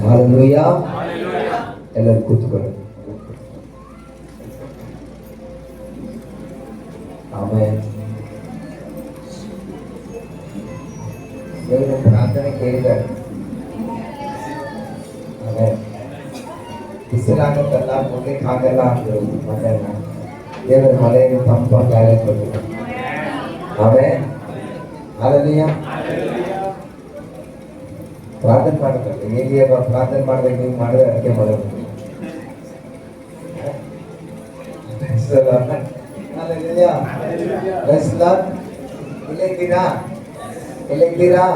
Hallelujah. ಎಲ್ಲರೂ ಕೂತ್ಕೊಳ್ಳಿ. ಆಮೇಲೆ ದೇವರ ಪ್ರಾರ್ಥನೆ ಕೇಳಿದ್ದಾರೆ. ಆಮೇಲೆ ಬಿಸಿಲಾಗತ್ತಲ್ಲ, ಮುಗಿಕ್ ಆಗಲ್ಲ ಅಂದ್ರು ಮಧ್ಯಾಹ್ನ. ದೇವರ ಮಳೆಯನ್ನು ತಂಪಾಗಿ ಗಾಳಿ ಕೊಟ್ಟಿದ್ದಾರೆ. ಆಮೇಲೆ ಹಾಲೆಲೂಯಾ. ಪ್ರಾರ್ಥನೆ ಮಾಡಬೇಕು. ಹೇಗೆ ಪ್ರಾರ್ಥನೆ ಮಾಡ್ಬೇಕು? ನೀವು ಮಾಡಿದ್ರೆ ಅದಕ್ಕೆ ಮಾಡಬೇಕು. ಇಲ್ಲೇ ಇದ್ದೀರಾ?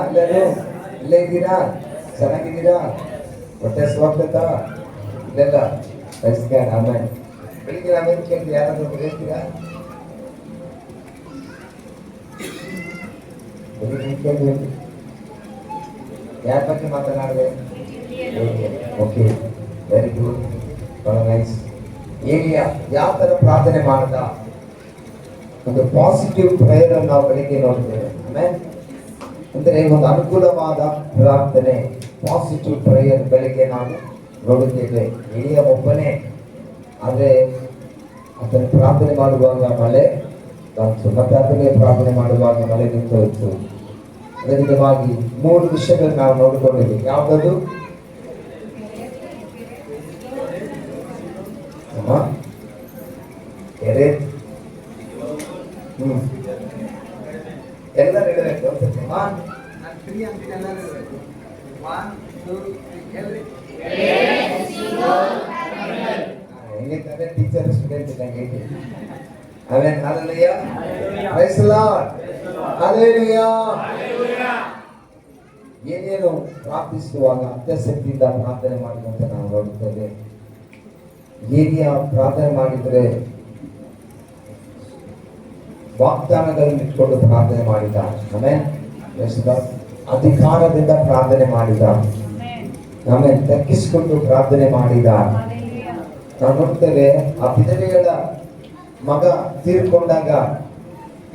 ಎಲ್ಲರೂ ಇಲ್ಲೇ ಇದ್ದೀರಾ? ಚೆನ್ನಾಗಿದ್ದೀರಾ? ಹೊಟ್ಟೆ ಸ್ವಾಗತ ಇಲ್ಲೆಲ್ಲ ಆಮೇಲೆ ಬೆಳಿಗ್ಗೆ ಆಮೇಲೆ ಕೇಳ್ತೀವಿ. ಯಾರಾದ್ರೂ ಹೇಳ್ತೀರಾ? ಯಾರ ಬಗ್ಗೆ ಮಾತನಾಡಿದೆ? ಓಕೆ, ವೆರಿ ಗುಡ್, ಬಹಳ ನೈಸ್. ಏಲಿಯಾ ಯಾವ ತರ ಪ್ರಾರ್ಥನೆ ಮಾಡ್ದ? ಒಂದು ಪಾಸಿಟಿವ್ ಪ್ರೇಯರ್ ಅನ್ನು ನಾವು ಬೆಳಿಗ್ಗೆ ನೋಡ್ತೇವೆ. ಆಮೇಲೆ ಅಂದ್ರೆ ಒಂದು ಅನುಕೂಲವಾದ ಪ್ರಾರ್ಥನೆ, ಪಾಸಿಟಿವ್ ಪ್ರೇಯರ್ ಬೆಳಿಗ್ಗೆ ನಾವು ನೋಡುತ್ತೇವೆ. ಏಲಿಯಾ ಒಬ್ಬನೇ, ಆದ್ರೆ ಅದನ್ನು ಪ್ರಾರ್ಥನೆ ಮಾಡುವಾಗ ಮಳೆ ಬಂತು. ಮತ್ತೆ ಅದನ್ನೇ ಪ್ರಾರ್ಥನೆ ಮಾಡುವಾಗ ಮಳೆ ನಿಂತು ಹೋಯ್ತು. ಅದೇ ವಿಧವಾಗಿ 3 ವಿಷಯಗಳು ನಾವು ನೋಡಿಕೊಂಡಿದ್ದೀವಿ. ಯಾವುದದು? ಎಲ್ಲ ಹೇಳಬೇಕು. ಹೆಂಗೈತೆ ಟೀಚರ್ ಸ್ಟೂಡೆಂಟ್ ಇದ್ದಂಗೆ. Amen, hallelujah, praise the Lord, hallelujah. ಏನೇನು ಪ್ರಾರ್ಥಿಸುವಾಗ ಅತ್ಯಾಸಕ್ತಿಯಿಂದ ಪ್ರಾರ್ಥನೆ ಮಾಡಿದಂತೆ ನಾವು ನೋಡುತ್ತೇವೆ. ಏಲಿಯಾ ಪ್ರಾರ್ಥನೆ ಮಾಡಿದರೆ ವಾಗ್ದಾನಗಳನ್ನು ಇಟ್ಕೊಂಡು ಪ್ರಾರ್ಥನೆ ಮಾಡಿದ. ಆಮೆನ್, ಅಧಿಕಾರದಿಂದ ಪ್ರಾರ್ಥನೆ ಮಾಡಿದ. ಆಮೇಲೆ ತಗ್ಗಿಸಿಕೊಂಡು ಪ್ರಾರ್ಥನೆ ಮಾಡಿದ. ನಾವು ನೋಡ್ತೇವೆ, ಆ ವಿಧವೆಗಳ ಮಗ ತೀರ್ಕೊಂಡಾಗ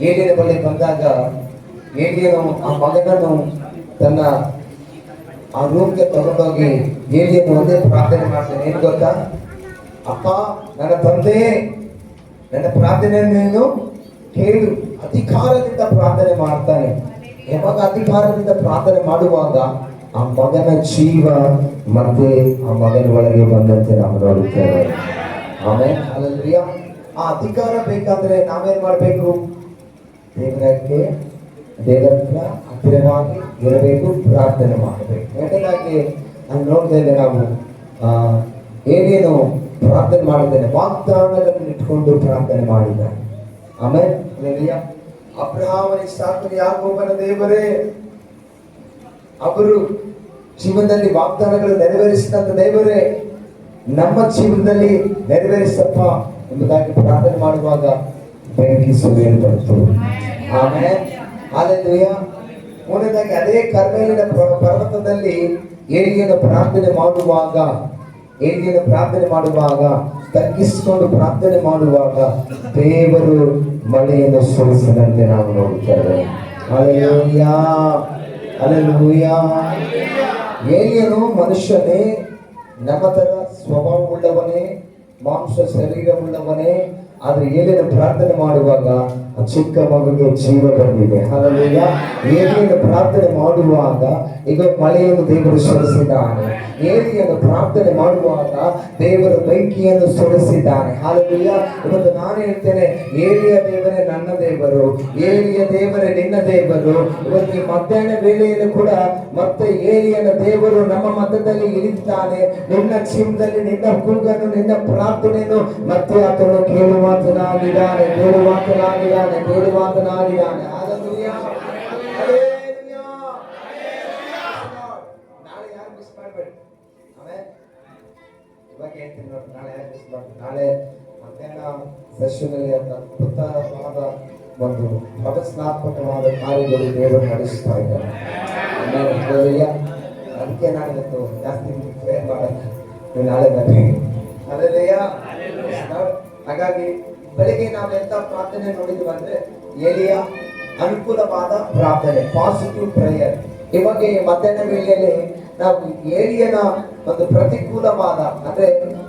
ಏಲಿಯನ ಬಳಿ ಬಂದಾಗ ಏಲಿಯನು ಆ ಮಗನನ್ನು ತನ್ನ ಆ ರೂಮ್ಗೆ ತಗೊಂಡೋಗಿ ಏಲಿಯನು ಒಂದೇ ಪ್ರಾರ್ಥನೆ ಮಾಡ್ತಾನೆ. ಏನು ಗೊತ್ತಾ? ಅಪ್ಪ, ನನ್ನ ತಂದೆ, ನನ್ನ ಪ್ರಾರ್ಥನೆಯನ್ನು ನೀನು ಕೇಳು. ಅಧಿಕಾರದಿಂದ ಪ್ರಾರ್ಥನೆ ಮಾಡ್ತಾನೆ. ಯಾವಾಗ ಅಧಿಕಾರದಿಂದ ಪ್ರಾರ್ಥನೆ ಮಾಡುವಾಗ ಆ ಮಗನ ಜೀವ ಮತ್ತೆ ಆ ಮಗನ ಒಳಗೆ ಬಂದಂತೆ ನಾವು ನೋಡುತ್ತೇವೆ. ಆಮೇಲೆ ಹಲ್ಲೆಲೂಯಾ. ಆ ಅಧಿಕಾರ ಬೇಕಾದ್ರೆ ನಾವೇನ್ ಮಾಡ್ಬೇಕು? ದೇವರ ಹತ್ತಿರವಾಗಿ ಇರಬೇಕು, ಪ್ರಾರ್ಥನೆ ಮಾಡಬೇಕು. ಎರಡನೇದಾಗಿ ನಾನು ನೋಡ್ತೇವೆ, ನಾವು ಏನೇನು ಪ್ರಾರ್ಥನೆ ಮಾಡಿದ್ದೇನೆ, ವಾಗ್ದಾನಗಳನ್ನು ಇಟ್ಕೊಂಡು ಪ್ರಾರ್ಥನೆ ಮಾಡಿದ್ದಾನೆ. ಆಮೇಲೆ ಹಲ್ಲೆಲೂಯಾ. ಅಬ್ರಹಾಮನ, ಇಸಾಕನ, ಯಾಕೋಬನ ದೇವರೇ, ಅವರು ಜೀವನದಲ್ಲಿ ವಾಗ್ದಾನಗಳು ನೆರವೇರಿಸಿದಂತ ದೇವರೇ, ನಮ್ಮ ಜೀವನದಲ್ಲಿ ನೆರವೇರಿಸಪ್ಪ ಎಂಬುದಾಗಿ ಪ್ರಾರ್ಥನೆ ಮಾಡುವಾಗ ಬೆಂಕಿ ಸುರಿಯಲು ಬಂತು. ಆಮೇಲೆ ಹಲ್ಲೆಲೂಯಾ. ಮೂರನೇದಾಗಿ ಅದೇ ಕರ್ಮೇಲಿನ ಪರ್ವತದಲ್ಲಿ ಏಲಿಯನ ಪ್ರಾರ್ಥನೆ ಮಾಡುವಾಗ ತಗ್ಗಿಸಿಕೊಂಡು ಪ್ರಾರ್ಥನೆ ಮಾಡುವಾಗ ದೇವರು ಮಳೆಯನ್ನು ಸುರಿಸಿದಂತೆ ನಾವು ನೋಡುತ್ತೇವೆ. Hallelujah, hallelujah. ಏಲಿಯನು ಮನುಷ್ಯನೇ, ನಮ್ಮ ತರ ಸ್ವಭಾವವುಳ್ಳವನೇ, ಮಾಂಸ ಶರೀರವುಳ್ಳವನೇ. ಆದ್ರೆ ಏಲಿಯನ ಪ್ರಾರ್ಥನೆ ಮಾಡುವಾಗ ಆ ಚಿಕ್ಕ ಮಗುಗೆ ಜೀವ ಬಂದಿದೆ. ಹಲ್ಲೆಲೂಯಾ. ಏಲಿಯನ ಪ್ರಾರ್ಥನೆ ಮಾಡುವಾಗ ಈಗ ಮಳೆಯನ್ನು ದೇವರು ಸುರಿಸಿದ್ದಾನೆ. ಏಲಿಯನ ಪ್ರಾರ್ಥನೆ ಮಾಡುವಾಗ ದೇವರು ಬೆಂಕಿಯನ್ನು ಸುರಿಸಿದ್ದಾನೆ. ಹಲ್ಲೆಲೂಯಾ. ಇವತ್ತು ನಾನು ಹೇಳ್ತೇನೆ, ಏಲಿಯ ದೇವರೇ ನನ್ನ ದೇವರು, ಏಲಿಯ ದೇವರೇ ನಿನ್ನ ದೇವರು. ಇವತ್ತು ಈ ಮಧ್ಯಾಹ್ನ ವೇಳೆಯನ್ನು ಕೂಡ ಮತ್ತೆ ಏಲಿಯನ ದೇವರು ನಮ್ಮ ಮಧ್ಯದಲ್ಲಿ ಇಳಿತಾನೆ. ನಿನ್ನ ಜೀವನದಲ್ಲಿ ನಿನ್ನ ಕೂಗನ್ನು, ನಿನ್ನ ಪ್ರಾರ್ಥನೆಯನ್ನು ಮತ್ತೆ ಆತನು ಕೇಳುವಾತನಾಗಿದ್ದಾನೆ. Hallelujah, hallelujah. ನಾಳೆ ಯಾರು ಮಿಸ್ ಮಾಡಬೇಡಿ. ಆಮೇಲೆ ಇವಾಗ ಹೇಳ್ತೀನಿ ನೋಡಿ, ನಾಳೆ ಯಾರು ಮಿಸ್ ಮಾಡಬೇಡಿ. ನಾಳೆ ಮಧ್ಯಾಹ್ನ ಸೆಷನಲ್ಲಿ ಅದ್ಭುತವಾದ ಒಂದು ಪ್ರವಚನಾತ್ಮಕವಾದ ಕಾರ್ಯಗಳು ದೇವರು ನಡೆಸ್ತಾ ಇದ್ದಾರೆ. ಹಲ್ಲೆಲೂಯಾ. ಅದಕ್ಕೆ ನಾನು ಇವತ್ತು ಜಾಸ್ತಿ ಪ್ರೇಯರ್ ಮಾಡಲ್ಲ, ನಾಳೆ ಬನ್ನಿ. ಹಲ್ಲೆಲೂಯಾ. ಹಾಗಾಗಿ ಬೆಳಿಗ್ಗೆ ನಾವು ಎಂತ ಪ್ರಾರ್ಥನೆ ನೋಡಿದ್ವಿ ಅಂದ್ರೆ, ಏಲಿಯ ಅನುಕೂಲವಾದ ಪ್ರಾರ್ಥನೆ, ಪಾಸಿಟಿವ್ ಪ್ರೇಯರ್. ಇವಾಗ ಈ ಮಧ್ಯಾಹ್ನ ವೇಳೆಯಲ್ಲಿ ನಾವು ಏಲಿಯನ ಒಂದು ಪ್ರತಿಕೂಲವಾದ ಅಂದ್ರೆ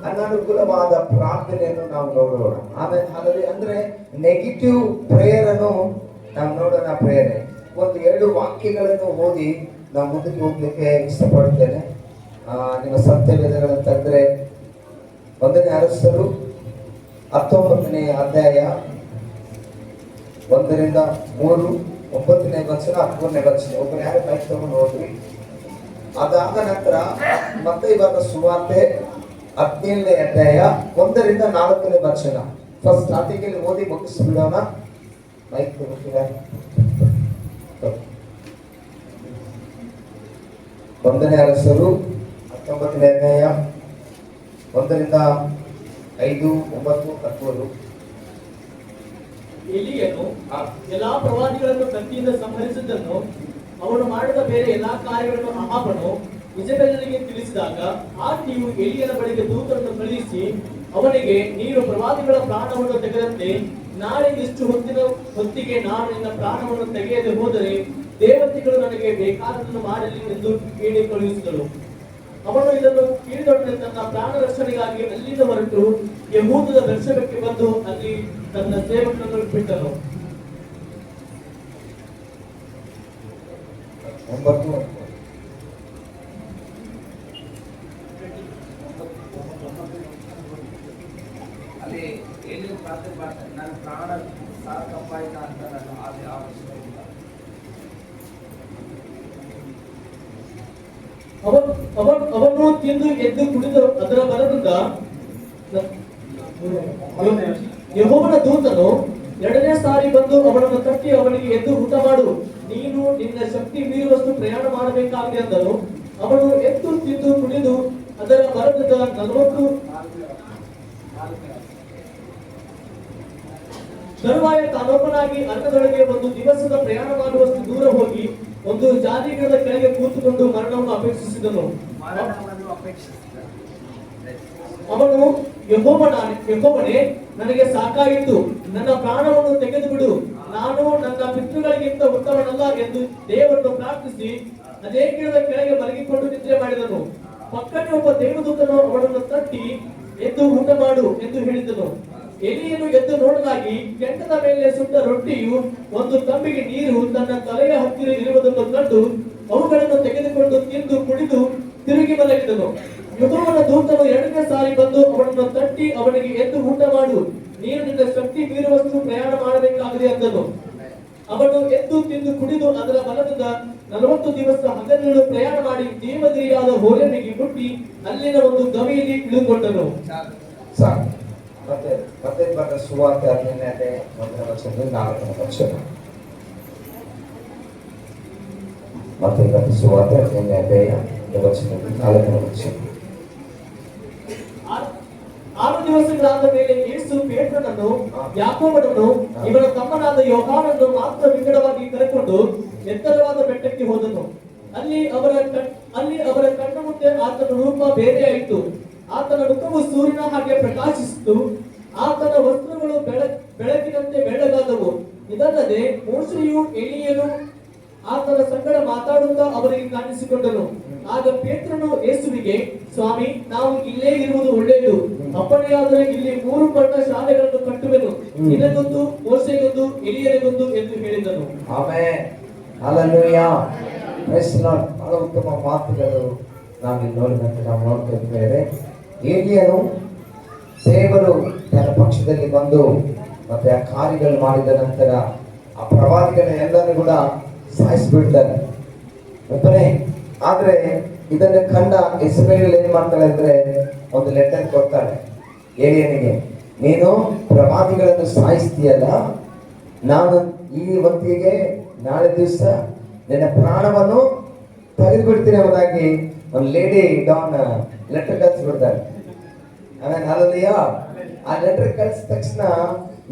ಅನನುಕೂಲವಾದ ಪ್ರಾರ್ಥನೆಯನ್ನು ನಾವು ನೋಡೋಣ. ಆಮೇಲೆ ಹಾಗಾಗಿ ಅಂದ್ರೆ ನೆಗೆಟಿವ್ ಪ್ರೇಯರ್ ಅನ್ನು ನಾವು ನೋಡೋಣ. ಪ್ರೇಯರ್ ಒಂದು 2 ವಾಕ್ಯಗಳನ್ನು ಓದಿ ನಾವು ಮುಂದಕ್ಕೆ ಹೋಗ್ಲಿಕ್ಕೆ ಇಷ್ಟಪಡುತ್ತೇನೆ. ನಿಮ್ಮ ಸತ್ಯವೇದಗಳನ್ನು ತಂದ್ರೆ 1ನೇ ಅರಸರು 19ನೇ ಅಧ್ಯಾಯ 1ರಿಂದ 3, 9ನೇ ವಚನ, 13ನೇ ವಚನ. ಒಬ್ಬರು ಯಾರು ಕೈ ತಗೊಂಡು ಹೋದ್ರಿ. ಅದಾದ ನಂತರ ಮತ್ತೆ ಇವಾಗ ಸುವಾರ್ತೆ 17ನೇ ಅಧ್ಯಾಯ 1ರಿಂದ 4ನೇ ವಚನ. ಫಸ್ಟ್ ಸ್ಟಾರ್ಟಿಂಗ್ ಅಲ್ಲಿ ಓದಿ ಮುಗಿಸ್ಬಿಡೋಣ. ಮೈಕ್ ತಗೋತೀರಾ? 1ನೇ ಅರಸರು 19ನೇ ಅಧ್ಯಾಯ 1ರಿಂದ 5, 9, 10. ಎಲೀಯನು ಎಲ್ಲಾ ಪ್ರವಾದಿಗಳನ್ನು ಕತ್ತಿಯಿಂದ ಸಂಹರಿಸಿದ್ದನ್ನು ಅವನು ಮಾಡಿದ ಬೇರೆ ಎಲ್ಲಾ ಕಾರ್ಯಗಳನ್ನು ಅಹಾಬನು ಇಜೆಬೆಲನಿಗೆ ತಿಳಿಸಿದಾಗ ಆಕೆಯು ಎಲೀಯನ ಬಳಿಗೆ ದೂತರನ್ನು ಕಳುಹಿಸಿ ಅವನಿಗೆ, ನೀನು ಪ್ರವಾದಿಗಳ ಪ್ರಾಣವನ್ನು ತೆಗೆದಂತೆ ನಾಳೆ ಇಷ್ಟು ಹೊತ್ತಿಗೆ ನಾನು ನಿನ್ನ ಪ್ರಾಣವನ್ನು ತೆಗೆಯದೆ ಹೋದರೆ ದೇವತೆಗಳು ನನಗೆ ಬೇಕಾದನ್ನು ಮಾಡಲಿ ಎಂದು ಹೇಳಿ ಕಳುಹಿಸಿದಳು. ಅವನು ಇದನ್ನು ಕೇಳಿದೊಡನೆ ತನ್ನ ಪ್ರಾಣ ರಕ್ಷಣೆಗಾಗಿ ಅಲ್ಲಿಂದ ಹೊರಟು ಯೆಹೂದದ ಬೆರ್ಷೆಬಕ್ಕೆ ಬಂದು ಅಲ್ಲಿ ತನ್ನ ಸೇವಕನನ್ನು ಬಿಟ್ಟನು. 9 ಅಲ್ಲಿ ಎಲ್ಲಿ ಪ್ರಾರ್ಥನೆ ಮಾಡ್ತಾರೆ, ನನ್ನ ಪ್ರಾಣ ಸಾಕಪ್ಪಾಯ್ತ ಅಂತ ನನ್ನ ಆಲೋಚನೆ ಇಲ್ಲ. ಅವನು ತಿಂದು ಎದ್ದು ಕುಡಿದು ಅದರ ಬಲದಿಂದ ಯೆಹೋವನ ದೂತನು 2ನೇ ಸಾರಿ ಬಂದು ಅವನನ್ನು ತಟ್ಟಿ ಅವನಿಗೆ, ಎದ್ದು ಊಟ ಮಾಡು, ನೀನು ನಿನ್ನ ಶಕ್ತಿ ಮೀರುವಷ್ಟು ಪ್ರಯಾಣ ಮಾಡಬೇಕಾಗಿದೆ ಅಂದನು. ಅವನು ಎದ್ದು ತಿಂದು ಕುಡಿದು ಅದರ ಬಲದಿಂದ 40 ತರುವಾಯ ತಾನೊಬ್ಬನಾಗಿ ಅರಣ್ಯದೊಳಗೆ 1 ದಿವಸದ ಪ್ರಯಾಣ ಮಾಡುವಷ್ಟು ದೂರ ಹೋಗಿ ಒಂದು ಜಾತಿಗಿಡದ ಕೆಳಗೆ ಕೂತುಕೊಂಡು ಮರಣವನ್ನು ಅಪೇಕ್ಷಿಸಿದನು. ಅವನು, ಯೆಹೋವನೇ, ನನಗೆ ಸಾಕಾಯಿತು, ನನ್ನ ಪ್ರಾಣವನ್ನು ತೆಗೆದು ಬಿಡು, ನಾನು ನನ್ನ ಪಿತೃಗಳಿಗಿಂತ ಉತ್ತಮನಲ್ಲ ಎಂದು ದೇವರನ್ನು ಪ್ರಾರ್ಥಿಸಿ ಅದೇ ಗಿಡದ ಕೆಳಗೆ ಮಲಗಿಕೊಂಡು ನಿದ್ರೆ ಮಾಡಿದನು. ಪಕ್ಕನೆ ಒಬ್ಬ ದೇವದೂತನು ಅವನನ್ನು ತಟ್ಟಿ, ಎದ್ದು ಊಟ ಮಾಡು ಎಂದು ಹೇಳಿದನು. ಎಲೀಯನು ಎದ್ದು ನೋಡಲಾಗಿ ಕೆಂಡದ ಮೇಲೆ ಸುಟ್ಟ ರೊಟ್ಟಿಯು 1 ತಂಬಿಗೆ ನೀರು ತನ್ನ ತಲೆಯ ಹತ್ತಿರ ಇರುವುದನ್ನು ಕಂಡು ಅವುಗಳನ್ನು ತೆಗೆದುಕೊಂಡು ತಿಂದು ಕುಡಿದು ತಿರುಗಿ ಮಲಗಿದನು. ಯೆಹೋವನ ದೂತನು 2ನೇ ಸಾರಿ ಬಂದು ಅವನನ್ನು ತಟ್ಟಿ ಅವನಿಗೆ, ಎದ್ದು ಊಟ ಮಾಡು, ನೀನು ನಿನ್ನ ಶಕ್ತಿ ಮೀರುವಷ್ಟು ಪ್ರಯಾಣ ಮಾಡಬೇಕಾಗಿದೆ ಅಂದನು. ಅವನು ಎದ್ದು ತಿಂದು ಕುಡಿದು ಅದರ ಬಲದಿಂದ 40 ದಿವಸ ಹಗಲಿರುಳು ಪ್ರಯಾಣ ಮಾಡಿ ದೇವಗಿರಿಯಾದ ಹೋರೇನಿಗೆ ಮುಟ್ಟಿ ಅಲ್ಲಿನ ಒಂದು ಗವಿಯಲ್ಲಿ ಇಳಿದುಕೊಂಡನು. ಮತ್ತೆ ಬರೆದ ಸುವಾರ್ತೆ 17ನೇ ಅಧ್ಯಾಯ 1ನೇ ವಚನದಿಂದ 4ನೇ ವಚನ. ಮತ್ತೆ ಬರೆದ ಸುವಾರ್ತೆ 17ನೇ ಅಧ್ಯಾಯ 1ನೇ ವಚನದಿಂದ 4ನೇ ವಚನ. 6 ದಿವಸಗಳಾದ ಮೇಲೆ ಯೇಸು ಪೇತ್ರನನ್ನು, ಯಾಕೋಬನನ್ನು, ಇವನ ತಮ್ಮನಾದ ಯೋಹಾನನ್ನು ಮಾತ್ರ ವಿಂಗಡವಾಗಿ ಕರೆಕೊಂಡು ಎತ್ತರವಾದ ಬೆಟ್ಟಕ್ಕೆ ಹೋದನು. ಅಲ್ಲಿ ಅವರ ಕಣ್ಣ ಮುಂದೆ ಆತನ ರೂಪ ಬೇರೆಯಾಯಿತು. ಆತನ ಮುಖವು ಸೂರ್ಯನ ಹಾಗೆ ಪ್ರಕಾಶಿಸಿತು. ಆತನ ವಸ್ತ್ರಗಳು ಬೆಳಕಿನಂತೆ ಬೆಳ್ಳಗಾದವು. ಇದಲ್ಲದೆ ಮೋಶೆಯು ಎಲೀಯನು ಆತನ ಸಂಗಡ ಮಾತಾಡುತ್ತಾ ಅವರಿಗೆ ಕಾಣಿಸಿಕೊಂಡನು. ಆಗ ಪೇತ್ರನು ಯೇಸುವಿಗೆ, ಸ್ವಾಮಿ, ನಾವು ಇಲ್ಲೇ ಇರುವುದು ಒಳ್ಳೆಯದು. ಅಪ್ಪಣೆಯಾದರೆ ಇಲ್ಲಿ 3 ಪರ್ಣ ಶಾಲೆಗಳನ್ನು ಕಟ್ಟುವೆನು, ನಿನಗೊಂದು, ಮೋಶೆಗೊಂದು, ಎಲೀಯನಿಗೊಂದು ಎಂದು ಹೇಳಿದನು. Amen, hallelujah, praise the Lord. ಬಹಳ ಉತ್ತಮ ಮಾತುಗಳು ನಾವು ನೋಡ್ತಾ ಇದ್ದೇವೆ. ಎಲೀಯನು ದೇವರು ತನ್ನ ಪಕ್ಷದಲ್ಲಿ ಬಂದು ಮತ್ತೆ ಆ ಕಾರ್ಯಗಳು ಮಾಡಿದ ನಂತರ ಆ ಪ್ರವಾದಿಗಳನ್ನೆಲ್ಲರೂ ಕೂಡ ಸಾಯಿಸಿಬಿಡ್ತಾರೆ ಒಬ್ಬನೇ. ಆದ್ರೆ ಇದನ್ನ ಕಂಡ ಇಸ್ರಾಯೇಲ್ ಏನ್ ಮಾಡ್ತಾರೆ ಅಂದ್ರೆ ಒಂದು ಲೆಟರ್ ಕೊಡ್ತಾರೆ ಏಲಿಯನಿಗೆ, ನೀನು ಪ್ರವಾದಿಗಳನ್ನು ಸಾಯಿಸ್ತೀಯಲ್ಲ, ನಾನು ಈ ಹೊತ್ತಿಗೆ ನಾಳೆ ದಿವಸ ನಿನ್ನ ಪ್ರಾಣವನ್ನು ತೆಗೆದುಬಿಡ್ತೀನಿ ಎಂಬುದಾಗಿ ಒಂದು ಲೇಡಿ ಡಾನ್ ಲೆಟರ್ ಕಳಿಸ್ಬಿಡ್ತಾರೆ. ಆಮೇಲೆ ಅಲ್ಲದೆಯಾ ಆ ಲೆಟರ್ ಕಳಿಸಿದ ತಕ್ಷಣ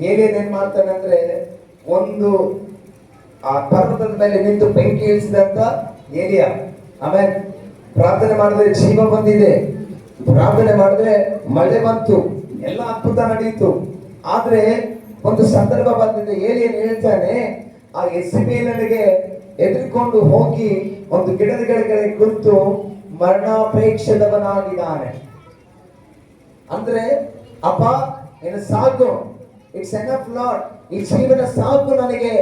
ಏಲಿಯನ್ ಏನ್ ಮಾಡ್ತಾನೆ ಅಂದ್ರೆ ಒಂದು ಆ ಪರ್ವತದ ಮೇಲೆ ನಿಂತು ಬೆಂಕಿ ಇಳಿಸಿದಂತ ಏಲಿಯ. ಆಮೇಲೆ ಪ್ರಾರ್ಥನೆ ಮಾಡಿದ್ರೆ ಜೀವ ಬಂದಿದೆ, ಪ್ರಾರ್ಥನೆ ಮಾಡಿದ್ರೆ ಮಳೆ ಬಂತು, ಎಲ್ಲ ಅದ್ಭುತ ನಡೆಯಿತು. ಆದ್ರೆ ಒಂದು ಸಂದರ್ಭ ಬಂದಿದೆ, ಏಲಿಯನ್ ಹೇಳ್ತಾನೆ, ಆ ಎಸ್ಬಿಎಲ್ಗೆ ಎದುರಿಕೊಂಡು ಹೋಗಿ ಒಂದು ಗಿಡದ ಕೆಳಗಡೆ ಕುಳಿತು ಮರಣಾಪೇಕ್ಷದವನಾಗಿದ್ದಾನೆ. ಅಂದ್ರೆ ಅಪ್ಪ ಏನು ಸಾಕು, ಇಟ್ಸ್ ಎನಫ್ ಲಾರ್ಡ್, ಈ ಜೀವನ ಸಾಕು ನನಗೆ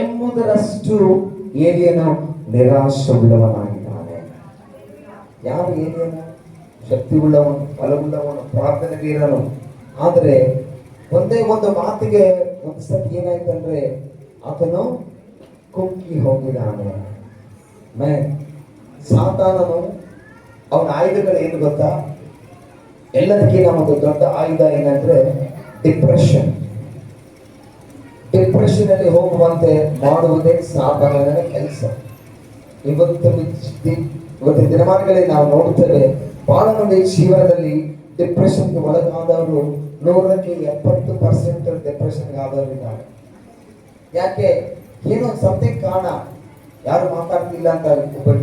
ಎಂಬುದರಷ್ಟು ಏಲಿಯನು ನಿರಾಶೆಯುಳ್ಳವನಾಗಿದ್ದಾನೆ. ಯಾರು ಏಲಿಯನು? ಶಕ್ತಿ ಉಳ್ಳವನು, ಬಲವುಳ್ಳವನು, ಪ್ರಾರ್ಥನೆ ವೀರನು. ಆದರೆ ಒಂದೇ ಒಂದು ಮಾತಿಗೆ ಒಂದು ಸತಿ ಏನಾಯ್ತಂದ್ರೆ ಆತನು ಕುಗ್ಗಿ ಹೋಗಿದ್ದಾನೆ. ಸಾತಾನನು ಅವನ ಆಯುಧಗಳು ಏನು ಗೊತ್ತಾ? ಎಲ್ಲದಕ್ಕಿಂತ ಒಂದು ದೊಡ್ಡ ಆಯುಧ ಏನಂದ್ರೆ ಡಿಪ್ರೆಷನ್. ಡಿಪ್ರೆಷನ್ ಅಲ್ಲಿ ಹೋಗುವಂತೆ ಮಾಡುವುದೇ ಸಾತಾನನ ಕೆಲಸ. ಇವತ್ತಿನ ದಿನಮಾನಗಳಲ್ಲಿ ನಾವು ನೋಡುತ್ತೇವೆ, ಬಹಳ ಮಂದಿ ಜೀವನದಲ್ಲಿ ಡಿಪ್ರೆಷನ್ಗೆ ಒಳಗಾದವರು 100ಕ್ಕೆ 70% ಡಿಪ್ರೆಷನ್ಗೆ ಆದವರಿದ್ದಾರೆ. ಯಾಕೆ? ಏನೋ ಸಮಥಿಂಗ್ ಕಾರಣ. ಯಾರು ಮಾತಾಡ್ತಿಲ್ಲ ಅಂತ ಒಬ್ಬರು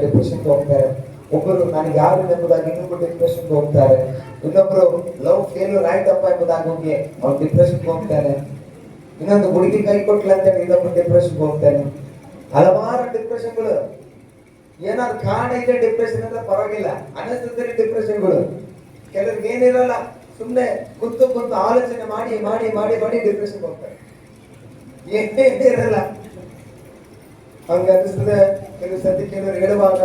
ಡಿಪ್ರೆಷನ್ಗೆ ಹೋಗ್ತಾರೆ, ಒಬ್ಬರು ನನಗೆ ಯಾರು ಎಂಬುದಾಗಿ ಇನ್ನೊಬ್ಬರು ಡಿಪ್ರೆಷನ್ಗೆ ಹೋಗ್ತಾರೆ, ಇನ್ನೊಬ್ರು ಲವ್ ಫೇಲ್ಯೂರ್ ಆಯ್ತಪ್ಪ ಎಂಬುದಾಗಿ ಹೋಗಿ ಅವ್ನು ಡಿಪ್ರೆಷನ್ಗೆ ಹೋಗ್ತಾನೆ, ಇನ್ನೊಂದು ಹುಡುಗಿ ಕೈ ಕೊಟ್ಲ ಅಂತ ಇನ್ನೊಬ್ರು ಡಿಪ್ರೆಷನ್ಗೆ ಹೋಗ್ತಾನೆ. ಹಲವಾರು ಡಿಪ್ರೆಷನ್ಗಳು. ಏನಾದ್ರು ಕಾರಣ ಇದೆ ಡಿಪ್ರೆಷನ್ ಅಂತ ಪರವಾಗಿಲ್ಲ, ಅನಸರಿ ಡಿಪ್ರೆಷನ್ಗಳು. ಕೆಲವ್ರಿಗೆ ಏನಿರಲ್ಲ, ಸುಮ್ಮನೆ ಕುಂತು ಆಲೋಚನೆ ಮಾಡಿ ಮಾಡಿ ಮಾಡಿ ಮಾಡಿ ಡಿಪ್ರೆಷನ್ಗೆ ಹೋಗ್ತಾರೆ. ಏನಿರಲ್ಲ ಹಂಗ ಅನಿಸ್ತದೆ. ಕೆಲವು ಸತಿ ಕೆಲವರು ಹೇಳುವಾಗ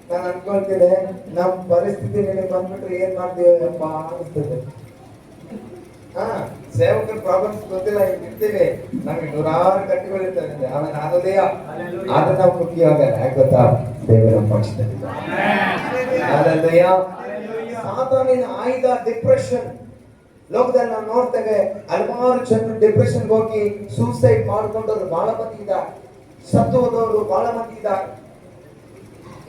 ನಾನು ಅನ್ಕೊಳ್ತೀನಿ, ನಮ್ಮ ಪರಿಸ್ಥಿತಿ ನಿನಗೆ ಬಂದ್ಬಿಟ್ರೆ ಏನ್ ಮಾಡ್ತೀವಿ ಅಪ್ಪ ಅನಿಸ್ತದೆ. ಸೇವಕರ ಪ್ರಾಬ್ಲಮ್ಸ್ ಗೊತ್ತಿಲ್ಲ, ಇರ್ತೀವಿ, ನಮ್ಗೆ 100 ಕಟ್ಟಿಗಳಿರ್ತವೆ, ಆಮೇಲೆ ಆಗೋದೆಯ ಆದ್ರೆ ನಾವು ಖುಷಿ ಆಗಲ್ಲ. ಯಾಕೆ ಗೊತ್ತಾ? ದೇವರ ಪಕ್ಷದಲ್ಲಿ ಸಾತಾನಿನ ಆಯುಧ ಡಿಪ್ರೆಷನ್. ಲೋಕದಲ್ಲಿ ನಾವು ನೋಡ್ತೇವೆ, ಹಲವಾರು ಜನರು ಡಿಪ್ರೆಷನ್ಗೆ ಹೋಗಿ ಸೂಸೈಡ್ ಮಾಡ್ಕೊಂಡವ್ರು ಬಹಳ ಮಂದಿ ಇದ್ದಾರೆ, ಸತ್ತು ಹೋದವರು ಬಹಳ ಮಂದಿ ಇದ್ದಾರೆ.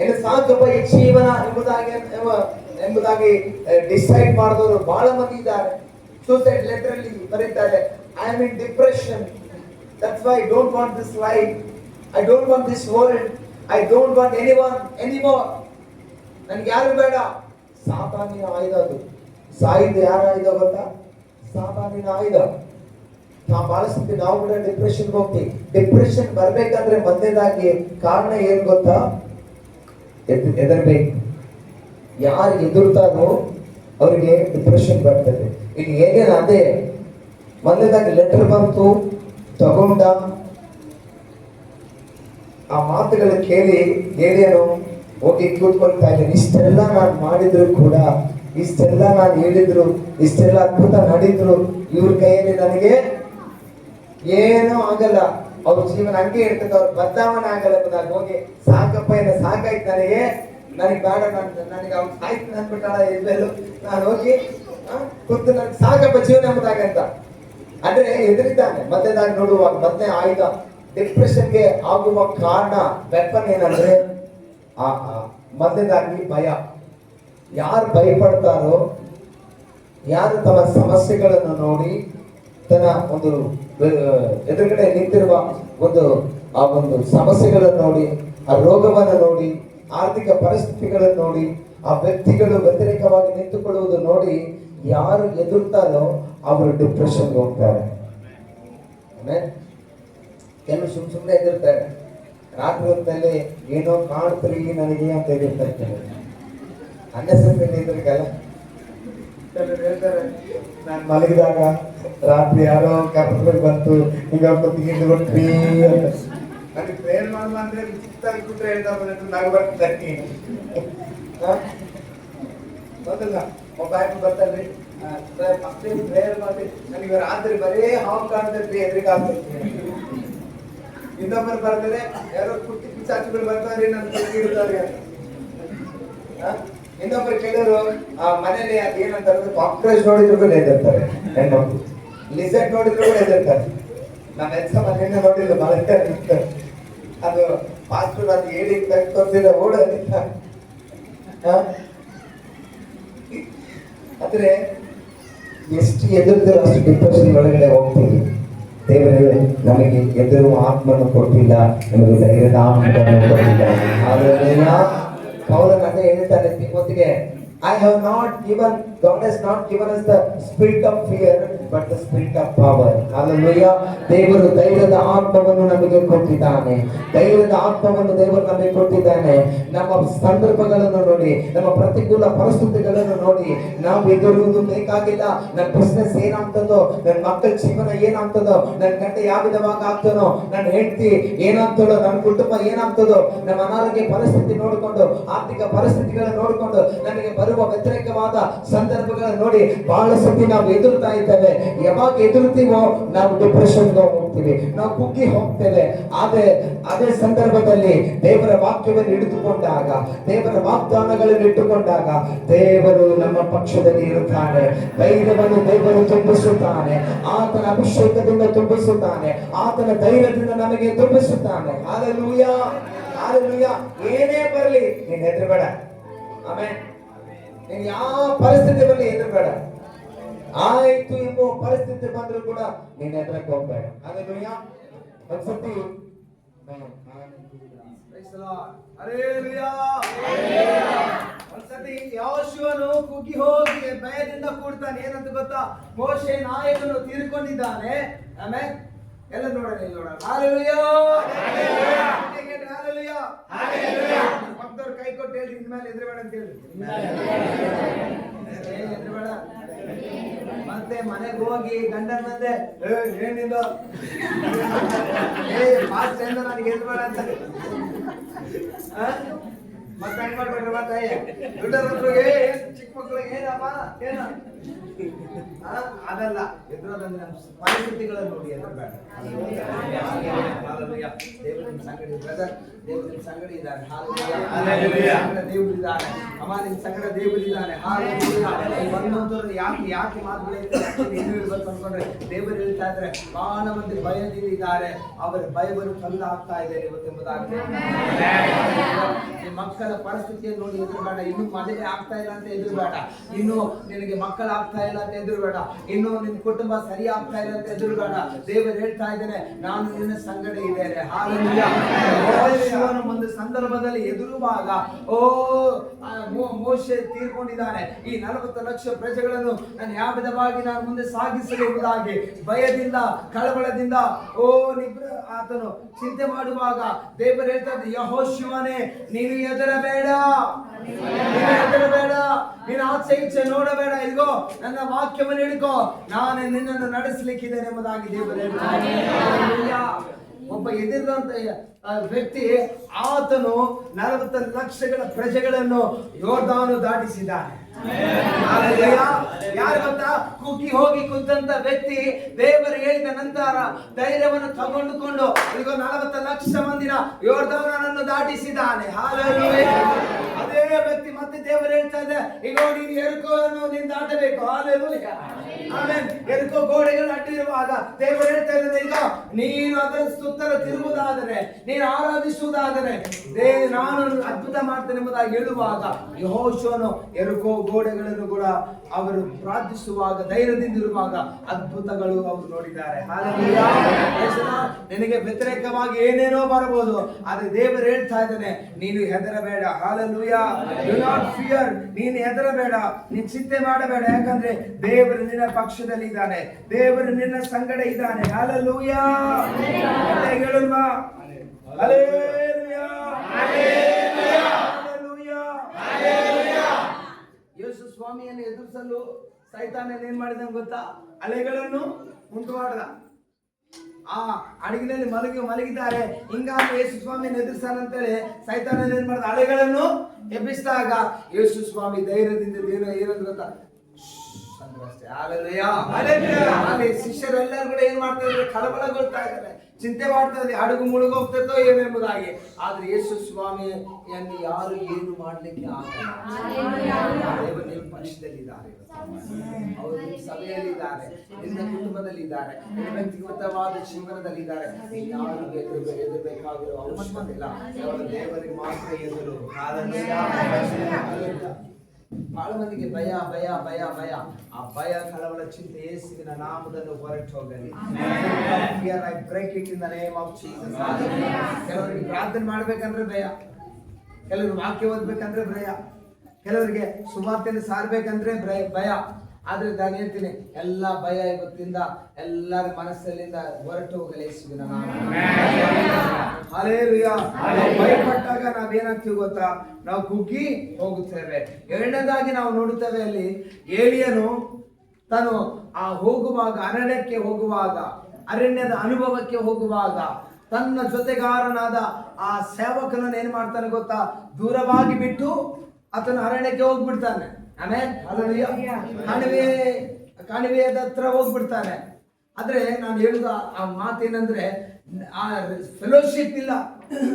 ಏನು ಸಾಕಪ್ಪ ಈ ಜೀವನ ಎಂಬುದಾಗಿ ಡಿಸೈಡ್ ಮಾಡಿದವರು ಬಹಳ ಮಂದಿ ಇದ್ದಾರೆ. ಸೂಸೈಡ್ ಲೆಟರ್ ಅಲ್ಲಿ ಬರೀತಾರೆ, I am in depression, that's why I don't want this life, I don't want this world, I don't want anyone anymore. ನನ್ಗೆ ಯಾರು ಬೇಡ. ಸಾತಾನಿನ ಆಯುಧ ಅದು. ಸಾಯುದು ಯಾರ ಆಯುಧ ಗೊತ್ತಾ? ಸಾತಾನಿನ ಆಯುಧ. ನಾವು ಬಳಸ್ತೀವಿ, ನಾವು ಕೂಡ ಡಿಪ್ರೆಷನ್ಗೆ ಹೋಗ್ತೀವಿ. ಡಿಪ್ರೆಷನ್ ಬರ್ಬೇಕಂದ್ರೆ ಮೊದಲನೇದಾಗಿ ಕಾರಣ ಏನ್ ಗೊತ್ತಾ? ಹೆದರ್ಬೇಕು. ಯಾರು ಎದುರ್ತಾರೋ ಅವರಿಗೆ ಡಿಪ್ರೆಷನ್ ಬರ್ತದೆ. ಇಲ್ಲಿ ಏನೇನು ಅದೇ ಮೊದಲನೇದಾಗಿ ಲೆಟರ್ ಬಂತು, ತಗೊಂಡ ಆ ಮಾತುಗಳು ಕೇಳಿ ಏನೇನು ಹೋಗಿ ಕೂತ್ಕೊಳ್ತಾ ಇದ್ದೇನೆ. ಇಷ್ಟೆಲ್ಲ ನಾನು ಮಾಡಿದ್ರು ಕೂಡ, ಇಷ್ಟೆಲ್ಲ ನಾನು ಹೇಳಿದ್ರು, ಇಷ್ಟೆಲ್ಲ ಅದ್ಭುತ ನಡೆದ್ರು, ಇವ್ರ ಕೈಯಲ್ಲಿ ನನಗೆ ಏನೂ ಆಗಲ್ಲ, ಅವ್ರ ಜೀವನ ಹಂಗೆ ಇರ್ತದೆ, ಅವ್ರ ಬದಲಾವಣೆ ಆಗಲ್ಲ. ನಾನು ಹೋಗಿ ಸಾಕಪ್ಪ ಏನೋ ಸಾಕಾಯ್ತು ನನಗೆ ಬೇಡ, ನನಗೆ ಅವ್ನು ಸಾಯ್ತು ಅಂದ್ಬಿಟ್ಟಾಳ ಎಲ್ಲೆಲ್ಲೂ ನಾನು ಹೋಗಿ ಕೂತು ನನಗೆ ಸಾಕಪ್ಪ ಜೀವನ ಎಂಬುದಾಗೆ ಅಂತ ಅಂದ್ರೆ ಎದುರಿದ್ದಾನೆ. ಮೊದಲನೇದಾಗಿ ನೋಡುವಾಗ ಮೊದಲನೇ ಆಯುಧ ಡಿಪ್ರೆಷನ್ಗೆ ಆಗುವ ಕಾರಣ ವೆಪನ್ ಏನಂದ್ರೆ ಮೊದಲನೇದಾಗಿ ಭಯ. ಯಾರು ಭಯಪಡ್ತಾರೋ, ಯಾರು ತಮ್ಮ ಸಮಸ್ಯೆಗಳನ್ನು ನೋಡಿ, ತನ್ನ ಒಂದು ಎದುರುಗಡೆ ನಿಂತಿರುವ ಒಂದು ಸಮಸ್ಯೆಗಳನ್ನು ನೋಡಿ, ಆ ರೋಗವನ್ನು ನೋಡಿ, ಆರ್ಥಿಕ ಪರಿಸ್ಥಿತಿಗಳನ್ನು ನೋಡಿ, ಆ ವ್ಯಕ್ತಿಗಳು ವ್ಯತಿರೇಕವಾಗಿ ನಿಂತುಕೊಳ್ಳುವುದು ನೋಡಿ ಯಾರು ಎದುರ್ತಾರೋ ಅವರು ಡಿಪ್ರೆಷನ್ಗೆ ಹೋಗ್ತಾರೆ. ಕೆಲವು ಸುಮ್ಮನೆ ಎದುರ್ತಾರೆ. ರಾತ್ರಿ ಹೊತ್ತಲ್ಲಿ ಏನೋ ಕಾಣ್ತೀರಿ ನನಗೆ ಅಂತ ಎದುರ್ತಾರೆ. ಅನ್ನೆಸರಿ ಎದುರಿಗಲ್ಲ. ಕೆಲವರು ಹೇಳ್ತಾರೆ, ನಾನು ಮಲಗಿದಾಗ ರಾತ್ರಿ ಯಾರೋ ಕರ್ಕೊಂಡು ಬಂತು, ಈಗ ಕೊತ್ತಿಗೆ ಕೊಟ್ರಿ ಅಂತ. ನನಗೆ ಪ್ರೇರ್ ಮಾಡುವ ಅಂದ್ರೆ ಚಿತ್ತಾಗಿ ಕೂತ್ರೆ ಹೇಳ್ತಾರೆ, ನಾವು ಬರ್ತೀನಿ ಗೊತ್ತಿಲ್ಲ. ಒಬ್ಬ ಬರ್ತಾರ್ರಿ, ಪ್ರೇಯರ್ ಮಾಡಿ ನನಗೆ ರಾತ್ರಿ ಬರೇ ಹಾವು ಕಾಣ್ತೈತ್ರಿ, ಎದುರಿಗೆ ಆಗ್ತೈತಿ. ಇನ್ನೊಬ್ಬರು ಬರ್ತಾರೆ, ಯಾರೋ ಕುಟ್ಟಿ ಪಿಚಾಚಿಗಳು ಬರ್ತಾರೆ, ನನ್ನ ಇಡ್ತಾರೆ. ಇನ್ನೊಬ್ಬರು ಕೆಲವರು ಆ ಮನೇಲಿ ಏನಂತಾರೆ, ಕಾಕ್ರೋಚ್ ನೋಡಿದ್ರು ಕೂಡ ಎದಿರ್ತಾರೆ ಹೆಣ್ಮಕ್ಳು, ಲಿಸರ್ಟ್ ನೋಡಿದ್ರು ಕೂಡ ಎದಿರ್ತಾರೆ. ನಮ್ಮ ಹೆಸರು ಮನೆಯನ್ನ ನೋಡಿಲ್ಲ, ಮಳೆ ಅದು ಪಾಸ್ಟರ್ ಅದು ಹೇಳಿ ತೋರಿಸಿದ ಓಡೋದಿಲ್ಲ. ಆದ್ರೆ ಎಷ್ಟು ಎದುರಿದ್ರು ಅಷ್ಟು ಡಿಪ್ರೆಷನ್ ಒಳಗಡೆ ಹೋಗ್ತೀವಿ. ದೇವರೇ ನಮಗೆ ಎದುರುವ ಆತ್ಮನ್ನು ಕೊಟ್ಟಿಲ್ಲ, ನಮಗೆ ಧೈರ್ಯದ ಆತ್ಮವನ್ನು ಕೊಟ್ಟಿಲ್ಲ. ಆದ್ರೆ ಪೌಲನು ಅದೇ ಹೇಳ್ತಾನೆ ತಿಮೋಥಿಗೆ, I have not given God has not given us the spirit of fear, but the spirit of power. Hallelujah. ದೇವರು ಧೈರ್ಯದ ಆತ್ಮವನ್ನು ನಮಗೆ ಕೊಟ್ಟಿದ್ದಾನೆ. ಧೈರ್ಯದ ಆತ್ಮವನ್ನು ದೇವರು ನಮಗೆ ಕೊಟ್ಟಿದ್ದಾನೆ. ನಮ್ಮ ಸಂದರ್ಭಗಳನ್ನು ನೋಡಿ, ನಮ್ಮ ಪ್ರತಿಕೂಲ ಪರಿಸ್ಥಿತಿಗಳನ್ನು ನೋಡಿ ನಾವು ಎದುರುವುದು ಬೇಕಾಗಿಲ್ಲ. ನನ್ನ ಬಿಸ್ನೆಸ್ ಏನಾಗ್ತದೋ, ನನ್ನ ಮಕ್ಕಳ ಜೀವನ ಏನಾಗ್ತದೋ, ನನ್ನ ಗಂಡ ಯಾವ ವಿಧವಾಗಿ ಆಗ್ತಾನೋ, ನನ್ನ ಹೆಂಡತಿ ಏನಾಗ್ತದೋ, ನನ್ನ ಕುಟುಂಬ ಏನಾಗ್ತದೋ, ನಮ್ಮ ಅನಾರೋಗ್ಯ ಪರಿಸ್ಥಿತಿ ನೋಡಿಕೊಂಡು, ಆರ್ಥಿಕ ಪರಿಸ್ಥಿತಿಗಳನ್ನು ನೋಡಿಕೊಂಡು ನನಗೆ ಬರುವ ವ್ಯತಿರೇಕವಾದ ಸಂದರ್ಭಗಳನ್ನು ನೋಡಿ ಬಹಳ ಸತಿ ನಾವು ಎದುರುತ್ತಾ ಇದ್ದೇವೆ. ಯಾವಾಗ ಎದುರುತ್ತೀವೋ ನಾವು ಡಿಪ್ರೆಷನ್ ಹೋಗ್ತೀವಿ, ನಾವು ಕುಗ್ಗಿ ಹೋಗ್ತೇವೆ. ಅದೇ ಸಂದರ್ಭದಲ್ಲಿ ದೇವರ ವಾಕ್ಯವನ್ನು ಹಿಡಿದುಕೊಂಡಾಗ, ದೇವರ ವಾಗ್ದಾನಗಳನ್ನು ಇಟ್ಟುಕೊಂಡಾಗ ದೇವರು ನಮ್ಮ ಪಕ್ಷದಲ್ಲಿ ಇರುತ್ತಾನೆ. ಧೈರ್ಯವನ್ನು ದೇವರು ತುಂಬಿಸುತ್ತಾನೆ. ಆತನ ಅಭಿಷೇಕದಿಂದ ತುಂಬಿಸುತ್ತಾನೆ. ಆತನ ಧೈರ್ಯದಿಂದ ನಮಗೆ ತುಂಬಿಸುತ್ತಾನೆ. Hallelujah, hallelujah. ಏನೇ ಬರಲಿ ನೀನು ಹೆದರಬೇಡ. ಆಮೆನ್. ನೀನು ಯಾವ ಪರಿಸ್ಥಿತಿ ಬರಲಿ ಹೆದರಬೇಡ. ಆಯ್ತು ಎಂಬ ಪರಿಸ್ಥಿತಿ ಬಂದ್ರು ಕೂಡ ನೀನ್ ಹೆದರಕ್ಕೆ ಹೋಗ್ಬೇಡ. ಹಲ್ಲೆಲೂಯಾ. ಒಂದ್ಸತಿ ಒಂದ್ಸತಿ ಯೆಹೋಶುವನು ಕುಗ್ಗಿ ಹೋಗಿ ಭಯದಿಂದ ಕೂಡ್ತಾನೆ. ಏನಂತ ಗೊತ್ತಾ? ಮೋಶೆ ನಾಯಕನು ತೀರ್ಕೊಂಡಿದ್ದಾನೆ. ಆಮೇಲೆ ಎಲ್ಲ ನೋಡೋಣ, ಇಲ್ಲಿ ನೋಡೋಣ. Hallelujah, hallelujah, hallelujah. ಭಕ್ತರು ಕೈ ಕೊಟ್ಟು ಹೇಳಿ, ಇನ್ಮೇಲೆ ಹೆದರಬೇಡ ಅಂತ ಹೇಳಿ. ಹೆದರಬೇಡ. ಮತ್ತೆ ಮನೆಗೆ ಹೋಗಿ ಗಂಡನ ಮುಂದೆ ಏನಿಲ್ಲ ಫಾಸ್ಟ್ ಎಂದು ನನಗೆ ಹೆದರಬೇಡ ಅಂತ ಮತ್ತೆ ಹೆಂಗ್ ಮಾಡ್ಬೇಡ್ರಿ? ಮತ್ತೆ ದೊಡ್ಡವ್ರಿಗೆ ಚಿಕ್ಕ ಮಕ್ಕಳಿಗೆ ಏನಪ್ಪ ಏನ ಅದಲ್ಲ. ಎದುರೋದಂದ್ರೆ ನಮ್ಮ ಪರಿಸ್ಥಿತಿಗಳನ್ನು ನೋಡಿ ಹೆದರಬೇಡ. ದೇವರು ನಿಮ್ಮ ಸಂಗಡ ಬ್ರದರ್, ದೇವರು ನಿಮ್ಮ ಸಂಗಡ ಇದ್ದಾನೆ. ದೇವರು ಇದ್ದಾನೆ. ಅಮ್ಮ ನಿಮ್ಮ ಸಂಗಡ ದೇವರು ಇದ್ದಾನೆ. ಬಂದಂತವ್ರು ಯಾಕೆ ಮಾತುಗಳು ಏನು ಹೇಳ್ಬೇಕು ಅನ್ಕೊಂಡ್ರೆ, ದೇವರು ಹೇಳ್ತಾ ಇದ್ರೆ ಬಹಳ ಮಂದಿ ಭಯದಿಂದ ಇದ್ದಾರೆ. ಅವರ ಭಯವನ್ನು ಕಲ್ಲು ಆಗ್ತಾ ಇದೆ ಇವತ್ತೆಂಬುದಾಗಿ. ಮಕ್ಕಳ ಪರಿಸ್ಥಿತಿಯನ್ನು ನೋಡಿ ಎದುರುಬೇಡ. ಇನ್ನು ಮದುವೆ ಆಗ್ತಾ ಇಲ್ಲ ಅಂತ ಎದುರುಬೇಡ. ಇನ್ನು ನಿನಗೆ ಮಕ್ಕಳು ಆಗ್ತಾ ಇಲ್ಲ ಅಂತ ಎದುರುಬೇಡ. ಇನ್ನು ನಿನ್ನ ಕುಟುಂಬ ಸರಿ ಆಗ್ತಾ ಇಲ್ಲ ಅಂತ ಎದುರುಬೇಡ. ದೇವರು ಹೇಳ್ತಾ ಇದ್ದೇನೆ, ನಾನು ನಿನ್ನ ಸಂಗಡ ಇದ್ದೇನೆ. ಹಲ್ಲೆಲೂಯಾ. ಒಂದು ಸಂದರ್ಭದಲ್ಲಿ ಎದುರುವಾಗ ಮೋಶೆ ತೀರ್ಕೊಂಡಿದ್ದಾನೆ. ಈ 40 ಲಕ್ಷ ಪ್ರಜೆಗಳನ್ನು ನಾನು ಯಾವ ವಿಧವಾಗಿ ನಾನು ಮುಂದೆ ಸಾಗಿಸಲೆಂಬುದಾಗಿ ಭಯದಿಂದ, ಕಳವಳದಿಂದ ಆತನು ಚಿಂತೆ ಮಾಡುವಾಗ ದೇವರು ಹೇಳ್ತಾರೆ, ಯೆಹೋಶುವನೇ ನೀನು ಹೆದರಬೇಡ, ಹೆದರಬೇಡ, ನೀನು ಆಚೆ ಈಚೆ ನೋಡಬೇಡ. ಇಲ್ಗೋ ನನ್ನ ವಾಕ್ಯವನ್ನು ಹಿಡ್ಕೋ, ನಾನು ನಿನ್ನನ್ನು ನಡೆಸಲಿಕ್ಕಿದ್ದೇನೆ ಎಂಬುದಾಗಿ ದೇವರು ಹೇಳ್ತಾರೆ. ಒಬ್ಬ ಎದುರಿದಂತ ವ್ಯಕ್ತಿ, ಆತನು 40 ಲಕ್ಷಗಳ ಪ್ರಜೆಗಳನ್ನು ಯೋರ್ದಾನು ದಾಟಿಸಿದ್ದಾನೆ. ಯಾರು ಗೊತ್ತಾ? ಕುಗ್ಗಿ ಹೋಗಿ ಕುಂತ ವ್ಯಕ್ತಿ ದೇವರು ಹೇಳಿದ ನಂತರ ಧೈರ್ಯವನ್ನು ತಗೊಂಡುಕೊಂಡು ಈಗ 40 ಲಕ್ಷ ಮಂದಿನ ಯೋರ್ದಾನನ್ನು ದಾಟಿಸಿದ್ದಾನೆ. ಅದೇ ವ್ಯಕ್ತಿ ಮತ್ತೆ ದೇವರು ಹೇಳ್ತಾ ಇದೆ, ಈಗ ನೀನು ಎರಿಕೋವನ್ನು ನೀನು ದಾಟಬೇಕು. Hallelujah, amen. ಎರಿಕೋ ಗೋಡೆಗಳು ಅಡ್ಡಿರುವಾಗ ದೇವರು ಹೇಳ್ತಾ ಇದ್ದಾನೆ, ಈಗ ನೀನು ಅದರ ಸುತ್ತಲೂ ತಿರುಗುವುದಾದರೆ, ನೀನು ಆರಾಧಿಸುವುದಾದರೆ ನಾನು ಅದ್ಭುತ ಮಾಡ್ತೇನೆ ಎಂಬುದಾಗಿ ಹೇಳುವಾಗ ಯೆಹೋಶುವನು ಎರಿಕೋ ಗೋಡೆಗಳನ್ನು ಕೂಡ ಅವರು ಪ್ರಾರ್ಥಿಸುವಾಗ, ಧೈರ್ಯದಿಂದಿರುವಾಗ ಅದ್ಭುತಗಳು ಅವರು ನೋಡಿದ್ದಾರೆ. ನಿನಗೆ ವ್ಯತಿರೇಕವಾಗಿ ಏನೇನೋ ಬರಬಹುದು, ಆದ್ರೆ ದೇವರು ಹೇಳ್ತಾ ಇದ್ದಾನೆ, ನೀನು ಹೆದರಬೇಡ. ಹಲ್ಲೆಲೂಯಾ. Do not fear. ನೀನು ಹೆದರಬೇಡ, ನೀನು ಚಿಂತೆ ಮಾಡಬೇಡ. ಯಾಕಂದ್ರೆ ದೇವರು ನಿನ್ನ ಪಕ್ಷದಲ್ಲಿ ಇದ್ದಾನೆ. ದೇವರು ನಿನ್ನ ಸಂಗಡ ಇದ್ದಾನೆ. ಹಲ್ಲೆಲೂಯಾ. ಹೇಳುವಾ? Hallelujah, hallelujah, hallelujah. ಯೇಸು ಸ್ವಾಮಿಯನ್ನು ಎದುರಿಸಲು ಸೈತಾನ ಏನ್ ಮಾಡಿದ ಗೊತ್ತಾ? ಅಲೆಗಳನ್ನು ಉಂಟು ಮಾಡಿದ. ಆ ಹಡಗಿನಲ್ಲಿ ಮಲಗಿದ್ದಾರೆ. ಹಿಂಗಾಗಿ ಯೇಸು ಸ್ವಾಮಿಯನ್ನು ಎದುರಿಸಲಂತೇಳಿ ಸೈತಾನ ಏನ್ ಮಾಡಿದ? ಅಲೆಗಳನ್ನು ಎಬ್ಬಿಸಿದಾಗ ಯೇಸು ಸ್ವಾಮಿ ಧೈರ್ಯದಿಂದ ಏನಂತ ಗೊತ್ತಾ? ಅಲ್ಲಿ ಶಿಷ್ಯರೆಲ್ಲರೂ ಕೂಡ ಏನ್ ಮಾಡ್ತಾ ಇದ್ದಾರೆ? ಕಳವಳಗೊಳ್ತಾ ಇದ್ದಾರೆ, ಚಿಂತೆ ಮಾಡ್ತಾ ಇದ್ದಾರೆ, ಹಡಗು ಮುಳುಗೋಗ್ತೈತೋ ಏನೆಂಬುದಾಗಿ. ಆದ್ರೆ ಯೇಸು ಸ್ವಾಮಿಯನ್ನು ಯಾರು ಏನು ಮಾಡ್ಲಿಕ್ಕೆ ಆಗಲ್ಲ. ದೇವರ ಪಕ್ಷದಲ್ಲಿದ್ದಾರೆ, ಅವರು ಸಭೆಯಲ್ಲಿದ್ದಾರೆ, ನಿನ್ನ ಕುಟುಂಬದಲ್ಲಿದ್ದಾರೆ, ನಿನ್ನ ವ್ಯಕ್ತಿಗತವಾದ ಜೀವನದಲ್ಲಿದ್ದಾರೆ. ಯಾರು ಎದುರಬೇಕಾಗಿರೋ ಅವಶ್ಯಕತೆ ಇಲ್ಲ. ದೇವರಿಗೆ ಮಾತ್ರ ಎದುರು. ಬಹಳ ಮಂದಿಗೆ ಭಯ ಭಯ ಭಯ ಭಯ. ಆ ಭಯ, ಕಳವಳ, ಚಿಂತೆ ಯೇಸುವಿನ ನಾಮದಲ್ಲಿ ಹೊರಟು ಹೋಗಲಿ. ಕೆಲವರಿಗೆ ಪ್ರಾರ್ಥನೆ ಮಾಡ್ಬೇಕಂದ್ರೆ ಭಯ, ಕೆಲವರು ವಾಕ್ಯ ಓದ್ಬೇಕಂದ್ರೆ ಭಯ, ಕೆಲವರಿಗೆ ಸುವಾರ್ತೆಯನ್ನು ಸಾರ್ಬೇಕಂದ್ರೆ ಭಯ. ಆದ್ರೆ ನಾನು ಹೇಳ್ತೀನಿ, ಎಲ್ಲ ಭಯ ಇವತ್ತಿಂದ ಎಲ್ಲರ ಮನಸ್ಸಲ್ಲಿಂದ ಹೊರಟು ಹೋಗಲಿ ಯೇಸುವಿನ ನಾಮದಲ್ಲಿ. ಹಲ್ಲೆಲೂಯಾ. ನಾವು ಭಯಪಟ್ಟಾಗ ನಾವೇನಾಗ್ತೀವಿ ಗೊತ್ತಾ? ನಾವು ಕುಗ್ಗಿ ಹೋಗುತ್ತೇವೆ. ಎರಡನೇದಾಗಿ ನಾವು ನೋಡುತ್ತೇವೆ, ಅಲ್ಲಿ ಏಲಿಯನು ತಾನು ಹೋಗುವಾಗ, ಅರಣ್ಯಕ್ಕೆ ಹೋಗುವಾಗ, ಅರಣ್ಯದ ಅನುಭವಕ್ಕೆ ಹೋಗುವಾಗ ತನ್ನ ಜೊತೆಗಾರನಾದ ಆ ಸೇವಕನನ್ನು ಏನ್ ಮಾಡ್ತಾನೆ ಗೊತ್ತಾ? ದೂರವಾಗಿ ಬಿಟ್ಟು ಆತನ ಅರಣ್ಯಕ್ಕೆ ಹೋಗ್ಬಿಡ್ತಾನೆ. ಆಮೇಲೆ ಕಣಿವೆಯ ಹತ್ರ ಹೋಗ್ಬಿಡ್ತಾನೆ. ಆದ್ರೆ ನಾನು ಹೇಳುದ ಆ ಮಾತೇನಂದ್ರೆ, ಆ ಫೆಲೋಶಿಪ್ ಇಲ್ಲ.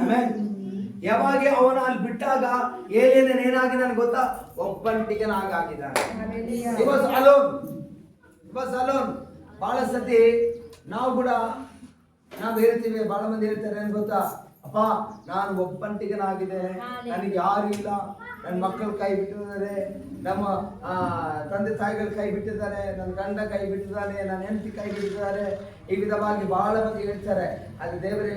ಆಮೇಲೆ ಯಾವಾಗ ಅವನ ಅಲ್ಲಿ ಬಿಟ್ಟಾಗ ಏನೇನೇನಾಗಿ ನನಗೆ ಗೊತ್ತಾ? ಒಬ್ಬಂಟಿಗನಾಗಿದ್ದಾನೆ. ಅಲೋನ್. ಬಹಳ ಸತಿ ನಾವು ಕೂಡ ಹೇಳ್ತೀವಿ, ಬಹಳ ಮಂದಿ ಹೇಳ್ತಾರೆ ಏನ್ ಗೊತ್ತಾ? ಅಪ್ಪ, ನಾನು ಒಬ್ಬಂಟಿಗನಾಗಿದ್ದೇನೆ, ನನಗೆ ಯಾರು ಇಲ್ಲ, ನನ್ನ ಮಕ್ಕಳು ಕೈ ಬಿಟ್ಟಿದ್ದಾರೆ, ನಮ್ಮ ತಂದೆ ತಾಯಿಗಳು ಕೈ ಬಿಟ್ಟಿದ್ದಾರೆ, ನನ್ನ ಗಂಡ ಕೈ ಬಿಟ್ಟಿದ್ದಾನೆ, ನನ್ನ ಹೆಂಡತಿ ಕೈ ಬಿಟ್ಟಿದ್ದಾರೆ. ಈ ವಿಧವಾಗಿ ಬಹಳ ಮಂದಿ ಹೇಳ್ತಾರೆ. ಅದು ದೇವರು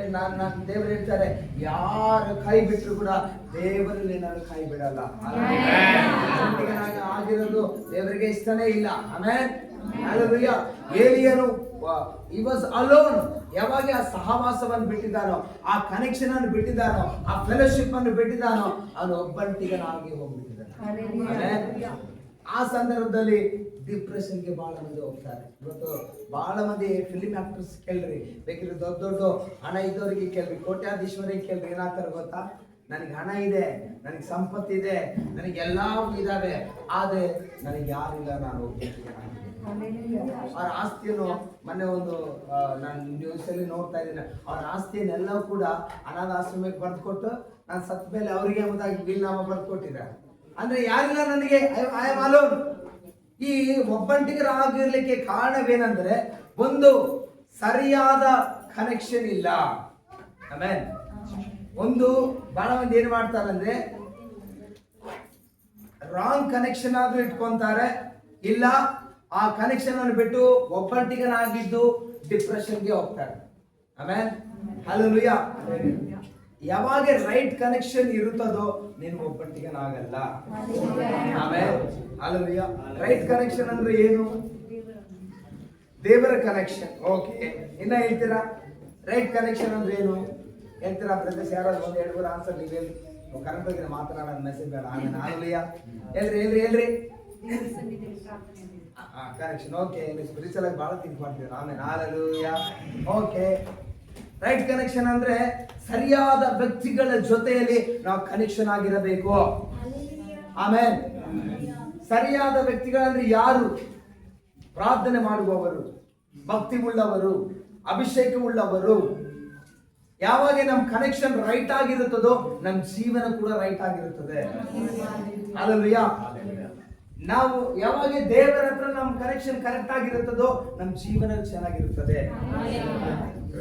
ಹೇಳ್ತಾರೆ, ಯಾರು ಕೈ ಬಿಟ್ಟರು ಕೂಡ ದೇವರಲ್ಲಿ ನಾನು ಕೈ ಬಿಡಲ್ಲ. ಆಗಿರೋದು ದೇವರಿಗೆ ಇಷ್ಟನೇ ಇಲ್ಲ. ಆಮೇಲೆ ಏಲಿಯನು he was alone. ಯಾವಾಗ ಆ ಸಹವಾಸವನ್ನು ಬಿಟ್ಟಿದ್ದಾನೋ, ಆ ಕನೆಕ್ಷನ್ ಅನ್ನು ಬಿಟ್ಟಿದ್ದಾನೋ, ಆ ಫೆಲೋಶಿಪ್ ಅನ್ನು ಬಿಟ್ಟಿದ್ದಾನೋ, ಅವನು ಒಬ್ಬಂಟಿಗನಾಗಿ ಹೋಗ್ಬಿಟ್ಟಿದ್ದಾನೆ. ಆ ಸಂದರ್ಭದಲ್ಲಿ ಡಿಪ್ರೆಷನ್ಗೆ ಬಹಳ ಮಂದಿ ಹೋಗ್ತಾರೆ. ಇವತ್ತು ಬಹಳ ಮಂದಿ ಫಿಲಿಂ ಆಕ್ಟರ್ಸ್ ಕೇಳ್ರಿ, ಬೇಕಿದ್ರೆ ದೊಡ್ಡ ದೊಡ್ಡ ಹಣ ಇದ್ದವರಿಗೆ ಕೇಳ್ರಿ, ಕೋಟ್ಯಾಧೀಶ್ವರಿಗೆ ಕೇಳ್ರಿ, ಏನಾಗ್ತಾರೆ ಗೊತ್ತಾ? ನನಗೆ ಹಣ ಇದೆ, ನನಗೆ ಸಂಪತ್ತಿದೆ, ನನಗೆ ಎಲ್ಲ ಇದಾವೆ, ಆದ್ರೆ ನನಗೆ ಯಾರಿಲ್ಲ, ನಾನು ಒಬ್ಬಂಟಿಗನಾಗಿ. ಅವ್ರ ಆಸ್ತಿಯನ್ನು ಮೊನ್ನೆ ಒಂದು ನಾನು ನ್ಯೂಸ್ ಅಲ್ಲಿ ನೋಡ್ತಾ ಇದ್ದೀನಿ, ಅವ್ರ ಆಸ್ತಿಯನ್ನೆಲ್ಲ ಕೂಡ ಅನಾಥ ಆಶ್ರಮಕ್ಕೆ ಬರೆದು ಕೊಟ್ಟು ನಾನು ಸತ್ತ ಮೇಲೆ ಅವರಿಗೆ ಎಂಬುದಾಗಿ ಬಿಲ್ನಾಮ ಬರೆದು ಕೊಟ್ಟಿದ್ದಾರೆ. ಅಂದ್ರೆ ಯಾರಿಲ್ಲ ನನಗೆ, ಐ ಆಮ್ ಅಲೋನ್. ಈ ಒಬ್ಬಂಟಿಗರಾಗಿರ್ಲಿಕ್ಕೆ ಕಾರಣವೇನೆಂದ್ರೆ, ಒಂದು ಸರಿಯಾದ ಕನೆಕ್ಷನ್ ಇಲ್ಲ. ಆಮೇಲೆ ಒಂದು ಬಹಳ ಮಂದಿ ಏನ್ ಮಾಡ್ತಾರಂದ್ರೆ, ರಾಂಗ್ ಕನೆಕ್ಷನ್ ಆದ್ರೂ ಇಟ್ಕೊಂತಾರೆ, ಇಲ್ಲ ಆ ಕನೆಕ್ಷನ್ ಅನ್ನು ಬಿಟ್ಟು ಒಬ್ಬಂಟಿಗನಾಗಿದ್ದು ಡಿಪ್ರೆಷನ್ಗೆ ಹೋಗ್ತಾರೆ. ಆಮೇಲೆ ಹಲ್ಲೆಲೂಯಾ. ಯಾವಾಗ ರೈಟ್ ಕನೆಕ್ಷನ್ ಇರುತ್ತದೋ ನೀನು ಒಬ್ಬಂಟಿಗನಾಗಲ್ಲ. ಆಮೇಲೆ ಹಲ್ಲೆಲೂಯಾ. ರೈಟ್ ಕನೆಕ್ಷನ್ ಅಂದ್ರೆ ಏನು? ದೇವರ ಕನೆಕ್ಷನ್. ಓಕೆ, ಇನ್ನ ಹೇಳ್ತೀರಾ ರೈಟ್ ಕನೆಕ್ಷನ್ ಅಂದ್ರೆ ಏನು ಹೇಳ್ತೀರಾ? ಬ್ರದರ್ಸ್ ಯಾರಾದ್ರು ಒಂದು 2-3 ಆನ್ಸರ್ ನೀವು ಹೇಳಿ. ಕರೆಕ್ಟ್ ಬಗ್ಗೆ ಮಾತನಾಡೋದು ಮೆಸೇಜ್ ಬೇಡ. ಆಮೇಲೆ ಹಲ್ಲೆಲೂಯಾ ಹೇಳ್ರಿ. ಕನೆಕ್ಷನ್. ಓಕೆ, ನೀವು ಸ್ಪಿರಿಚುವಲ್ ಆಗಿ ಬಹಳ ಥಿಂಕ್ ಮಾಡ್ತೀವಿ. ಆಮೇಲೆ ಹಲ್ಲೆಲೂಯಾ. ಓಕೆ, ರೈಟ್ ಕನೆಕ್ಷನ್ ಅಂದ್ರೆ ಸರಿಯಾದ ವ್ಯಕ್ತಿಗಳ ಜೊತೆಯಲ್ಲಿ ನಾವು ಕನೆಕ್ಷನ್ ಆಗಿರಬೇಕು. ಆಮೇಲೆ ಸರಿಯಾದ ವ್ಯಕ್ತಿಗಳಂದ್ರೆ ಯಾರು? ಪ್ರಾರ್ಥನೆ ಮಾಡುವವರು, ಭಕ್ತಿ ಉಳ್ಳವರು, ಅಭಿಷೇಕ ಉಳ್ಳವರು. ಯಾವಾಗ ನಮ್ಮ ಕನೆಕ್ಷನ್ ರೈಟ್ ಆಗಿರುತ್ತದೋ ನಮ್ಮ ಜೀವನ ಕೂಡ ರೈಟ್ ಆಗಿರುತ್ತದೆ. ಹಲ್ಲೆಲೂಯಾ. ನಾವು ಯಾವಾಗ ದೇವರ ಹತ್ರ ನಮ್ಮ ಕನೆಕ್ಷನ್ ಕರೆಕ್ಟ್ ಆಗಿರುತ್ತದೋ ನಮ್ಮ ಜೀವನ ಚೆನ್ನಾಗಿರುತ್ತದೆ.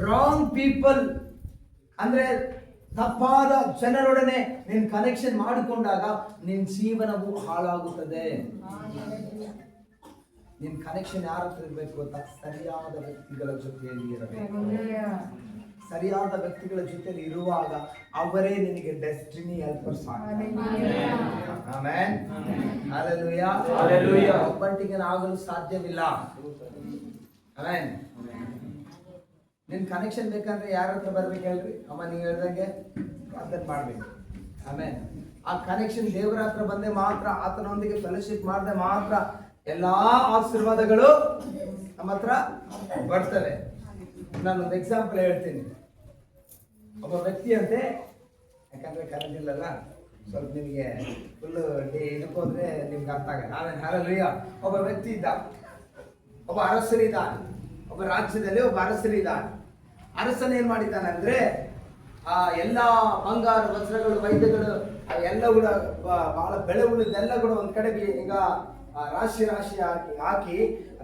ರಾಂಗ್ ಪೀಪಲ್ ಅಂದ್ರೆ ತಪ್ಪಾದ ಜನರೊಡನೆ ನೀನು ಕನೆಕ್ಷನ್ ಮಾಡಿಕೊಂಡಾಗ ನಿನ್ನ ಜೀವನವು ಹಾಳಾಗುತ್ತದೆ. ನಿನ್ನ ಕನೆಕ್ಷನ್ ಯಾರ ಹತ್ರ ಇರಬೇಕು ಗೊತ್ತಾ? ಸರಿಯಾದ ವ್ಯಕ್ತಿಗಳ ಜೊತೆಯಲ್ಲಿ ಇರಬೇಕು. ಸರಿಯಾದ ವ್ಯಕ್ತಿಗಳ ಜೊತೆಯಲ್ಲಿ ಇರುವಾಗ ಅವರೇ ನಿನಗೆ ಡೆಸ್ಟಿನಿ ಹೆಲ್ಪರ್ಸ್ ಆಗ್ತಾರೆ. Amen, hallelujah, hallelujah. ಒಬ್ಬಂಟಿಗನಾಗಲು ಸಾಧ್ಯವಿಲ್ಲ. ಆಮೆನ್. ನಿನ್ ಕನೆಕ್ಷನ್ ಬೇಕಂದ್ರೆ ಯಾರ ಹತ್ರ ಬರ್ಬೇಕು ಹೇಳ್ರಿ? ಅಮ್ಮ ನೀವು ಹೇಳ್ದಂಗೆ ಪ್ರಾರ್ಥನೆ ಮಾಡ್ಬೇಕು. ಆಮೆನ್. ಆ ಕನೆಕ್ಷನ್ ದೇವರ ಹತ್ರ ಬಂದೆ ಮಾತ್ರ, ಆತನೊಂದಿಗೆ ಫೆಲೋಶಿಪ್ ಮಾಡದೆ ಮಾತ್ರ ಎಲ್ಲಾ ಆಶೀರ್ವಾದಗಳು ನಮ್ಮ ಹತ್ರ ಬರ್ತವೆ. ನಾನೊಂದು ಎಕ್ಸಾಂಪಲ್ ಹೇಳ್ತೀನಿ. ಒಬ್ಬ ವ್ಯಕ್ತಿ ಅಂತೆ, ಯಾಕಂದ್ರೆ ಕರೆಂಟ್ ಇಲ್ಲಲ್ಲ, ಸ್ವಲ್ಪ ನಿಮಗೆ ಫುಲ್ ಇದಕ್ಕೆ ಹೋದ್ರೆ ನಿಮ್ಗೆ ಅರ್ಥ ಆಗಲ್ಲ. ಆಮೇಲೆ ಹಲ್ಲೆಲೂಯಾ. ಒಬ್ಬ ವ್ಯಕ್ತಿ ಇದ್ದ, ಒಬ್ಬ ಅರಸರಿದ್ದಾನೆ. ಒಬ್ಬ ರಾಜ್ಯದಲ್ಲಿ ಒಬ್ಬ ಅರಸರಿದ್ದಾನೆ. ಅರಸನ ಏನ್ ಮಾಡಿದ್ದಾನೆ ಅಂದ್ರೆ, ಆ ಎಲ್ಲ ಬಂಗಾರ ವಸ್ತ್ರಗಳು, ವೈದ್ಯಗಳು ಎಲ್ಲ ಕೂಡ ಬಹಳ ಬೆಳೆ ಉಳಿದೆಲ್ಲ ಕೂಡ ಒಂದ್ ಕಡೆಗೆ ಈಗ ರಾಶಿ ಹಾಕಿ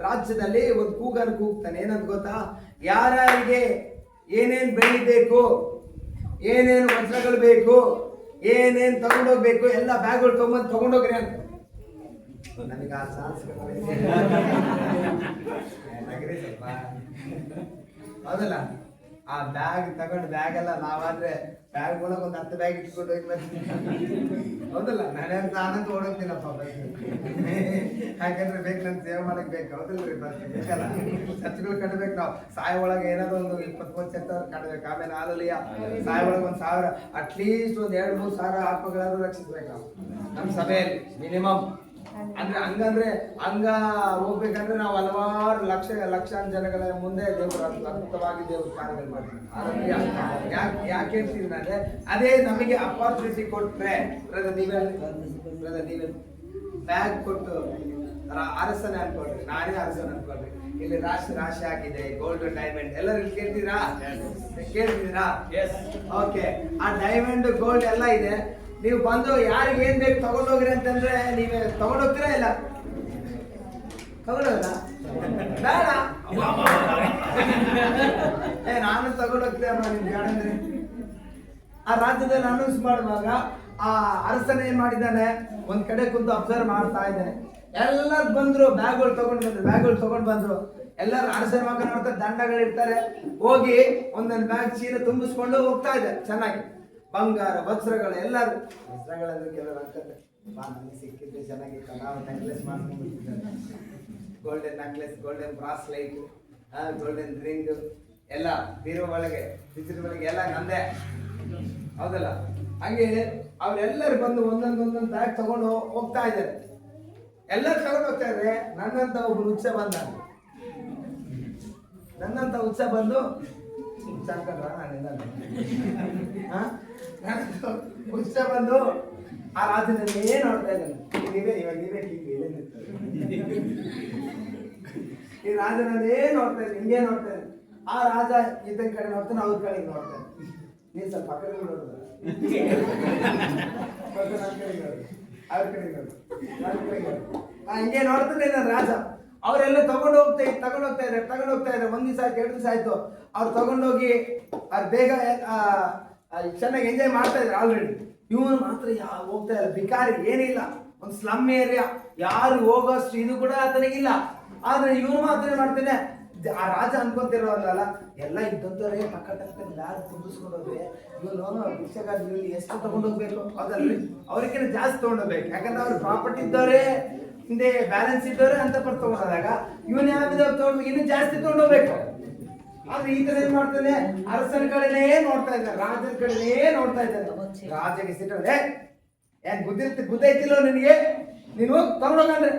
ರಾಜ್ಯದಲ್ಲಿ ಒಂದು ಕೂಗನ್ನು ಕೂಗ್ತಾನೆ. ಏನಂತ ಗೊತ್ತಾ? ಯಾರ್ಯಾರಿಗೆ ಏನೇನ್ ಬೆಳಿ ಬೇಕು, ಏನೇನು ವಸ್ತ್ರಗಳು ಬೇಕು, ಏನೇನ್ ತಗೊಂಡೋಗ್ಬೇಕು, ಎಲ್ಲ ಬ್ಯಾಗ್ಗಳು ತಗೊಂಡೋಗ್ರಿ ಅಂತ. ನನಗೆ ಆ ಚಾನ್ಸ್ ಹೌದಲ್ಲ? ಆ ಬ್ಯಾಗ್ ತಗೊಂಡು ಬ್ಯಾಗ್ ಎಲ್ಲ ನಾವಾದ್ರೆ ಬ್ಯಾಗ್ ಒಳಗೆ ಒಂದು 10 ಬ್ಯಾಗ್ ಇಟ್ಕೊಂಡು ಹೋಗಿ ಹೌದಲ್ಲ, ನಾನಂತ ಓಡೋಗ್ತೀನಪ್ಪ ಬಸ್ಸು. ಯಾಕಂದ್ರೆ ಬೇಕು ನನ್ ಸೇವೆ ಮಾಡಕ್ ಬೇಕು, ಹೌದಲ್ರಿ? ಬಸ್ ಬೇಕಲ್ಲ, ಖರ್ಚುಗಳು ಕಟ್ಬೇಕು. ನಾವು ಸಾಯ ಒಳಗೆ ಏನಾದ್ರು ಒಂದು 20-30 ಕಟ್ಬೇಕು. ಆಮೇಲೆ ಆಲಲಿಯ ಸಾಯ ಒಳಗೆ 1,000 ಅಟ್ಲೀಸ್ಟ್ ಒಂದು 2-3 ಸಾವಿರ ಆತ್ಮಗಳಾದ್ರೂ ರಕ್ಷಿಸ್ಬೇಕು ನಾವು ನಮ್ಮ ಸಭೆಯಲ್ಲಿ ಮಿನಿಮಮ್. ಅಂದ್ರೆ ಹಂಗ ಹೋಗ್ಬೇಕಂದ್ರೆ ನಾವು ಹಲವಾರು ಲಕ್ಷಾಂತರ ಜನಗಳ ಮುಂದೆ ದೇವರು ಅದ್ಭುತವಾಗಿ ದೇವ್ರ ಕಾರ್ಯಗಳು ಮಾಡ್ತೀವಿ. ಯಾಕೆ ಹೇಳ್ತೀನಿ ಅಂದ್ರೆ ಅದೇ ನಮಗೆ ಅಪಾರ್ಚುನಿಟಿ ಕೊಟ್ರೆ, ನೀವೇ ಬ್ಯಾಗ್ ಕೊಟ್ಟು ಅರಸನೆ ಅನ್ಕೊಳ್ರಿ, ನಾನೇ ಅರಸನ ಅನ್ಕೊಳ್ರಿ. ಇಲ್ಲಿ ರಾಶಿ ರಾಶಿ ಆಗಿದೆ, ಗೋಲ್ಡ್ ಡೈಮಂಡ್ ಎಲ್ಲರೂ ಇಲ್ಲಿ ಕೇಳ್ತಿದ್ದೀರಾ? ಓಕೆ, ಆ ಡೈಮಂಡ್ ಗೋಲ್ಡ್ ಎಲ್ಲ ಇದೆ. ನೀವು ಬಂದು ಯಾರಿಗೆ ಏನ್ ಬೇಕು ತಗೊಂಡೋಗ್ರಿ ಅಂತಂದ್ರೆ ನೀವೇ ತಗೊಂಡೋಗ್ತೀರಾ? ಇಲ್ಲ ತಗೊಂಡೋಗಲ್ಲ, ಬೇಡ ನಾನು ತಗೊಂಡೋಗ್ತೀಯ ನಿಮ್ಗೆ ಬೇಡ ಅಂದ್ರೆ. ಆ ರಾಜ್ಯದಲ್ಲಿ ಅನೌನ್ಸ್ ಮಾಡುವಾಗ ಆ ಅರಸನ ಏನ್ ಮಾಡಿದ್ದಾನೆ, ಒಂದ್ ಕಡೆ ಕುಂತು ಅಬ್ಸರ್ವ್ ಮಾಡ್ತಾ ಇದ್ದಾನೆ. ಎಲ್ಲರೂ ಬಂದ್ರು, ಬ್ಯಾಗ್ಗಳು ತಗೊಂಡ್ ಬಂದ್ರು. ಎಲ್ಲರೂ ಅರಸನ ಮಗ ನೋಡ್ತಾರೆ, ದಂಡಗಳಿರ್ತಾರೆ. ಹೋಗಿ ಒಂದೊಂದು ಬ್ಯಾಗ್ ಚೀಲ ತುಂಬಿಸ್ಕೊಂಡು ಹೋಗ್ತಾ ಇದೆ. ಚೆನ್ನಾಗಿ ಬಂಗಾರ ವಜ್ರಗಳು, ಎಲ್ಲರೂ ವಜ್ರಗಳಂದ್ರೆ ಕೆಲವರು ಆಗ್ತದೆ, ನನಗೆ ಸಿಕ್ಕಿದ್ರೆ ಚೆನ್ನಾಗಿತ್ತು, ನಾವು ನೆಕ್ಲೆಸ್ ಮಾಡ್ಕೊಂಡ್ಬಿಟ್ಟಿದ್ದಾರೆ. Golden necklace, golden bracelet, golden ring ಎಲ್ಲ ಬೀರೋ ಒಳಗೆ, ಬಿಸಿಲು ಒಳಗೆ ಎಲ್ಲ ನಂದೇ, ಹೌದಲ್ಲ? ಹಂಗೆ ಅವರೆಲ್ಲರೂ ಬಂದು ಒಂದೊಂದು ಬ್ಯಾಗ್ ತಗೊಂಡು ಹೋಗ್ತಾ ಇದ್ದಾರೆ. ಎಲ್ಲರೂ ತಗೊಂಡು ಹೋಗ್ತಾ ಇದ್ರೆ ನನ್ನಂತ ಒಬ್ಬರು ಹುಚ್ಚ ಬಂದ. ಹುಚ್ಚ ಬಂದು ಆ ರಾಜ್ಯದಲ್ಲಿ ಏನ್ ನೋಡ್ತಾ ಇದ್ದಾನೆ. ಈ ರಾಜನಲ್ಲಿ ಏನ್ ನೋಡ್ತಾ ಇದ್ದಾನೆ, ಹಿಂಗೇ ನೋಡ್ತಾ ಇದ್ದಾನೆ. ಆ ರಾಜ ಇದನ್ ಕಡೆ ನೋಡ್ತಾನೆ, ಅವ್ರ ಕಡೆಗೆ ನೋಡ್ತಾನೆ. ನೀನ್ ಸ್ವಲ್ಪ ಆ ಕಡೆ ನೋಡುದು, ಅವ್ರ ಕಡೆ ನೋಡು, ಹಿಂಗೆ ನೋಡ್ತಾನೆ ನಾನು ರಾಜ. ಅವರೆಲ್ಲ ತಗೊಂಡು ಹೋಗ್ತಾ ಇದ್ದಾರೆ. 1 ದಿವಸ ಆಯ್ತು, 2 ದಿವಸ ಆಯ್ತು. ಅವ್ರು ತಗೊಂಡೋಗಿ ಅವ್ರು ಬೇಗ ಚೆನ್ನಾಗಿ ಎಂಜಾಯ್ ಮಾಡ್ತಾ ಇದ್ರು ಆಲ್ರೆಡಿ. ಇವನು ಮಾತ್ರ ಹೋಗ್ತಾ ಇಲ್ಲ, ಬಿಕಾರಿ, ಏನಿಲ್ಲ, ಒಂದು ಸ್ಲಮ್ ಏರಿಯಾ, ಯಾರು ಹೋಗೋಷ್ಟು ಇದು ಕೂಡ ಆತನಿಗಿಲ್ಲ. ಆದ್ರೆ ಇವನು ಮಾತ್ರ ಮಾಡ್ತಾನೆ. ಆ ರಾಜ ಅನ್ಕೊಂತಿರೋಲ್ಲ, ಎಲ್ಲ ಇದ್ದಂತವ್ರೆ ಟಕ್ಕ ಯಾರು ತುಂಬಿಸ್ಕೊಂಡು ಹೋದ್ರೆ ಇವನು ಭಿಕ್ಷೆಗಾರರಲ್ಲಿ ಎಷ್ಟು ತಗೊಂಡೋಗ್ಬೇಕು, ಅದಲ್ರಿ ಅವ್ರಿಗಿಂತ ಜಾಸ್ತಿ ತಗೊಂಡೋಗ್ಬೇಕು. ಯಾಕಂದ್ರೆ ಅವ್ರು ಪ್ರಾಪರ್ಟಿ ಇದ್ದವ್ರೆ, ಹಿಂದೆ ಬ್ಯಾಲೆನ್ಸ್ ಇದ್ದವ್ರೆ ಅಂತ ತಗೊಂಡೋದಾಗ ಇವನ್ ಯಾವ್ದಾದ್ರು ತಗೊಂಡು ಇನ್ನೂ ಜಾಸ್ತಿ ತಗೊಂಡೋಗ್ಬೇಕು. ಆದ್ರೆ ಈ ತರ ಏನ್ ಮಾಡ್ತಾನೆ, ಅರಸನ ಕಡೆನೇ ನೋಡ್ತಾ ಇದ್ದಾನೆ, ರಾಜನ ಕಡೆನೇ ನೋಡ್ತಾ ಇದ್ದಾನೆ. ರಾಜಗೆ ಸಿಟ್ಟೆ, ಏನ್ ಬುದ್ಧಿ ಐತಿಲ್ಲೋ ನಿನಗೆ, ನೀನು ತಗೊಂಡೋಗಂದ್ರೆ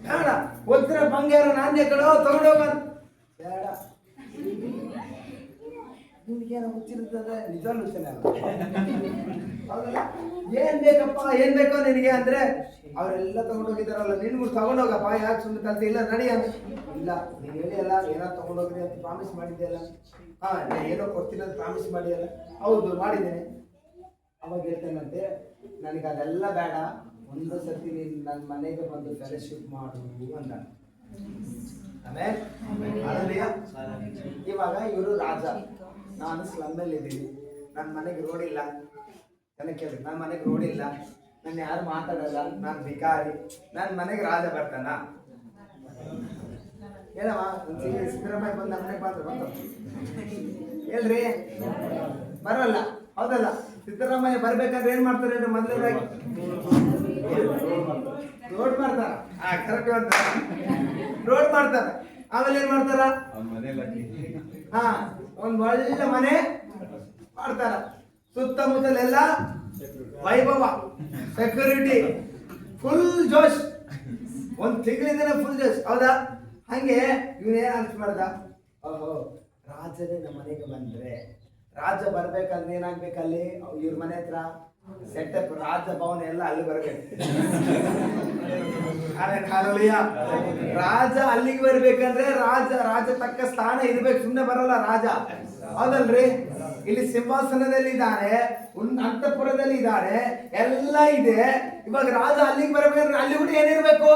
ಬೇಡ, ವಜ್ರ ಬಂಗಾರ ನಾಣ್ಯಗಳು ತಗೊಂಡೋಗ ಬೇಡ. ನಿನ್ಗೇನೋ ಹುಚ್ಚಿರ್ತದೆ, ನಿಜವಾಗ್ಲೂ ಹೌದಲ್ಲ? ಏನ್ ಬೇಕೋ ನಿನಗೆ ಅಂದ್ರೆ ಅವರೆಲ್ಲ ತಗೊಂಡೋಗಿದ್ದಾರಲ್ಲ, ನಿನ್ಗೂ ತಗೊಂಡೋಗಪ್ಪ, ಯಾಕೆ ಸುಮ್ಮನೆ ಕಲ್ತಿ? ಇಲ್ಲ ನಡಿ ಅಂತ. ಇಲ್ಲ, ನೀನ್ ಹೇಳಿ ಅಲ್ಲ, ಏನೋ ತಗೊಂಡೋಗ್ರಿ ಅಂತ ಪ್ರಾಮಿಸ್ ಮಾಡಿದ್ಯಲ್ಲ. ಏನೋ ಕೊಡ್ತೀನಿ ಅಂತ ಪ್ರಾಮಿಸ್ ಮಾಡಿಯಲ್ಲ. ಹೌದು, ಮಾಡಿದ್ದೇನೆ. ಅವಾಗ ಹೇಳ್ತೇನಂತೆ, ನನಗೆ ಅದೆಲ್ಲ ಬೇಡ, ಒಂದು ಸರ್ತಿ ನೀನು ನನ್ನ ಮನೆಗೆ ಬಂದು ಫೆಲೋಶಿಪ್ ಮಾಡು ಅಂದ. ಆಮೇಲೆ ಇವಾಗ ಇವರು ರಾಜ, ನಾನು ಸ್ಲಮ್ಮಲ್ಲಿ ಇದ್ದೀನಿ, ನನ್ನ ಮನೆಗೆ ರೋಡ್ ಇಲ್ಲ. ನನಗೆ ಕೇಳಿ, ನನ್ನ ಮನೆಗೆ ರೋಡ್ ಇಲ್ಲ, ನನ್ನ ಯಾರು ಮಾತಾಡಲ್ಲ, ನಾನು ಭಿಕಾರಿ, ನನ್ನ ಮನೆಗೆ ರಾಜ ಬರ್ತಾನ? ಹೇಳಮ್ಮ, ಸಿದ್ದರಾಮಯ್ಯ ಬಂದು ನಮ್ಮ ಮನೆಗೆ ಬಂದು ಹೇಳ್ರಿ, ಬರಲ್ಲ, ಹೌದಲ್ಲ? ಸಿದ್ದರಾಮಯ್ಯ ಬರ್ಬೇಕಾದ್ರೆ ಏನ್ ಮಾಡ್ತಾರೆ ಹೇಳ್ರಿ? ಮೊದಲನೇದಾಗಿ ರೋಡ್ ಮಾಡ್ತಾರ, ಕರೆಕ್ಟ್ ಮಾಡ್ತಾರ, ರೋಡ್ ಮಾಡ್ತಾರ. ಆಮೇಲೆ ಏನ್ ಮಾಡ್ತಾರ? ಒಂದ್ ಒಳ್ಳೆ ಮನೆ ಮಾಡ್ತಾರ, ಸುತ್ತಮುತ್ತಲೆಲ್ಲ ವೈಭವ, ಸೆಕ್ಯೂರಿಟಿ, ಫುಲ್ ಜೋಶ್, ಒಂದ್ ತಿಂಗಳಿಂದ ಫುಲ್ ಜೋಶ್, ಹೌದಾ? ಹಂಗೆ ಇವನೇನ್ ಅನ್ಸ್ ಮಾಡ್ದ, ಓಹೋ ರಾಜನೇ ನಮ್ಮ ಮನೆಗೆ ಬಂದ್ರೆ, ರಾಜ ಬರ್ಬೇಕಂದ್ರೆ ಏನಾಗ್ಬೇಕಲ್ಲಿ ಇವ್ರ ಮನೆ ಹತ್ರ ಸೆಟಪ್, ರಾಜಭವನ ಎಲ್ಲ ಅಲ್ಲಿ ಬರ್ಬೇಕು. ರಾಜ ಅಲ್ಲಿಗೆ ಬರ್ಬೇಕಂದ್ರೆ ರಾಜ ತಕ್ಕ ಸ್ಥಾನ ಇರ್ಬೇಕು, ಸುಮ್ಮನೆ ಬರಲ್ಲ ರಾಜ, ಹೌದಲ್ರಿ? ಇಲ್ಲಿ ಸಿಂಹಾಸನದಲ್ಲಿ ಇದ್ದಾನೆ, ಅಂತಃಪುರದಲ್ಲಿ ಇದ್ದಾನೆ, ಎಲ್ಲ ಇದೆ. ಇವಾಗ ರಾಜ ಅಲ್ಲಿಗೆ ಬರ್ಬೇಕಂದ್ರೆ ಅಲ್ಲಿ ಕೂಡ ಏನಿರ್ಬೇಕು?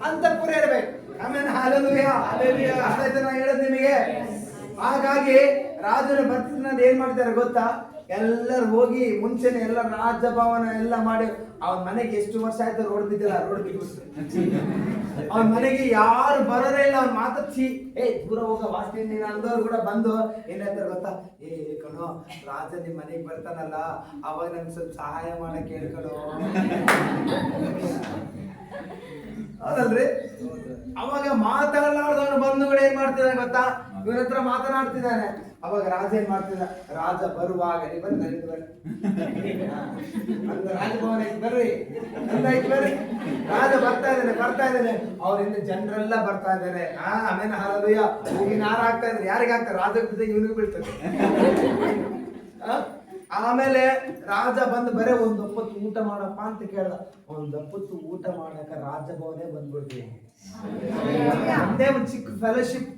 ಅಂತಃಪುರ ಇರ್ಬೇಕು. ಆಮೇಲೆ ಹಾಲೆಲೂಯಾ, ಅರ್ಥ ಆಯ್ತಾ ನಾ ಹೇಳೋದು ನಿಮಗೆ? ಹಾಗಾಗಿ ರಾಜರು ಬರ್ತಿದ್ದ ಏನ್ ಮಾಡ್ತಾರೆ ಗೊತ್ತಾ? ಎಲ್ಲರೂ ಹೋಗಿ ಮುಂಚೆನೆ ಎಲ್ಲ ರಾಜಭವನ ಎಲ್ಲ ಮಾಡಿ ಅವನ ಮನೆಗೆ ಎಷ್ಟು ವರ್ಷ ಆಯ್ತು ರೋಡ್ ಬಿದ್ದಿಲ್ಲ, ರೋಡ್ ಬಿದ್ದು ಅವನ ಮನೆಗೆ ಯಾರು ಬರೋದೇ ಇಲ್ಲ. ಅವ್ನ ಮಾತಾಡ್ಸಿ ದೂರ ಹೋಗ ವಾಸ್ತಿ ನೀನು ಅಂದವ್ರು ಕೂಡ ಬಂದು ಏನ್ ಹೇಳ್ತಾರೆ ಗೊತ್ತಾ? ಕಣೋ ರಾಜ ನಿಮ್ ಮನೆಗೆ ಬರ್ತಾನಲ್ಲ, ಅವಾಗ ನಮ್ಗೆ ಸ್ವಲ್ಪ ಸಹಾಯ ಮಾಡಕ್ ಹೇಳ್ಕಣೋ. ಹೌದಲ್ರಿ? ಅವಾಗ ಮಾತಾಡಲಾರ್ದವನು ಬಂದು ಕೂಡ ಏನ್ ಮಾಡ್ತಿದ್ದಾನೆ ಗೊತ್ತಾ? ಇವನ ಹತ್ರ ಮಾತನಾಡ್ತಿದ್ದಾನೆ. ಅವಾಗ ರಾಜ ಏನ್ ಮಾಡ್ತಿದ್ದ? ರಾಜ ಬರುವಾಗ ರಾಜಭವನ ಬರ್ರಿ ಬರ್ರಿ, ರಾಜ ಬರ್ತಾ ಇದ್ದಾನೆ ಅವರಿಂದ ಜನರೆಲ್ಲ ಬರ್ತಾ ಇದ್ದಾರೆ. ಆಮೇಲೆ ಹಲಲುಯ್ಯ ಹೂವಿನ ಹಾರ ಆಗ್ತಾ ಇದ್ದಾರೆ. ಯಾರಿಗೆ ಆಗ್ತಾರೆ? ರಾಜ ಬಿದ್ದಾಗ ಇವನಿಗೆ ಬೀಳ್ತದೆ. ಆಮೇಲೆ ರಾಜ ಬಂದು ಬರೇ ಒಂದೊಪ್ಪತ್ತು ಊಟ ಮಾಡಪ್ಪ ಅಂತ ಕೇಳ್ದ. ಒಂದೊಪ್ಪತ್ತು ಊಟ ಮಾಡಕ ರಾಜಭವನೇ ಬಂದ್ಬಿಡ್ತೀವಿ. ಒಂದೇ ಒಂದು ಚಿಕ್ಕ ಫೆಲೋಶಿಪ್,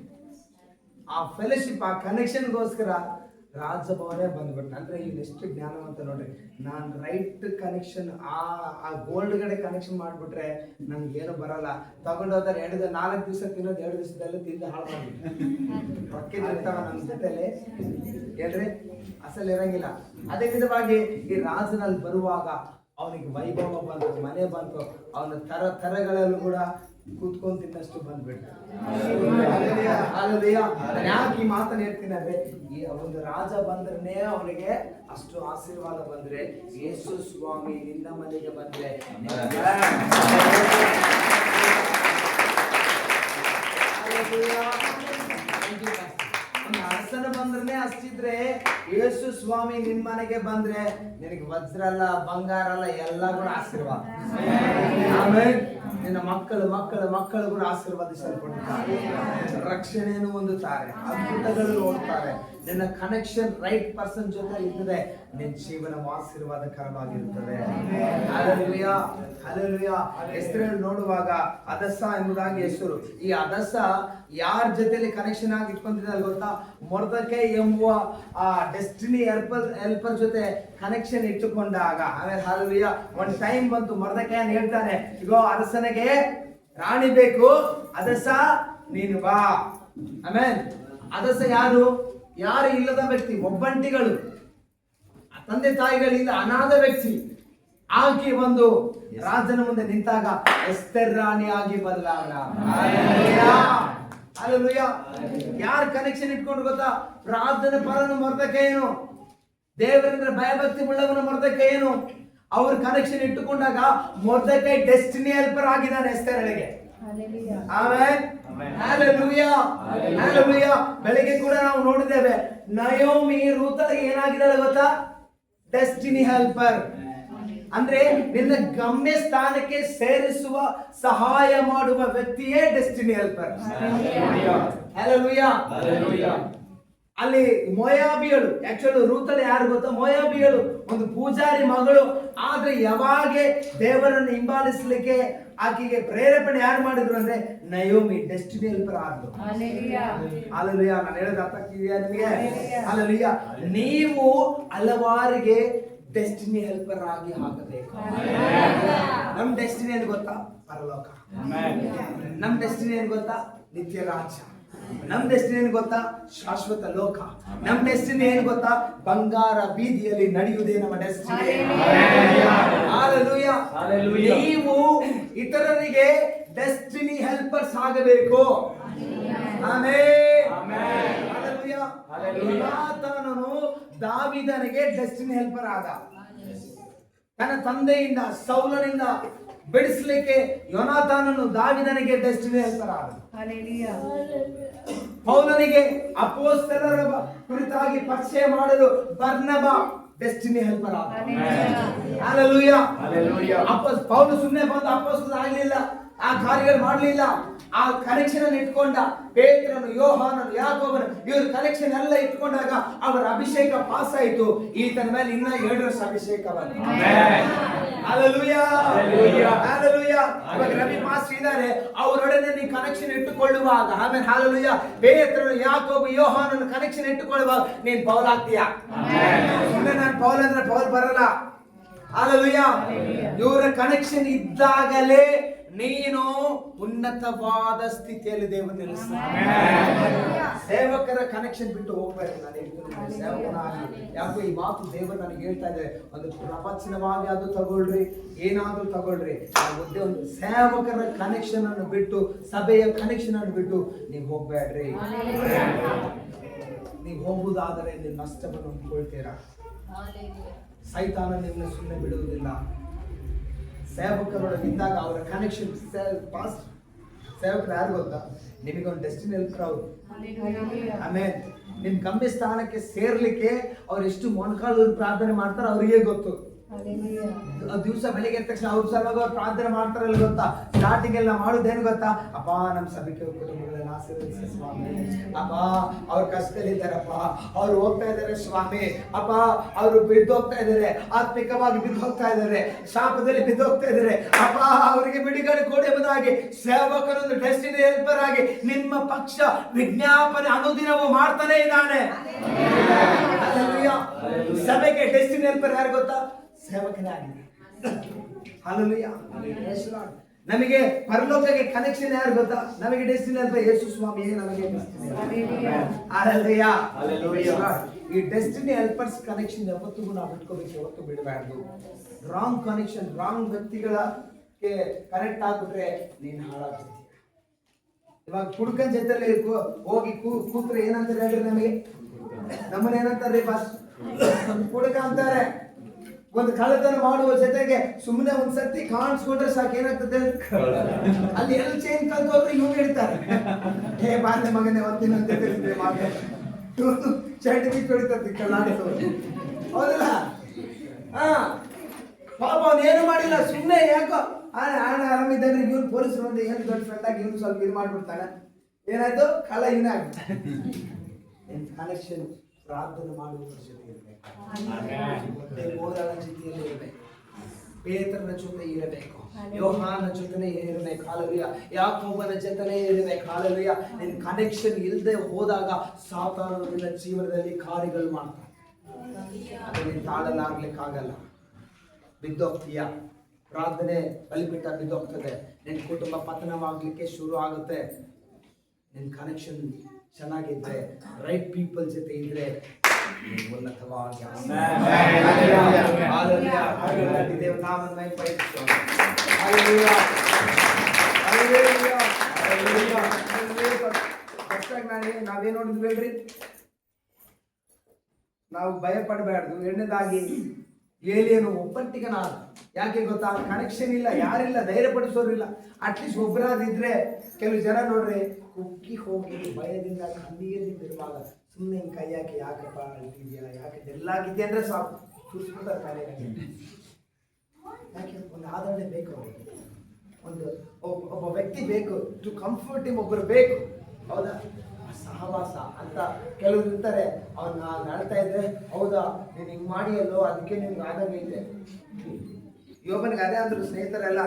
ಆ ಫೆಲೋಶಿಪ್, ಆ ಕನೆಕ್ಷನ್ಗೋಸ್ಕರ ರಾಜಭವನೇ ಬಂದ್ಬಿಟ್ಟು. ಅಂದ್ರೆ ಇಲ್ಲಿ ಎಷ್ಟು ಜ್ಞಾನವಂತ ನೋಡ್ರಿ. ನಾನು ರೈಟ್ ಕನೆಕ್ಷನ್, ಆ ಗೋಲ್ಡ್ ಗಡೆ ಕನೆಕ್ಷನ್ ಮಾಡ್ಬಿಟ್ರೆ ನನ್ಗೇನು ಬರಲ್ಲ. ತಗೊಂಡೋದ್ರೆ 4 ದಿವಸ ತಿನ್ನೋದು 2 ದಿವಸದಲ್ಲೇ ತಿಂದು ಹಾಳು ಮಾಡ್ಬಿಟ್ಟು ರೊಕ್ಕಿರ್ತಾವ ನನ್ನ ಜೊತೆಲೆ ಏನ್ರಿ ಅಸಲ್ ಇರಂಗಿಲ್ಲ. ಅದೇ ವಿಧವಾಗಿ ಈ ರಾಜನಲ್ಲಿ ಬರುವಾಗ ಅವನಿಗೆ ವೈಭವ ಬಂತು, ಮನೆ ಬಂತು, ಅವನ ತರಗಳಲ್ಲೂ ಕೂಡ ಕೂತ್ಕೊಂಡು ತಿನ್ನಷ್ಟು ಬಂದ್ಬಿಟ್ಟು. ಯಾಕೆ ಈ ಮಾತನ್ನ ಹೇಳ್ತೀನಿ ಅಂದ್ರೆ, ಈ ಒಂದು ರಾಜ ಬಂದ್ರೆ ಅವನಿಗೆ ಅಷ್ಟು ಆಶೀರ್ವಾದ ಬಂದ್ರೆ, ಯೇಸು ಸ್ವಾಮಿ ನಿನ್ನ ಮನೆಗೆ ಬಂದ್ರೆ ಅರಸನ ಬಂದ್ರೆ ಅಷ್ಟಿದ್ರೆ, ಯೇಸು ಸ್ವಾಮಿ ನಿನ್ ಮನೆಗೆ ಬಂದ್ರೆ ನಿನಗೆ ವಜ್ರ ಅಲ್ಲ, ಬಂಗಾರ ಅಲ್ಲ, ಎಲ್ಲ ಕೂಡ ಆಶೀರ್ವಾದ. ಆಮೇಲೆ ನಿನ್ನ ಮಕ್ಕಳು ಕೂಡ ಆಶೀರ್ವಾದಿಸಲ್ಪಡುತ್ತಾರೆ, ರಕ್ಷಣೆಯನ್ನು ಹೊಂದುತ್ತಾರೆ, ಅದ್ಭುತಗಳು ನೋಡ್ತಾರೆ. ನಿನ್ನ ಕನೆಕ್ಷನ್ ರೈಟ್ ಪರ್ಸನ್ ಜೊತೆ ಇದ್ದರೆ ನಿನ್ನ ಜೀವನವು ಆಶೀರ್ವಾದಕರವಾಗಿರುತ್ತದೆ. Hallelujah, hallelujah. ಹೆಸರು ನೋಡುವಾಗ ಅದಸ ಎಂಬುದಾಗಿ ಹೆಸರು. ಈ ಅದಸ ಯಾರ ಜೊತೆಲಿ ಕನೆಕ್ಷನ್ ಆಗಿ ಇಟ್ಕೊಂಡಿದ್ದಾರೆ ಗೊತ್ತಾ? ಮೊರ್ದಕೈ ಎಂಬುವ ಆ ಡೆಸ್ಟಿನಿ ಹೆಲ್ಪರ್ ಜೊತೆ ಕನೆಕ್ಷನ್ ಇಟ್ಟುಕೊಂಡಾಗ, ಆಮೇಲೆ ಹಲ್ಲೆಲೂಯಾ, ಒಂದು ಟೈಮ್ ಬಂತು, ಮೊರ್ದಕೈ ಹೇಳ್ತಾನೆ, ಇಗೋ ಅರಸನಿಗೆ ರಾಣಿ ಬೇಕು, ಅದಸ ನೀನು ಬಾ. ಆಮೇಲೆ ಅದಸ ಯಾರು ಇಲ್ಲದ ವ್ಯಕ್ತಿ, ಒಬ್ಬಂಟಿಗಳು, ತಂದೆ ತಾಯಿಗಳಿಂದ ಅನಾಥ ವ್ಯಕ್ತಿ. ಆಕೆ ಒಂದು ರಾಜನ ಮುಂದೆ ನಿಂತಾಗ ಎಸ್ತರ್ ರಾಣಿಯಾಗಿ ಬದಲಾವಣ. ಹಲ್ಲೆಲೂಯಾ. ಯಾರು ಕನೆಕ್ಷನ್ ಇಟ್ಕೊಂಡು ಗೊತ್ತಾ? ಪ್ರಾರ್ಥನೆ ಪರನು ಮೊರ್ದಕೈನು, ದೇವರಿಂದ ಭಯಭಕ್ತಿ ಉಳ್ಳವನು ಮೊರ್ದಕೈನು. ಅವ್ರ ಕನೆಕ್ಷನ್ ಇಟ್ಟುಕೊಂಡಾಗ ಮೊರ್ದಕೈ ಡೆಸ್ಟಿನಿ ಹೆಲ್ಪರ್ ಆಗಿದ್ದಾನೆ ಎಸ್ತೇರಳಿಗೆ. Amen, hallelujah, hallelujah. ಬೆಳಗ್ಗೆ ಕೂಡ ನಾವು ನೋಡಿದ್ದೇವೆ, ನಯೋಮಿ ರೂತಳಿಗೆ ಏನಾಗಿದ್ದಾಳೆ ಗೊತ್ತಾ? Destiny helper. ಅಂದ್ರೆ ನಿನ್ನ ಗಮ್ಯ ಸ್ಥಾನಕ್ಕೆ ಸೇರಿಸುವ ಸಹಾಯ ಮಾಡುವ ವ್ಯಕ್ತಿಯೇ ಡೆಸ್ಟಿನಿ ಹೆಲ್ಪರ್. ಹಲ್ಲೆಲೂಯಾ. ಅಲ್ಲಿ ಮೋಯಾಬಿಯಳು, ಆಕ್ಚುಲಿ ರೂತಳು ಯಾರು ಗೊತ್ತಾ? ಮೋಯಾಬಿಯಳು ಒಂದು ಪೂಜಾರಿ ಮಗಳು. ಆದ್ರೆ ಯಾವಾಗ ದೇವರನ್ನು ಹಿಂಬಾಲಿಸಲಿಕ್ಕೆ ಆಕೆಗೆ ಪ್ರೇರೇಪಣೆ ಯಾರು ಮಾಡಿದ್ರು ಅಂದ್ರೆ ನಯೋಮಿ ಡೆಸ್ಟಿನಿ ಹೆಲ್ಪರ್ ಆದ್ರು. ಹಲ್ಲೆಲೂಯಾ. ನಾನು ಹೇಳೋದು ಅರ್ಥ ಆಗ್ತಿದೆಯಾ ನಿಮಗೆ? ಹಲ್ಲೆಲೂಯಾ. ನೀವು ಹಲವಾರಿಗೆ ಡೆಸ್ಟಿನಿ ಹೆಲ್ಪರ್ ಆಗಿ ಆಗಬೇಕು. ನಮ್ ಡೆಸ್ಟಿನಿ ಏನು ಗೊತ್ತಾ? ಪರಲೋಕ. ನಮ್ ಡೆಸ್ಟಿನಿ ಏನು ಗೊತ್ತಾ? ನಿತ್ಯ ರಾಜ್ಯ. ನಮ್ ಡೆಸ್ಟಿನಿ ಏನು ಗೊತ್ತಾ? ಶಾಶ್ವತ ಲೋಕ. ನಮ್ ಡೆಸ್ಟಿನಿ ಏನು ಗೊತ್ತಾ? ಬಂಗಾರ ಬೀದಿಯಲ್ಲಿ ನಡೆಯುವುದೇ ನಮ್ಮ ಡೆಸ್ಟಿನಿ. ಹಲ್ಲೆಲೂಯಾ. ನೀವು ಇತರರಿಗೆ ಡೆಸ್ಟಿನಿ ಹೆಲ್ಪರ್ಸ್ ಆಗಬೇಕು. ಆಮೆನ್. ಯೋನಾತಾನನು ದಾವೀದನಿಗೆ ಡೆಸ್ಟಿನಿ ಹೆಲ್ಪರ್ ಆದ. ತನ್ನ ತಂದೆಯಿಂದ ಸೌಲನಿಂದ ಬಿಡಿಸಲಿಕ್ಕೆ ಯೋನಾತಾನನು ದಾವೀದನಿಗೆ ಡೆಸ್ಟಿನಿ ಹೆಲ್ಪರ್ ಆದ. ಪೌಲನಿಗೆ ಅಪೊಸ್ತಲರ ಕುರಿತಾಗಿ ಪರಿಚಯ ಮಾಡಲು ಬರ್ನಬ ಡೆಸ್ಟಿನಿ ಹೆಲ್ಪರ್ ಆದ. ಹಲ್ಲೆಲೂಯಾ. ಪೌಲ ಸುಮ್ಮನೆ ಬಂದು ಅಪೊಸ್ತಲ ಆಗಲಿಲ್ಲ, ಆ ಕಾರ್ಯಗಳು ಮಾಡಲಿಲ್ಲ. ಆ ಕನೆಕ್ಷನ್ ಅನ್ನು ಇಟ್ಕೊಂಡ ಪೇತ್ರನು, ಯೋಹಾನನು, ಯಾಕೋಬನು, ಇವರು ಕನೆಕ್ಷನ್ ಎಲ್ಲ ಇಟ್ಕೊಂಡಾಗ ಅವರ ಅಭಿಷೇಕ ಪಾಸ್ ಆಯಿತು. ಈತನ ಮೇಲೆ ಇನ್ನ 2 ವರ್ಷ ಅಭಿಷೇಕವನ್ನು. Hallelujah, hallelujah. ಇವಾಗ ರವಿ ಮಾಸ್ಟರ್ ಇದ್ದಾರೆ, ಅವರೊಡನೆ ನೀವು ಕನೆಕ್ಷನ್ ಇಟ್ಟುಕೊಳ್ಳುವಾಗ, ಆಮೇಲೆ ಹಲ್ಲೆಲೂಯಾ, ಪೇತ್ರನು, ಯಾಕೋಬು, ಯೋಹಾನನು ಕನೆಕ್ಷನ್ ಇಟ್ಟುಕೊಳ್ಳುವಾಗ ನೀನ್ ಪೌಲ್ ಆಗ್ತೀಯಾ. ಸುಮ್ಮನೆ ನಾನು ಪೌಲ್ ಅಂದ್ರೆ ಪೌಲ್ ಬರಲ್ಲ. ಹಲ್ಲೆಲೂಯಾ. ಇವರ ಕನೆಕ್ಷನ್ ಇದ್ದಾಗಲೇ ನೀನು ಉನ್ನತವಾದ ಸ್ಥಿತಿಯಲ್ಲಿ ದೇವರು ನಿಲ್ಲಿಸ್ತಾನೆ. ಸೇವಕರ ಕನೆಕ್ಷನ್ ಬಿಟ್ಟು ಹೋಗ್ಬೇಡ. ನಾನು ಹೇಳ್ತೀನಿ ಸೇವಕನಾಗಿ, ಯಾಕೆ ಈ ಮಾತು ದೇವರು ನನಗೆ ಹೇಳ್ತಾ ಇದ್ದಾರೆ, ಒಂದು ಪ್ರವಚನವಾಗಿ ಅದು ತಗೊಳ್ರಿ, ಏನಾದ್ರೂ ತಗೊಳ್ರಿ, ಒಂದು ಸೇವಕರ ಕನೆಕ್ಷನ್ ಅನ್ನು ಬಿಟ್ಟು, ಸಭೆಯ ಕನೆಕ್ಷನ್ ಅನ್ನು ಬಿಟ್ಟು ನೀವು ಹೋಗ್ಬೇಡ್ರಿ. ನೀವು ಹೋಗುವುದಾದರೆ ನೀವು ನಷ್ಟವನ್ನು ಅಂದ್ಕೊಳ್ತೀರಾ. ಸೈತಾನ ನಿಮ್ಮನ್ನು ಸುಮ್ಮನೆ ಬಿಡುವುದಿಲ್ಲ. ಸೇವಕರೊಳಗಿದ್ದಾಗ ಅವರ ಕನೆಕ್ಷನ್ ಪಾಸ್ ಸೇವಕರು ಯಾರು ಗೊತ್ತಾ? ನಿಮಗೊಂದು ಡೆಸ್ಟಿನಿ ಹೆಲ್ಪರ್ ಅವರು. ಆಮೇಲೆ ನಿಮ್ ಗಮ್ಯ ಸ್ಥಾನಕ್ಕೆ ಸೇರ್ಲಿಕ್ಕೆ ಅವ್ರು ಎಷ್ಟು ಮೊಣಕಾಲು ಪ್ರಾರ್ಥನೆ ಮಾಡ್ತಾರೆ ಅವರಿಗೆ ಗೊತ್ತು. ದಿವಸ ಬೆಳಿಗ್ಗೆ ಎದ್ದ ತಕ್ಷಣ ಅವ್ರ ಸಲುವಾಗಿ ಅವ್ರು ಪ್ರಾರ್ಥನೆ ಮಾಡ್ತಾರಲ್ಲ ಗೊತ್ತಾ? ಸ್ಟಾರ್ಟಿಂಗ್ ಎಲ್ಲ ಮಾಡೋದೇನು ಗೊತ್ತಾ? ಅಪ್ಪ ನಮ್ಮ ಸಭೆಗೆ ಕುಟುಂಬಗಳನ್ನ ಆಶೀರ್ವದಿಸಿ ಸ್ವಾಮಿ. ಅಪ್ಪ ಅವ್ರ ಕಷ್ಟದಲ್ಲಿದ್ದಾರಪ್ಪ, ಅವ್ರು ಹೋಗ್ತಾ ಇದ್ದಾರೆ ಸ್ವಾಮಿ. ಅಪ್ಪ ಅವರು ಬಿದ್ದೋಗ್ತಾ ಇದ್ದಾರೆ, ಆತ್ಮಿಕವಾಗಿ ಬಿದ್ದೋಗ್ತಾ ಇದ್ದಾರೆ, ಶಾಪದಲ್ಲಿ ಬಿದ್ದೋಗ್ತಾ ಇದ್ದಾರೆ. ಅಪ್ಪ ಅವರಿಗೆ ಬಿಡುಗಡೆ ಕೊಡಿ ಎಂಬುದಾಗಿ ಸೇವಕರೊಂದು ಡೆಸ್ಟಿನಿ ಹೆಲ್ಪರ್ ಆಗಿ ನಿಮ್ಮ ಪಕ್ಷ ವಿಜ್ಞಾಪನೆ ಅನುದಿನವೂ ಮಾಡ್ತಾನೆ ಇದ್ದಾನೆ. ಸಭೆಗೆ ಡೆಸ್ಟಿನಿ ಹೆಲ್ಪರ್ ಯಾರು ಗೊತ್ತಾ? ಸೇವಕನೇ ಆಗಿದೆ. ಹಲ್ಲೆಲೂಯಾ. ನಮಗೆ ಪರಲೋಕಕ್ಕೆ ಕನೆಕ್ಷನ್ ಯಾರು ಗೊತ್ತಾ? ನಮಗೆ ಡೆಸ್ಟಿನಿ ಹೆಲ್ಪರ್ ಯೇಸು ಸ್ವಾಮಿಯೇ ನಮಗೆ. ಹಲ್ಲೆಲೂಯಾ. ಈ ಡೆಸ್ಟಿನಿ ಹೆಲ್ಪರ್ಸ್ ಕನೆಕ್ಷನ್ ಯಾವತ್ತಿಗೂ ನಾವು ಬಿಟ್ಕೋಬೇಕು, ಯಾವತ್ತೂ ಬಿಡಬಾರ್ದು. ರಾಂಗ್ ಕನೆಕ್ಷನ್, ರಾಂಗ್ ವ್ಯಕ್ತಿಗಳಕ್ಕೆ ಕನೆಕ್ಟ್ ಆಗ್ಬಿಟ್ರೆ ನೀನು ಹಾಳಾಗ್ತೀಯ. ಇವಾಗ ಕುಡ್ಕನ್ ಜೊತೆಲಿ ಹೋಗಿ ಕೂತ್ರೆ ಏನಂತಾರೆ ಹೇಳ್ರಿ? ನಮ್ಮನ್ನ ಏನಂತಾರೆ? ಬಸ್ ಕುಡುಕ ಅಂತಾರೆ. ಒಂದು ಕಳ್ಳತನ ಮಾಡುವ ಜೊತೆಗೆ ಸುಮ್ಮನೆ ಒಂದ್ಸತಿ ಕಾಣಿಸ್ಕೊಂಡ್ರೆ ಸಾಕು, ಏನಾಗ್ತದೆ ಅಲ್ಲಿ ಎಲ್ಲಿ ಚೈನ್ ಕಲ್ತೋದ್ರೆ ಇವ್ನು ಹೇಳ್ತಾರೆ, ಹೇ ಬಾಂಧೆ ಮಗನೇ ಒಂದಿನ ಚಂಡಿ ಬಿಟ್ಟು ಹೊಡಿತದೆ ಕಳ್ಳಾಡಿಸೋದು. ಹೌದಲ್ಲ? ಹಾ, ಪಾಪ ಅವನೇನು ಮಾಡಿಲ್ಲ, ಸುಮ್ಮನೆ ಯಾಕೋ ಆರಾಮಿದ್ದಾನೆ. ಇವ್ನು ಪೊಲೀಸರು ಒಂದು ಏನು ದೊಡ್ಡ ಫ್ರೆಂಡ್ ಆಗಿ ಇವ್ನು ಸ್ವಲ್ಪ ಇದು ಮಾಡ್ಬಿಡ್ತಾನೆ. ಏನಾಯ್ತು? ಕಳ್ಳ ಇವನೇ ಆಗ್ಬಿಡ್ತಾನೆ. ಕನೆಕ್ಷನ್ ಪ್ರಾರ್ಥನೆ ಮಾಡುವುದರ ಜೊತೆ ಇರಬೇಕು, ಓದನ ಜೊತೆಯಲ್ಲಿ ಇರಬೇಕು, ಪೇತ್ರನ ಜೊತೆ ಇರಬೇಕು, ಯೋಹಾನ ಜೊತೆ ಇರಬೇಕು. ಹಾಲೆಲೂಯಾ. ಯಾಕೋಬನ ಜೊತೆ ಇರಬೇಕು. ಹಾಲೆಲೂಯಾ. ನಿನ್ನ ಕನೆಕ್ಷನ್ ಇಲ್ಲದೆ ಹೋದಾಗ ಸಾತಾನನು ನಿನ್ನ ಜೀವನದಲ್ಲಿ ಕಾರ್ಯಗಳು ಮಾಡ್ತಾನೆ. ಅದನ್ನು ತಾಳಲಾಗ್ಲಿಕ್ಕಾಗಲ್ಲ. ಬಿದ್ದೋಗ್ತೀಯ, ಪ್ರಾರ್ಥನೆ ಬಲಿಬಿಟ್ಟ ಬಿದ್ದೋಗ್ತದೆ, ನಿನ್ನ ಕುಟುಂಬ ಪತನವಾಗ್ಲಿಕ್ಕೆ ಶುರು ಆಗುತ್ತೆ. ನಿನ್ನ ಕನೆಕ್ಷನ್ ಚೆನ್ನಾಗಿದ್ರೆ, ರೈಟ್ ಪೀಪಲ್ ಜೊತೆ ಇದ್ರೆ ಉನ್ನತವಾಗಿ ನಾವೇನ್ ನೋಡಿದ್ವಿ ಹೇಳ್ರಿ? ನಾವು ಭಯ ಪಡಬಾರ್ದು. ಎರಡನೇದಾಗಿ ಏಲಿಯನು ಒಬ್ಬಂಟಿಗನಾದ. ಯಾಕೆ ಗೊತ್ತಾ? ಕನೆಕ್ಷನ್ ಇಲ್ಲ, ಯಾರಿಲ್ಲ, ಧೈರ್ಯ ಪಡಿಸೋರಿಲ್ಲ. ಅಟ್ಲೀಸ್ಟ್ ಒಬ್ಬರಾದಿದ್ರೆ, ಕೆಲವು ಜನ ನೋಡ್ರಿ ಕುಕ್ಕಿ ಹೋಗಿ ಭಯದಿಂದ ಕಣ್ಣೀರಿಂದ ಇರುವಾಗ ಸುಮ್ಮನೆ ಹಿಂಗೆ ಕೈ ಹಾಕಿ ಯಾಕಪ್ಪ ಅಳ್ತಿದ್ಯಾ, ಯಾಕೆ ಎಲ್ಲಾಗಿದ್ಯಾ ಅಂದ್ರೆ ಸಾಕು ಸುರಿಸ್ಬಿಡ್ತಾರೆ ಕಾಲೇ. ಯಾಕೆ? ಒಂದು ಆದರಣೆ ಬೇಕು ಅವರಿಗೆ, ಒಂದು ಒಬ್ಬ ವ್ಯಕ್ತಿ ಬೇಕು, ಟು ಕಂಫರ್ಟ್ ಹಿಮ್ ಒಬ್ಬರು ಬೇಕು. ಹೌದಾ? ಸಹವಾಸ ಅಂತ ಕೆಲವರು ಇರ್ತಾರೆ. ಅವ್ನ ನಡ್ತಾ ಇದ್ರೆ, ಹೌದಾ ನೀನು ಹಿಂಗೆ ಮಾಡಿಯಲ್ಲೋ ಅದಕ್ಕೆ ನಿಮ್ಗೆ ಆದಂಗೈತೆ. ಯೋಬನಿಗೆ ಅದೇ ಅಂದ್ರು ಸ್ನೇಹಿತರೆಲ್ಲ.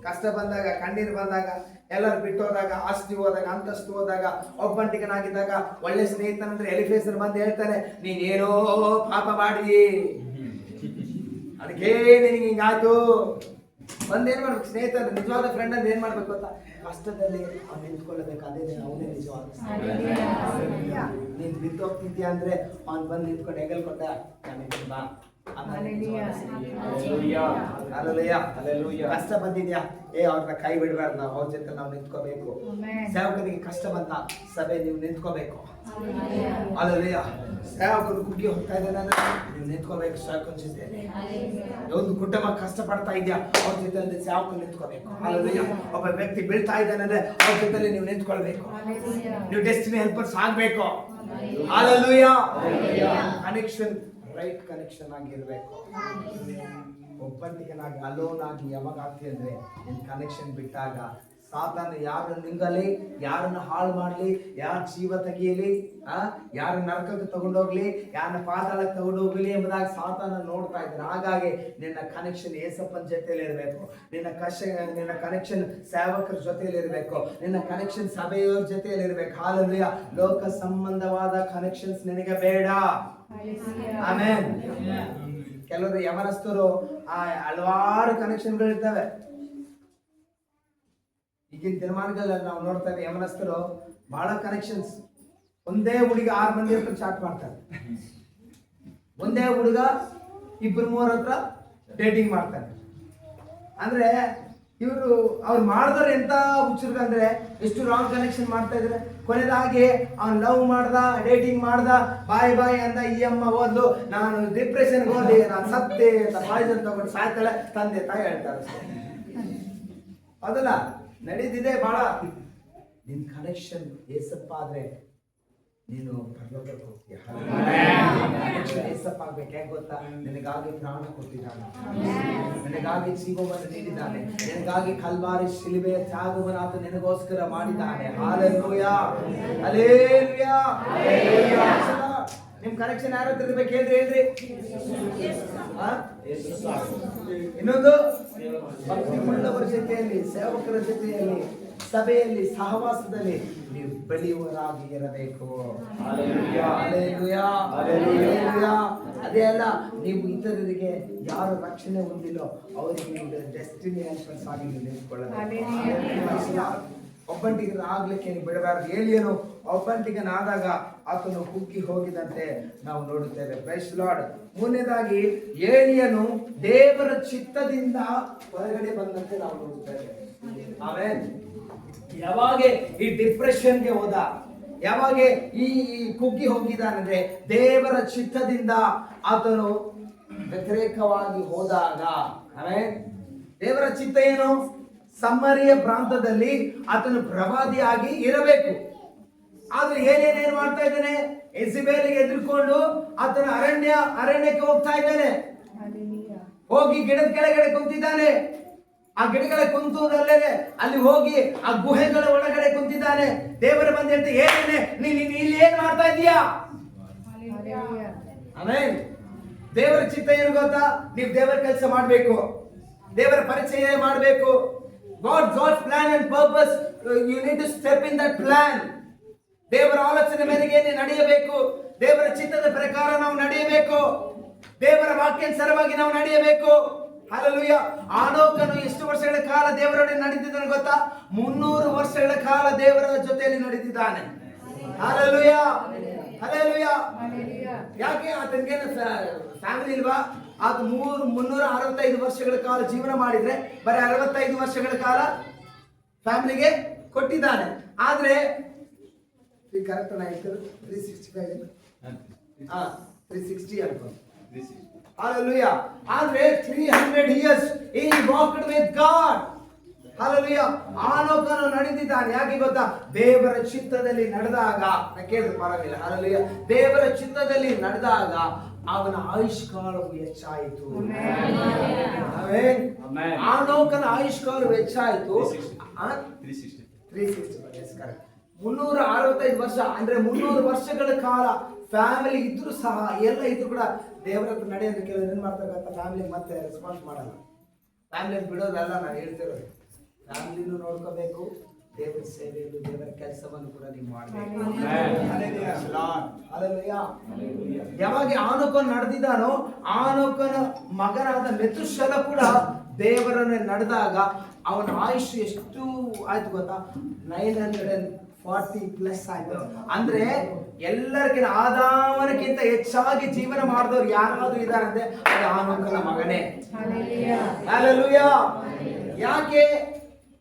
ಕಷ್ಟ ಬಂದಾಗ, ಕಣ್ಣೀರು ಬಂದಾಗ, ಎಲ್ಲರೂ ಬಿಟ್ಟು ಹೋದಾಗ, ಆಸ್ತಿ ಹೋದಾಗ, ಅಂತಸ್ತು ಹೋದಾಗ, ಒಬ್ಬಂಟಿಗನಾಗಿದ್ದಾಗ ಒಳ್ಳೆ ಸ್ನೇಹಿತನಂದ್ರೆ ಎಲಿಫೇಸರ್ ಬಂದು ಹೇಳ್ತಾನೆ, ನೀನೇನೋ ಪಾಪ ಮಾಡಿ ಅದಕ್ಕೆ ನಿನಗೆ ಹಿಂಗಾಯ್ತು. ಒಂದೇನ್ ಮಾಡ್ಬೇಕು? ಸ್ನೇಹಿತರು, ನಿಜವಾದ ಫ್ರೆಂಡ್ ಅಂದ್ರೆ ಏನ್ ಮಾಡ್ಬೇಕು ಗೊತ್ತಾ? ಕಷ್ಟದಲ್ಲಿ ಅವ್ನು ನಿಂತ್ಕೊಳ್ಳಬೇಕು. ಅದೇ ಅವನೇ ನಿಜವಾದ. ನೀನ್ ಬಿದ್ದೋಗ್ತಿದ್ಯಾ ಅಂದ್ರೆ ಅವ್ನು ಬಂದು ನಿಂತ್ಕೊಂಡು ಹೆಗಲ್ ಕೊಟ್ಟ ಬಾ. ಕಷ್ಟ ಬಂದಿದ್ಯಾ, ಅವ್ರನ್ನ ಕೈ ಬಿಡಬಾರ್ದು. ನಾವು ಅವ್ರ ಜೊತೆ ನಾವು ನಿಂತ್ಕೋಬೇಕು. ಸೇವಕನಿಗೆ ಕಷ್ಟ ಬಂದ ಸಭೆ ನೀವು ನಿಂತ್ಕೋಬೇಕು. ಅಲ್ಲಯ್ಯ, ಸೇವಕರು ಕುಗ್ಗಿ ಹೋಗ್ತಾ ಇದ್ದಾನೆ, ನೀವು ನಿಂತ್ಕೋಬೇಕು ಸೇವಕನ ಜೊತೆ. ಒಂದು ಕುಟುಂಬ ಕಷ್ಟ ಪಡ್ತಾ ಇದೆಯಾ, ಅವ್ರ ಜೊತೆ ಸೇವಕರು ನಿಂತ್ಕೋಬೇಕು. ಅಲ್ಲಯ್ಯ, ಒಬ್ಬ ವ್ಯಕ್ತಿ ಬೀಳ್ತಾ ಇದ್ದಾನೆ ಅಂದ್ರೆ ಅವ್ರ ಜೊತೆ ನೀವು ನಿಂತ್ಕೊಳ್ಬೇಕು. ನೀವು ಡೆಸ್ಟಿನಿ ಹೆಲ್ಪರ್ಸ್ ಆಗ್ಬೇಕು. ಅಲ್ಲಯ್ಯ, ಕನೆಕ್ಷನ್ ರೈಟ್ ಕನೆಕ್ಷನ್ ಆಗಿರ್ಬೇಕು. ಒಬ್ಬಂಟಿಗನಾಗಿ ಅಲೋನ್ ಆಗಿ ಯಾವಾಗ ಆಗ್ತಿ ಅಂದ್ರೆ ನಿನ್ ಕನೆಕ್ಷನ್ ಬಿಟ್ಟಾಗ ಸಾತಾನ ಯಾರನ್ನ ನಿಂಗಲಿ, ಯಾರನ್ನ ಹಾಳು ಮಾಡ್ಲಿ, ಯಾರ ಜೀವ ತೆಗಿಯಲಿ, ಯಾರ ನರಕಕ್ಕೆ ತಗೊಂಡೋಗ್ಲಿ, ಯಾರನ್ನ ಪಾತಾಳಕ್ಕೆ ತಗೊಂಡೋಗ್ಲಿ ಎಂಬುದಾಗಿ ಸಾತಾನ ನೋಡ್ತಾ ಇದ್ದಾರೆ. ಹಾಗಾಗಿ ನಿನ್ನ ಕನೆಕ್ಷನ್ ಏಸಪ್ಪನ ಜೊತೆಯಲ್ಲಿ ಇರಬೇಕು. ನಿನ್ನ ಕನೆಕ್ಷನ್ ಸೇವಕರ ಜೊತೆಯಲ್ಲಿ ಇರಬೇಕು. ನಿನ್ನ ಕನೆಕ್ಷನ್ ಸಭೆಯವರ ಜೊತೆಯಲ್ಲಿ ಇರಬೇಕು. ಹಾಲೆಲೂಯಾ. ಲೋಕ ಸಂಬಂಧವಾದ ಕನೆಕ್ಷನ್ಸ್ ನಿನಗೆ ಬೇಡ. ಆಮೆನ್. ಕೆಲವರು ಯವನಸ್ಥರು ಹಲವಾರು ಕನೆಕ್ಷನ್ಗಳು ಇರ್ತವೆ. ಈಗಿನ ದಿನಮಾನಗಳಲ್ಲಿ ನಾವು ನೋಡ್ತೇವೆ ಯಮನಸ್ಥರು ಬಹಳ ಕನೆಕ್ಷನ್ಸ್. ಒಂದೇ ಹುಡುಗ 6 ಮಂದಿ ಹತ್ರ ಚಾಟ್ ಮಾಡ್ತಾರೆ, ಒಂದೇ ಹುಡುಗ 2-3 ಹತ್ರ ಡೇಟಿಂಗ್ ಮಾಡ್ತಾರೆ. ಅಂದ್ರೆ ಅವ್ರು ಮಾಡಿದ್ರೆ ಎಂತ ಹುಚ್ಚರ್ಗಂದ್ರೆ ಎಷ್ಟು ರಾಂಗ್ ಕನೆಕ್ಷನ್ ಮಾಡ್ತಾ ಇದ್ರೆ, ಕೊನೆದಾಗಿ ಅವ್ನು ಲವ್ ಮಾಡ್ದ, ಡೇಟಿಂಗ್ ಮಾಡ್ದ, ಬಾಯ್ ಅಂದ, ಈ ಅಮ್ಮ ಓದ್ಲು, ನಾನು ಡಿಪ್ರೆಷನ್ಗೆ ಹೋದೆ, ನಾನು ಸತ್ತೆ ಅಂತ ಪಾಯ್ಸನ್ ತಗೊಂಡು ಸಾಯ್ತಾಳೆ, ತಂದೆ ತಾಯಿ ಹೇಳ್ತಾರೆ. ಅದಲ್ಲ ನಡೀತಿದೆ ಬಹಳ. ನಿನ್ ಕನೆಕ್ಷನ್ ಏಸಪ್ಪ ಆದ್ರೆ ನೀನು ಪರಲೋಕಕ್ಕೆ ಹೋಗ್ತೀಯ. ಏಸಪ್ಪ ಆಗ್ಬೇಕು. ಹೇಗೆ ಗೊತ್ತಾ? ನಿನಗಾಗಿ ಪ್ರಾಣ ಕೊಟ್ಟಿದ್ದಾನೆ, ನಿನಗಾಗಿ ಜೀವವನ್ನು ನೀಡಿದ್ದಾನೆ, ನಿನಗಾಗಿ ಕಲ್ವಾರಿ ಶಿಲುಬೆಯ ತ್ಯಾಗವನ್ನು ಆತ ನಿನಗೋಸ್ಕರ ಮಾಡಿದ್ದಾನೆ. Hallelujah, hallelujah. ನಿಮ್ ಕನೆಕ್ಷನ್ ಯಾರ ಹತ್ರ ಇರ್ಬೇಕು ಹೇಳ್ರಿ. ಇನ್ನೊಂದು ಭಕ್ತಿಯುಳ್ಳವರ ಜೊತೆಯಲ್ಲಿ, ಸೇವಕರ ಜೊತೆಯಲ್ಲಿ, ಸಭೆಯಲ್ಲಿ, ಸಹವಾಸದಲ್ಲಿ ನೀವು ಬೆಳೆಯುವರಾಗಿ ಇರಬೇಕು. ಅದೇ ಅಲ್ಲ, ನೀವು ಇತರರಿಗೆ ಯಾರು ರಕ್ಷಣೆ ಹೊಂದಿಲ್ಲೋ ಅವರಿಗೆ ನೀವು ಡೆಸ್ಟಿನಿ ಹೆಲ್ಪರ್ಸ್ ಆಗಿ ನಿಂತ್ಕೊಳ್ಳಬೇಕು. ಒಬ್ಬಂಟಿಗನಾಗ್ಲಿಕ್ಕೆ ನೀವು ಬಿಡಬಾರದು. ಏಲಿಯನು ಒಬ್ಬಂಟಿಗನಾದಾಗ ಆತನು ಕುಗ್ಗಿ ಹೋಗಿದಂತೆ ನಾವು ನೋಡುತ್ತೇವೆ. Praise Lord. ಮೂರನೇದಾಗಿ ಏಲಿಯನು ದೇವರ ಚಿತ್ತದಿಂದ ಹೊರಗಡೆ ಬಂದಂತೆ ನಾವು ನೋಡುತ್ತೇವೆ. ಆಮೇಲೆ ಯಾವಾಗ ಈ ಡಿಪ್ರೆಷನ್ಗೆ ಹೋದ, ಯಾವಾಗ ಈ ಕುಗ್ಗಿ ಹೋಗಿದ್ದಾನಂದ್ರೆ ದೇವರ ಚಿತ್ತದಿಂದ ಆತನು ವ್ಯತಿರೇಕವಾಗಿ ಹೋದಾಗ. ಆಮೇಲೆ ದೇವರ ಚಿತ್ತ ಏನು? ಸಮ್ಮರಿಯ ಪ್ರಾಂತದಲ್ಲಿ ಆತನು ಪ್ರವಾದಿಯಾಗಿ ಇರಬೇಕು. ಆದ್ರೆ ಏನೇನೇನು ಮಾಡ್ತಾ ಇದ್ದಾನೆ? ಎಸಿಬೇಲಿಗೆ ಎದುರ್ಕೊಂಡು ಆತನ ಅರಣ್ಯಕ್ಕೆ ಹೋಗ್ತಾ ಇದ್ದಾನೆ. ಹೋಗಿ ಗಿಡದ ಕೆಳಗಡೆ ಕುಂತಿದ್ದಾನೆ. ಆ ಗಿಡಗಳ ಕುಂತುದಲ್ಲದೆ ಅಲ್ಲಿ ಹೋಗಿ ಆ ಗುಹೆಗಳ ಒಳಗಡೆ ಕುಂತಿದ್ದಾನೆ. ದೇವರು ಬಂದು ಹೇಳ್ತಾ, ಏನೇನೆ ನೀನು ಇಲ್ಲಿ ಏನ್ ಮಾಡ್ತಾ ಇದೀಯಾ? ಆಮೇಲೆ ದೇವರ ಚಿತ್ತ ಏನು ಗೊತ್ತಾ? ನೀವು ದೇವರ ಕೆಲಸ ಮಾಡಬೇಕು, ದೇವರ ಪರಿಚಯ ಮಾಡಬೇಕು. God's plan and purpose, you need to step in that plan. ದೇವರ ಆಲೋಚನೆ ಮೇರೆಗೆ ನೀವು ನಡೆಯಬೇಕು. ದೇವರ ಚಿತ್ತದ ಪ್ರಕಾರ ನಾವು ನಡೆಯಬೇಕು. ದೇವರ ವಾಕ್ಯಾನುಸಾರವಾಗಿ ನಾವು ನಡೆಯಬೇಕು. ಹಲ್ಲೆಲೂಯಾ. ಆನೋಕನು ಎಷ್ಟು ವರ್ಷಗಳ ಕಾಲ ದೇವರೊಡನೆ ನಡೆದಿದ್ದಾನೆ ಗೊತ್ತಾ? 300 ವರ್ಷಗಳ ಕಾಲ ದೇವರ ಜೊತೆಯಲ್ಲಿ ನಡೆದಿದ್ದಾನೆ. Hallelujah, hallelujah. ಯಾಕೆ? ಆತನಿಗೇನು ಫ್ಯಾಮಿಲಿ ಇಲ್ವಾ? ಆತ 365 ವರ್ಷಗಳ ಕಾಲ ಜೀವನ ಮಾಡಿದ್ರೆ ಬರೀ 65 ವರ್ಷಗಳ ಕಾಲ ಫ್ಯಾಮಿಲಿಗೆ ಕೊಟ್ಟಿದ್ದಾನೆ. ಆದ್ರೆ ಕರೆಕ್ಟ್ 365 360 ಅನ್ಕೊಂಡು. Hallelujah. ಆದ್ರೆ 300 years he walked with God. Hallelujah. ಆನೋಕನು ನಡೆದಿದ್ದಾನೆ. ಯಾಕೆ ಗೊತ್ತಾ? ದೇವರ ಚಿತ್ತದಲ್ಲಿ ನಡೆದಾಗ. ಕೇಳಿದ್ರೆ ಪರವಾಗಿಲ್ಲ. Hallelujah. ದೇವರ ಚಿತ್ತದಲ್ಲಿ ನಡೆದಾಗ ಅವನ ಆಯುಷ್ಕಾಲವು ಹೆಚ್ಚಾಯಿತು. ಆನೋಕನ ಆಯುಷ್ಕಾಲವು ಹೆಚ್ಚಾಯಿತು. 360 365 ವರ್ಷ ಅಂದ್ರೆ 300 ವರ್ಷಗಳ ಕಾಲ ಫ್ಯಾಮಿಲಿ ಇದ್ರು ಸಹ, ಎಲ್ಲ ಇದ್ರು ಕೂಡ ದೇವರ ಹತ್ರ ನಡೆಯೋದು. ಕೆಲವರು ಏನ್ ಮಾಡ್ತಕ್ಕಂಥ ಫ್ಯಾಮಿಲಿ ಮತ್ತೆ ರೆಸ್ಪಾನ್ಸ್ ಮಾಡಲ್ಲ. ಫ್ಯಾಮಿಲಿ ಬಿಡೋದಲ್ಲ ನಾನು ಹೇಳ್ತಿರೋದು. ಫ್ಯಾಮಿಲಿನೂ ನೋಡ್ಕೋಬೇಕು, ದೇವರ ಸೇವೆಯನ್ನು, ದೇವರ ಕೆಲಸವನ್ನು ಕೂಡ ನೀವು ಮಾಡಬೇಕು. ಯಾವಾಗ ಆನೋಕನು ನಡೆದಿದ್ದಾನೋ, ಆನೋಕನ ಮಗನಾದ ಮೆತುಶಲ ಕೂಡ ದೇವರನ್ನು ನಡೆದಾಗ ಅವನ ಆಯುಷ್ ಎಷ್ಟು ಆಯ್ತು ಗೊತ್ತಾ? 940+ ಆಯ್ತು. ಅಂದ್ರೆ ಎಲ್ಲರಿಗಿಂತ ಆದಾಮನಕ್ಕಿಂತ ಹೆಚ್ಚಾಗಿ ಜೀವನ ಮಾಡಿದವ್ರು ಯಾರಾದ್ರೂ ಇದಾರಂದ್ರೆ ಅದು ಆನೋಕನ ಮಗನೇ. ಹಲ್ಲೆಲೂಯಾ. ಯಾಕೆ?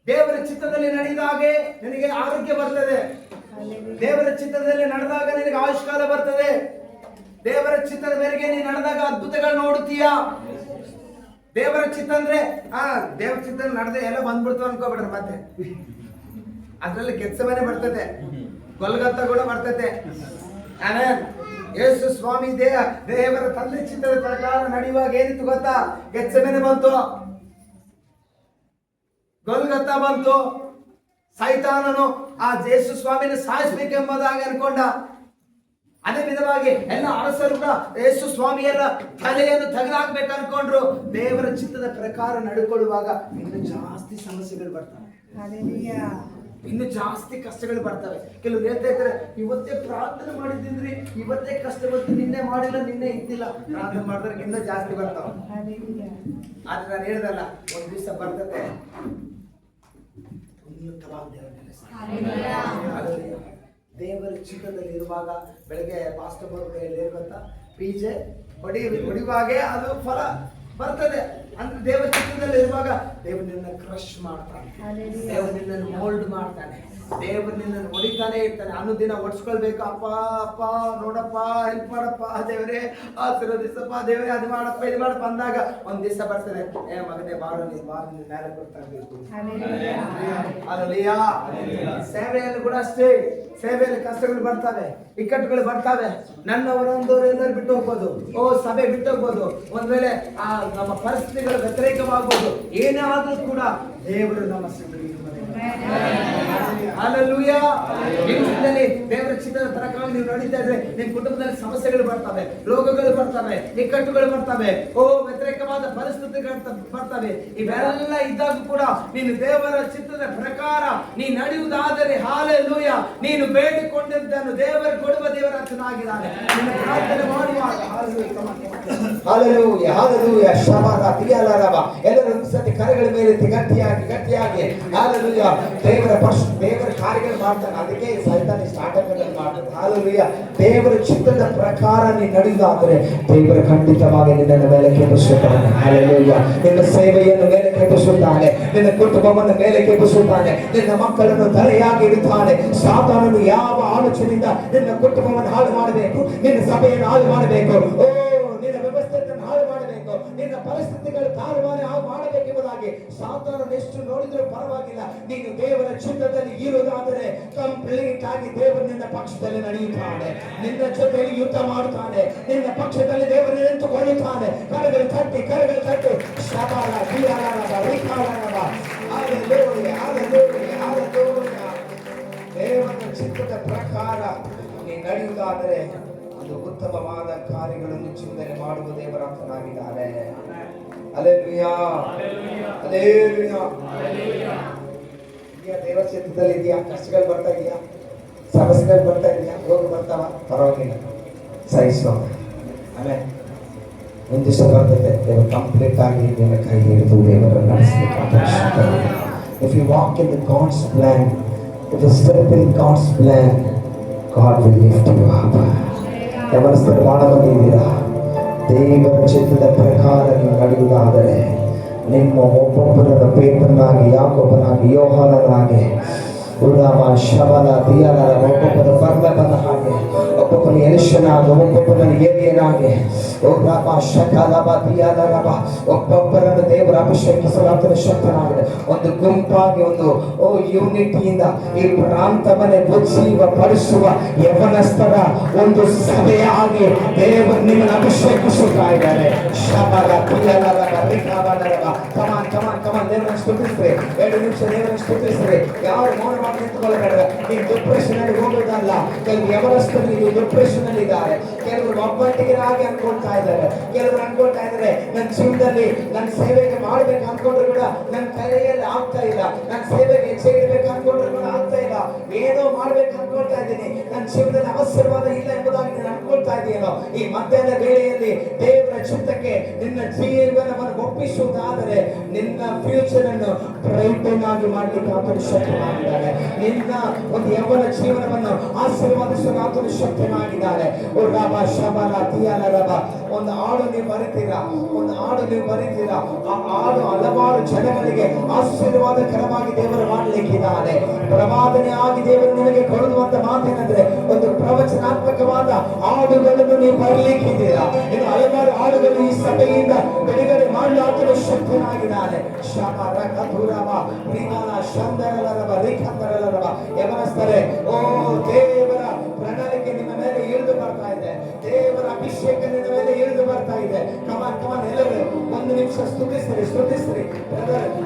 ದೇವರ ಚಿತ್ತದಲ್ಲಿ ನಡೆದಾಗೆ ನಿನಗೆ ಆರೋಗ್ಯ ಬರ್ತದೆ. ದೇವರ ಚಿತ್ತದಲ್ಲಿ ನಡೆದಾಗ ನಿನಗೆ ಆಯುಷ್ಕಾಲ ಬರ್ತದೆ. ದೇವರ ಚಿತ್ತದ ಮೇರೆಗೆ ನೀನು ನಡೆದಾಗ ಅದ್ಭುತಗಳು ನೋಡುತ್ತೀಯಾ? ದೇವರ ಚಿತ್ತ ಅಂದ್ರೆ ದೇವರ ಚಿತ್ತದಲ್ಲಿ ನಡೆದೆ ಎಲ್ಲ ಬಂದ್ಬಿಡ್ತು ಅನ್ಕೋಬಿಡ್ರಿ. ಮತ್ತೆ ಅದ್ರಲ್ಲಿ ಗೆತ್ಸೆಮನೆ ಬರ್ತದೆ, ಗೊಲ್ಗೊಥಾ ಕೂಡ ಬರ್ತದೆ. ಯೇಸು ಸ್ವಾಮಿ ದೇವರ ತಂದೆ ಚಿತ್ತದ ಪ್ರಕಾರ ನಡೆಯುವಾಗ ಏನಿತ್ತು ಗೊತ್ತಾ? ಗೆತ್ಸೆಮನೆ ಬಂತು, ಗೊಲ್ಗೊಥಾ ಬಂತು. ಸೈತಾನನು ಆ ಯೇಸು ಸ್ವಾಮಿನ ಸಾಯಿಸಬೇಕೆಂಬುದಾಗಿ ಅನ್ಕೊಂಡ. ಅದೇ ವಿಧವಾಗಿ ಎಲ್ಲ ಅರಸರು ಕೂಡ ಯೇಸು ಸ್ವಾಮಿಯರ ತಲೆಯನ್ನು ತೆಗೆದಾಕ್ಬೇಕು ಅನ್ಕೊಂಡ್ರು. ದೇವರ ಚಿತ್ತದ ಪ್ರಕಾರ ನಡ್ಕೊಳ್ಳುವಾಗ ಇನ್ನು ಜಾಸ್ತಿ ಸಮಸ್ಯೆಗಳು ಬರ್ತವೆ, ಇನ್ನು ಜಾಸ್ತಿ ಕಷ್ಟಗಳು ಬರ್ತವೆ. ಕೆಲವರು ಹೇಳ್ತಾ ಇರ್ತಾರೆ, ಇವತ್ತೇ ಪ್ರಾರ್ಥನೆ ಮಾಡಿದ್ರಿ, ಇವತ್ತೇ ಕಷ್ಟ ಬಂತು, ನಿನ್ನೆ ಮಾಡಿಲ್ಲ, ನಿನ್ನೆ ಇದ್ದಿಲ್ಲ. ಪ್ರಾರ್ಥನೆ ಮಾಡಿದ್ರೆ ಇನ್ನೂ ಜಾಸ್ತಿ ಬರ್ತಾವ. ಆದ್ರೆ ನಾನು ಹೇಳ್ದಲ್ಲ, ಒಂದ್ ದಿವಸ ಬರ್ತದೆ, ಒಂದ್ ಉನ್ನತವಾಗಿ ದೇವರು ನೆಲೆಸ್ತಾನೆ. ದೇವರ ಚಿತ್ತದಲ್ಲಿ ಇರುವಾಗ ಬೆಳಗ್ಗೆ ಪಾಸ್ಟರ್ ಬರೋ ಕೈಯಲ್ಲಿ ಗೊತ್ತಾ, ಬೀಜೆ ಹೊಡಿವಾಗೆ ಅದು ಫಲ ಬರ್ತದೆ. ಅಂದ್ರೆ ದೇವರ ಚಿತ್ತದಲ್ಲಿ ಇರುವಾಗ ದೇವರು ನಿನ್ನ ಕ್ರಶ್ ಮಾಡ್ತಾನೆ, ದೇವರು ನಿನ್ನನ್ನು ಮೋಲ್ಡ್ ಮಾಡ್ತಾನೆ, ದೇವರು ನಿನ್ನನ್ನು ಹೊಡಿತಾನೆ ಇರ್ತಾನೆ. ಅನುದಿನ ಒಡ್ಸ್ಕೊಳ್ಬೇಕು. ಅಪ್ಪ ಅಪ್ಪ ನೋಡಪ್ಪ, ಹೆಲ್ಪ್ ಮಾಡಪ್ಪ ದೇವರೇ, ಆಶೀರ್ವದಿಸಪ್ಪ ದೇವರೇ, ಅದು ಮಾಡಪ್ಪ ಇದು ಮಾಡಪ್ಪ ಅಂದಾಗ ಒಂದ್ ದಿವಸ ಬರ್ತದೆ, ಮಗನೇ ಬಾರು ನೀನು ಮೇಲೆ ಕೊಡ್ತಾ ಇರ್ಬೇಕು. ಸೇವೆಯಲ್ಲಿ ಕೂಡ ಅಷ್ಟೇ, ಸೇವೆಯಲ್ಲಿ ಕಷ್ಟಗಳು ಬರ್ತವೆ, ಇಕ್ಕಟ್ಟುಗಳು ಬರ್ತವೆ. ನನ್ನವರೊಂದವರು ಎಲ್ಲರೂ ಬಿಟ್ಟು ಹೋಗ್ಬೋದು, ಸಭೆ ಬಿಟ್ಟು ಹೋಗ್ಬೋದು, ಒಂದ್ ವೇಳೆ ನಮ್ಮ ಪರಿಸ್ಥಿತಿಗಳು ವ್ಯತಿರೇಕವಾಗ್ಬೋದು. ಏನೇ ಆದ್ರೂ ಕೂಡ ದೇವರು ನಮ್ಮ ಸಂಗಡಿ ಇರುವನು. ಹಲ್ಲೆಲೂಯಾ. ಜೀವಿತದಲ್ಲಿ ದೇವರ ಚಿತ್ತದ ಪ್ರಕಾರ ನೀವು ನಡೀತಾ ಇದ್ರೆ ನಿಮ್ಮ ಕುಟುಂಬದಲ್ಲಿ ಸಮಸ್ಯೆಗಳು ಬರ್ತವೆ, ರೋಗಗಳು ಬರ್ತವೆ, ಇಕ್ಕಟ್ಟುಗಳು ಬರ್ತವೆ, ವ್ಯತಿರೇಕವಾದ ಪರಿಸ್ಥಿತಿಗಳು ಬರ್ತವೆ. ಇವೆಲ್ಲ ಇದ್ದಾಗ ಕೂಡ ನೀನು ದೇವರ ಚಿತ್ತದ ಪ್ರಕಾರ ನೀ ನಡೆಯುವುದಾದರೆ ಹಲ್ಲೆಲೂಯಾ, ನೀನು ಬೇಡಿಕೊಂಡಿದ್ದನ್ನು ದೇವರು ಕೊಡುವ ದೇವರಾಗಿದ್ದಾನೆ. ನಿನ್ನ ಪ್ರಾರ್ಥನೆ ಮಾಡುವಾಗ ಹಲ್ಲೆಲೂಯಾ ಹಲ್ಲೆಲೂಯಾ ಶಬರ ತಿಯಲರಬ ಎಲ್ಲರೂ ಒಂದು ಸತಿ ಕರೆಗಳ ಮೇಲೆ ಗಟ್ಟಿಯಾಗಿ ಹಲ್ಲೆಲೂಯಾ ದೇವರ ಕಾರ್ಯಗಳು ಮಾಡ್ತಾನೆ. ಅದಕ್ಕೆ ಸೈತಾನ ಸ್ಟಾರ್ಟಪ್ಗಳನ್ನು ಮಾಡ್ತಾನೆ. ಹಲ್ಲೆಲೂಯಾ. ದೇವರ ಚಿತ್ತದ ಪ್ರಕಾರ ನೀನು ನಡೆಯುವುದಾದರೆ ದೇವರು ಖಂಡಿತವಾಗಿ ನಿನ್ನ ಮೇಲೆ ಕೆಬ್ಬಿಸುತ್ತಾನೆ. ಹಲ್ಲೆಲೂಯಾ. ನಿನ್ನ ಸೇವೆಯನ್ನು ಮೇಲೆ ಕೆಬ್ಬಿಸುತ್ತಾನೆ, ನಿನ್ನ ಕುಟುಂಬವನ್ನು ಮೇಲೆ ಕೆಬ್ಬಿಸುತ್ತಾನೆ, ನಿನ್ನ ಮಕ್ಕಳನ್ನು ತಲೆಯಾಗಿ ಇಡುತ್ತಾನೆ. ಸಾತಾನನು ಯಾವ ಆಲೋಚನೆಯಿಂದ ನಿನ್ನ ಕುಟುಂಬವನ್ನು ಹಾಳು ಮಾಡಬೇಕು, ನಿನ್ನ ಸಭೆಯನ್ನು ಹಾಳು ಮಾಡಬೇಕು, ನಿನ್ನ ವ್ಯವಸ್ಥೆಯನ್ನು ಹಾಳು ಮಾಡಬೇಕು, ನಿನ್ನ ಪರಿಸ್ಥಿತಿಗಳು ತಾರುಮಾರು ಮಾಡಬೇಕೆಂಬುದಾಗಿ ಸಾತಾನನು ಎಷ್ಟು ನೋಡಿದರೂ ಪರವಾಗಿಲ್ಲ. ನೀನು ದೇವರ ಚಿತ್ತದಲ್ಲಿ ಇರುವುದಾದರೆ ಕಂಪ್ಲೀಟ್ ಆಗಿ ದೇವರು ನಿನ್ನ ಪಕ್ಷದಲ್ಲಿ ನಡೆಯುತ್ತಾನೆ, ನಿನ್ನ ಜೊತೆಯಲ್ಲಿ ಯುದ್ಧ ಮಾಡುತ್ತಾನೆ, ನಿನ್ನ ಪಕ್ಷದಲ್ಲಿ ದೇವರು ನಿಂತುಕೊಳ್ಳುತ್ತಾನೆ. ಕರಗಳು ತಟ್ಟಿ ಶಬಾಲ ದಿಯಾಲರಬ ರಿಕಾಲರಬ. Hallelujah hallelujah hallelujah. ದೇವರ ಚಿತ್ತದ ಪ್ರಕಾರ ನೀನು ನಡೆಯುವುದಾದರೆ ಅದು ಉತ್ತಮವಾದ ಕಾರ್ಯಗಳನ್ನು ಚಿಂತನೆ ಮಾಡುವ ದೇವರಾಗಿದ್ದಾರೆ. Hallelujah hallelujah. ದೇವರ ಚಿತ್ತದಲ್ಲಿ ಇದೆಯಾ? ಕಷ್ಟಗಳು ಬರ್ತಾ ಇದೆಯಾ? ಸಮಸ್ಯೆಗಳು ಬರ್ತಾ ಇದೆಯಾ? ರೋಗ ಬರ್ತಾವ? ಪರವಾಗಿಲ್ಲ, ಸಹಿಸೋ. ಆಮೇಲೆ ಒಂದು ದಿವಸ ಬರ್ತದೆ, ದೇವರು ಕಂಪ್ಲೀಟ್ ಆಗಿ ನಿನ್ನ ಕೈ ಹಿಡಿದು ದೇವರ ನಡೆಸಲಿಕ್ಕೆ. If you walk in the God's plan, if you step in God's plan, God will lift you up. ಗಮನಿಸ್ತಾರೆ, ಬಹಳ ಮಂದಿ ಇದ್ದೀರಾ? ದೇವರ ಚಿತ್ತದ ಪ್ರಕಾರ ನೀವು ನಡೆಯುವುದಾದರೆ ನಿಮ್ಮ ಒಬ್ಬೊಬ್ಬರನ್ನು ಪೇತ್ರನಾಗಿ, ಯಾಕೋಬನಾಗಿ, ಯೋಹಾನನಾಗಿ, ಉಡಾಮ ಶಬಲ ದಿಯಲರ ಒಬ್ಬೊಬ್ಬರ ಬರ್ನಬನ ಹಾಗೆ, ಒಬ್ಬೊಬ್ಬನ ಎಲಿಷನಾಗಿ, ಒಬ್ಬೊಬ್ಬನ ಏಲಿಯನಾಗಿ, ಒಬ್ಬೊಬ್ಬರನ್ನು ದೇವರ ಅಭಿಷೇಕಿಸಲಾದ ಶಕ್ತನಾಗಿದೆ. ಒಂದು ಗುಂಪಾಗಿ, ಒಂದು ಯೂನಿಟಿಯಿಂದ ಈ ಪ್ರಾಂತವನ್ನೇ ಉಜ್ಜೀವ ಪಡಿಸುವ ಯವನಸ್ಥರ ಒಂದು ಸಭೆಯಾಗಿ ದೇವರು ನಿಮ್ಮನ್ನು ಅಭಿಷೇಕಿಸುತ್ತಾ ಇದ್ದಾರೆ. ಶಬಲ ದಿಯಲರ ರಿಕಾಬಲರವ. ಕಮಾನ್ ದೇವರನ್ನು ಸ್ತುತಿಸ್ರಿ. 2 ನಿಮಿಷ ದೇವರನ್ನು ಸ್ತುತಿಸ್ರಿ. ಯಾರು ಮೌನವಾಗಿ ನಿಂತುಕೊಳ್ಳಬೇಡ. ನೀವು ಡಿಪ್ರೆಷನ್ ಅಲ್ಲಿ ಹೋಗೋದಲ್ಲ. ಕೆಲವು ಯವನಸ್ಥರು ಡಿಪ್ರೆಷನ್ ಅಲ್ಲಿ ಇದ್ದಾರೆ. ಕೆಲವರು ಒಬ್ಬಟ್ಟಿಗೆರಾಗಿ ಅನ್ಕೊಳ್ತಾ ಇದ್ದಾರೆ. ಕೆಲವರು ಅನ್ಕೊಳ್ತಾ ಇದ್ದಾರೆ, ನನ್ನ ಜೀವನದಲ್ಲಿ ನನ್ನ ಸೇವೆಗೆ ಮಾಡ್ಬೇಕು ಅನ್ಕೊಂಡ್ರು ಕೂಡ ನನ್ನ ಕೈಯಲ್ಲಿ ಆಗ್ತಾ ಇಲ್ಲ, ನನ್ನ ಸೇವೆಗೆ ಹೆಜ್ಜೆ ಇಡಬೇಕು ಅನ್ಕೊಂಡ್ರು ಕೂಡ ಆಗ್ತಾ ಇಲ್ಲ. ಏನೋ ಮಾಡ್ಬೇಕು ಅನ್ಕೊಳ್ತಾ ಇದ್ದೀನಿ, ನನ್ನ ಜೀವನದಲ್ಲಿ ಆಶೀರ್ವಾದ ಇಲ್ಲ ಎಂಬುದಾಗಿ ನೀನು ಅನ್ಕೊಳ್ತಾ ಇದೆಯೇನೋ. ಈ ಮಧ್ಯಾಹ್ನ ವೇಳೆಯಲ್ಲಿ ದೇವರ ಚಿತ್ತಕ್ಕೆ ನಿನ್ನ ಜೀವನವನ್ನು ಒಪ್ಪಿಸುವುದಾದರೆ ನಿನ್ನ ಫ್ಯೂಚರ್ ಅನ್ನು ಬ್ರೈಟ್ ಆಗಿ ಮಾಡಲಿಕ್ಕೆ ಆತನು ಶಕ್ತನಾಗಿದ್ದಾನೆ. ನಿನ್ನ ಒಂದು ಯೌವನ ಜೀವನವನ್ನು ಆಶೀರ್ವಾದಿಸುವ ಆತನು ಶಕ್ತನಾಗಿದ್ದಾನೆ. ಒಂದು ಹಾಡು ನೀವು ಬರೀತೀರಾ, ಆ ಹಾಡು ಹಲವಾರು ಜನಗಳಿಗೆ ಆಶೀರ್ವಾದಕರವಾಗಿ ದೇವರು ಮಾಡಲಿಕ್ಕಿದ್ದಾನೆ. ಪ್ರವಾದನೆ ಆಗಿ ದೇವರು ನಿಮಗೆ ಕೊಡುವಂತ ಮಾತೇನೆಂದ್ರೆ, ಒಂದು ಪ್ರವಚನಾತ್ಮಕವಾದ ಹಾಡುಗಳನ್ನು ನೀವು ಬರಲಿಕ್ಕಿದ್ದೀರಾ. ಇನ್ನು ಹಲವಾರು ಹಾಡುಗಳು ಈ ಸಭೆಯಿಂದ ಬಿಡುಗಡೆ ಮಾಡಲು ಆತನು ಶಕ್ತನಾಗಿದ್ದಾನೆ. ಯಮನಸ್ತಾರೆ, ದೇವರ ಪ್ರಣಾಳಿಕೆ ನಿಮ್ಮ ಮೇಲೆ ಇಳಿದು ಬರ್ತಾ ಇದೆ, ದೇವರ ಅಭಿಷೇಕ ನಿನ್ನ ಮೇಲೆ ಇಳಿದು ಬರ್ತಾ ಇದೆ. ಕಮಾನ್ ಎಲ್ಲರೂ 1 ನಿಮಿಷ ಸ್ತುತಿಸ್ರಿ.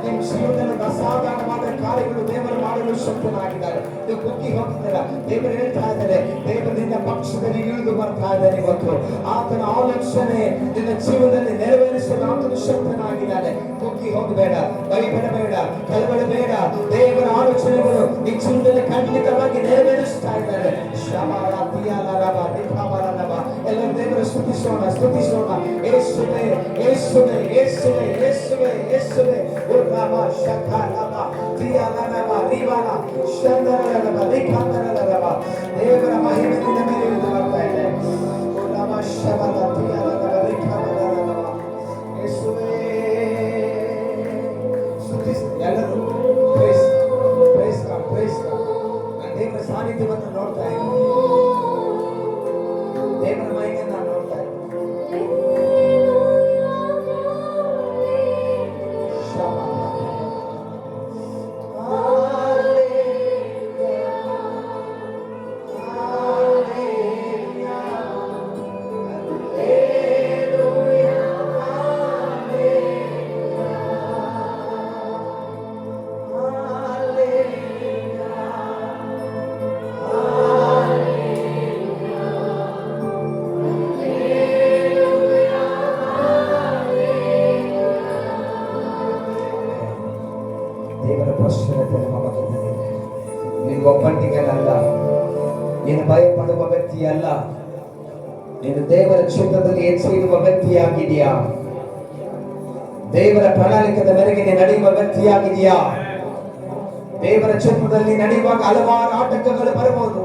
ನಿಮ್ಮ ಜೀವನದಲ್ಲಿ ಅಸಾಧಾರಣವಾದ ಕಾರ್ಯಗಳು ದೇವರು ಮಾಡಲು ಶಕ್ತನಾಗಿದ್ದಾರೆ. ನೀವು ಕುಗ್ಗಿ ಹೋಗಿದ್ದೀರಾ, ದೇವರು ಹೇಳ್ತಾ ಇದ್ದಾರೆ, ದೇವರು ನಿನ್ನ ಪಕ್ಷದಲ್ಲಿ ಇಳಿದು ಬರ್ತಾ ಇದ್ದಾನೆ. ಇವತ್ತು ಆತನ ಆಲೋಚನೆ ನಿನ್ನ ಜೀವನದಲ್ಲಿ ನೆರವೇರಿಸಲು ಆತನು ಶಕ್ತನಾಗಿದ್ದಾನೆ. ಕುಗ್ಗಿ ಹೋಗಬೇಡ, ಭಯಪಡಬೇಡ, ಕಳವಳಬೇಡ. ದೇವರ ಆಲೋಚನೆಗಳು ನಿನ್ನ ಜೀವನದಲ್ಲಿ ಖಂಡಿತವಾಗಿ ನೆರವೇರಿಸ್ತಾ ಇದ್ದಾರೆ. ಶಬಲ ದಿಯಾಲರಬ ರಿಕಾಬಲರಬ. ಎಲ್ಲ ದೇವರ ಸ್ತುತಿಸೋಣ ಸ್ತುತಿಸೋಣ. ಯೇಸುವೇ ಯೇಸುವೇ ಯೇಸುವೇ ಯೇಸುವೇ ಯೇಸುವೇ. ಓ ರಾಮ ಶಕಲಮ ದಿಯಲನಮ ರಿವನ ಶಂದರಲಮ ರಿಕಂದರಲಮ. ದೇವರ ಮಹಿಮೆ ನಿನ್ನ ಮೇಲೆ ಇಳಿದು ಬರ್ತಾ ಇದೆ. ಓ ರಾಮ ಶಬಲ ದಿಯಲನಮ ರಿಕಂದರಲಮ. ಯೇಸುವೇ ಸ್ತುತಿಸಿ ಎಲ್ಲರೂ praise praise God praise God. ನಾನು ದೇವರ ಸಾನ್ನಿಧ್ಯವನ್ನು ನೋಡ್ತಾ ಇದ್ದೀನಿ. ದೇವರ ಮಹಿಮೆಯನ್ನು ನಾನು ನೋಡ್ತಾ ಇದ್ದೀನಿ. ದೇವರ ಪ್ರಸನ್ನತೆ ನಮ್ಮ ಮಧ್ಯದಲ್ಲಿ. ನೀನು ಒಬ್ಬಂಟಿಗನಲ್ಲ, ನೀನು ಭಯಪಡುವ ವ್ಯಕ್ತಿಯಲ್ಲ, ನೀನು ದೇವರ ಚಿತ್ತದಲ್ಲಿ ಎಚ್ಚರಿರುವ ವ್ಯಕ್ತಿಯಾಗಿದೆಯಾ? ದೇವರ ಪ್ರಣಾಳಿಕದ ಮೇರೆಗೆ ನೀನು ನಡೆಯುವ ವ್ಯಕ್ತಿಯಾಗಿದೆಯಾ? ದೇವರ ಚಿತ್ತದಲ್ಲಿ ನಡೆಯುವಾಗ ಹಲವಾರು ಆಟಂಕಗಳು ಬರಬಹುದು,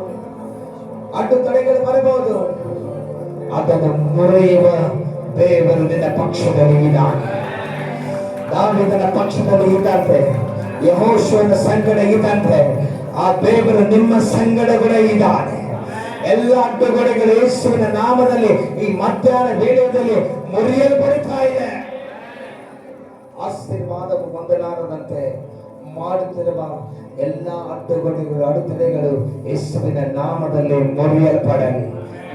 ಅಡ್ಡುತಡೆಗಳು ಬರಬಹುದು. ಅದನ್ನು ಮುರಿಯುವ ದೇವರು ನಿನ್ನ ಪಕ್ಷದಲ್ಲಿ ಇದ್ದಾನೆ. ದಾವೀದನ ಪಕ್ಷದಲ್ಲಿ ಇದ್ದಂತೆ, ಯೆಹೋಶುವನ ಸಂಗಡ ಇದ್ದಂತೆ, ಆ ದೇವರು ನಿಮ್ಮ ಸಂಗಡಗಳ ಇದ್ದಾನೆ. ಎಲ್ಲ ಅಡ್ಡುಗೋಡೆಗಳು ಯೇಸುವಿನ ನಾಮದಲ್ಲಿ ಈ ಮಧ್ಯಾಹ್ನ ವೇಳೆಯಲ್ಲಿ ಮುರಿಯಲ್ಪಡುತ್ತಾ ಇದೆ. ಆಶೀರ್ವಾದವು ಹೊಂದಲಾರದಂತೆ ಮಾಡುತ್ತಿರುವ ಎಲ್ಲ ಅಡ್ಡುಗೋಡೆಗಳು ಅಡೆತಡೆಗಳು ಯೇಸುವಿನ ನಾಮದಲ್ಲಿ ಮುರಿಯಲ್ಪಡಲಿ,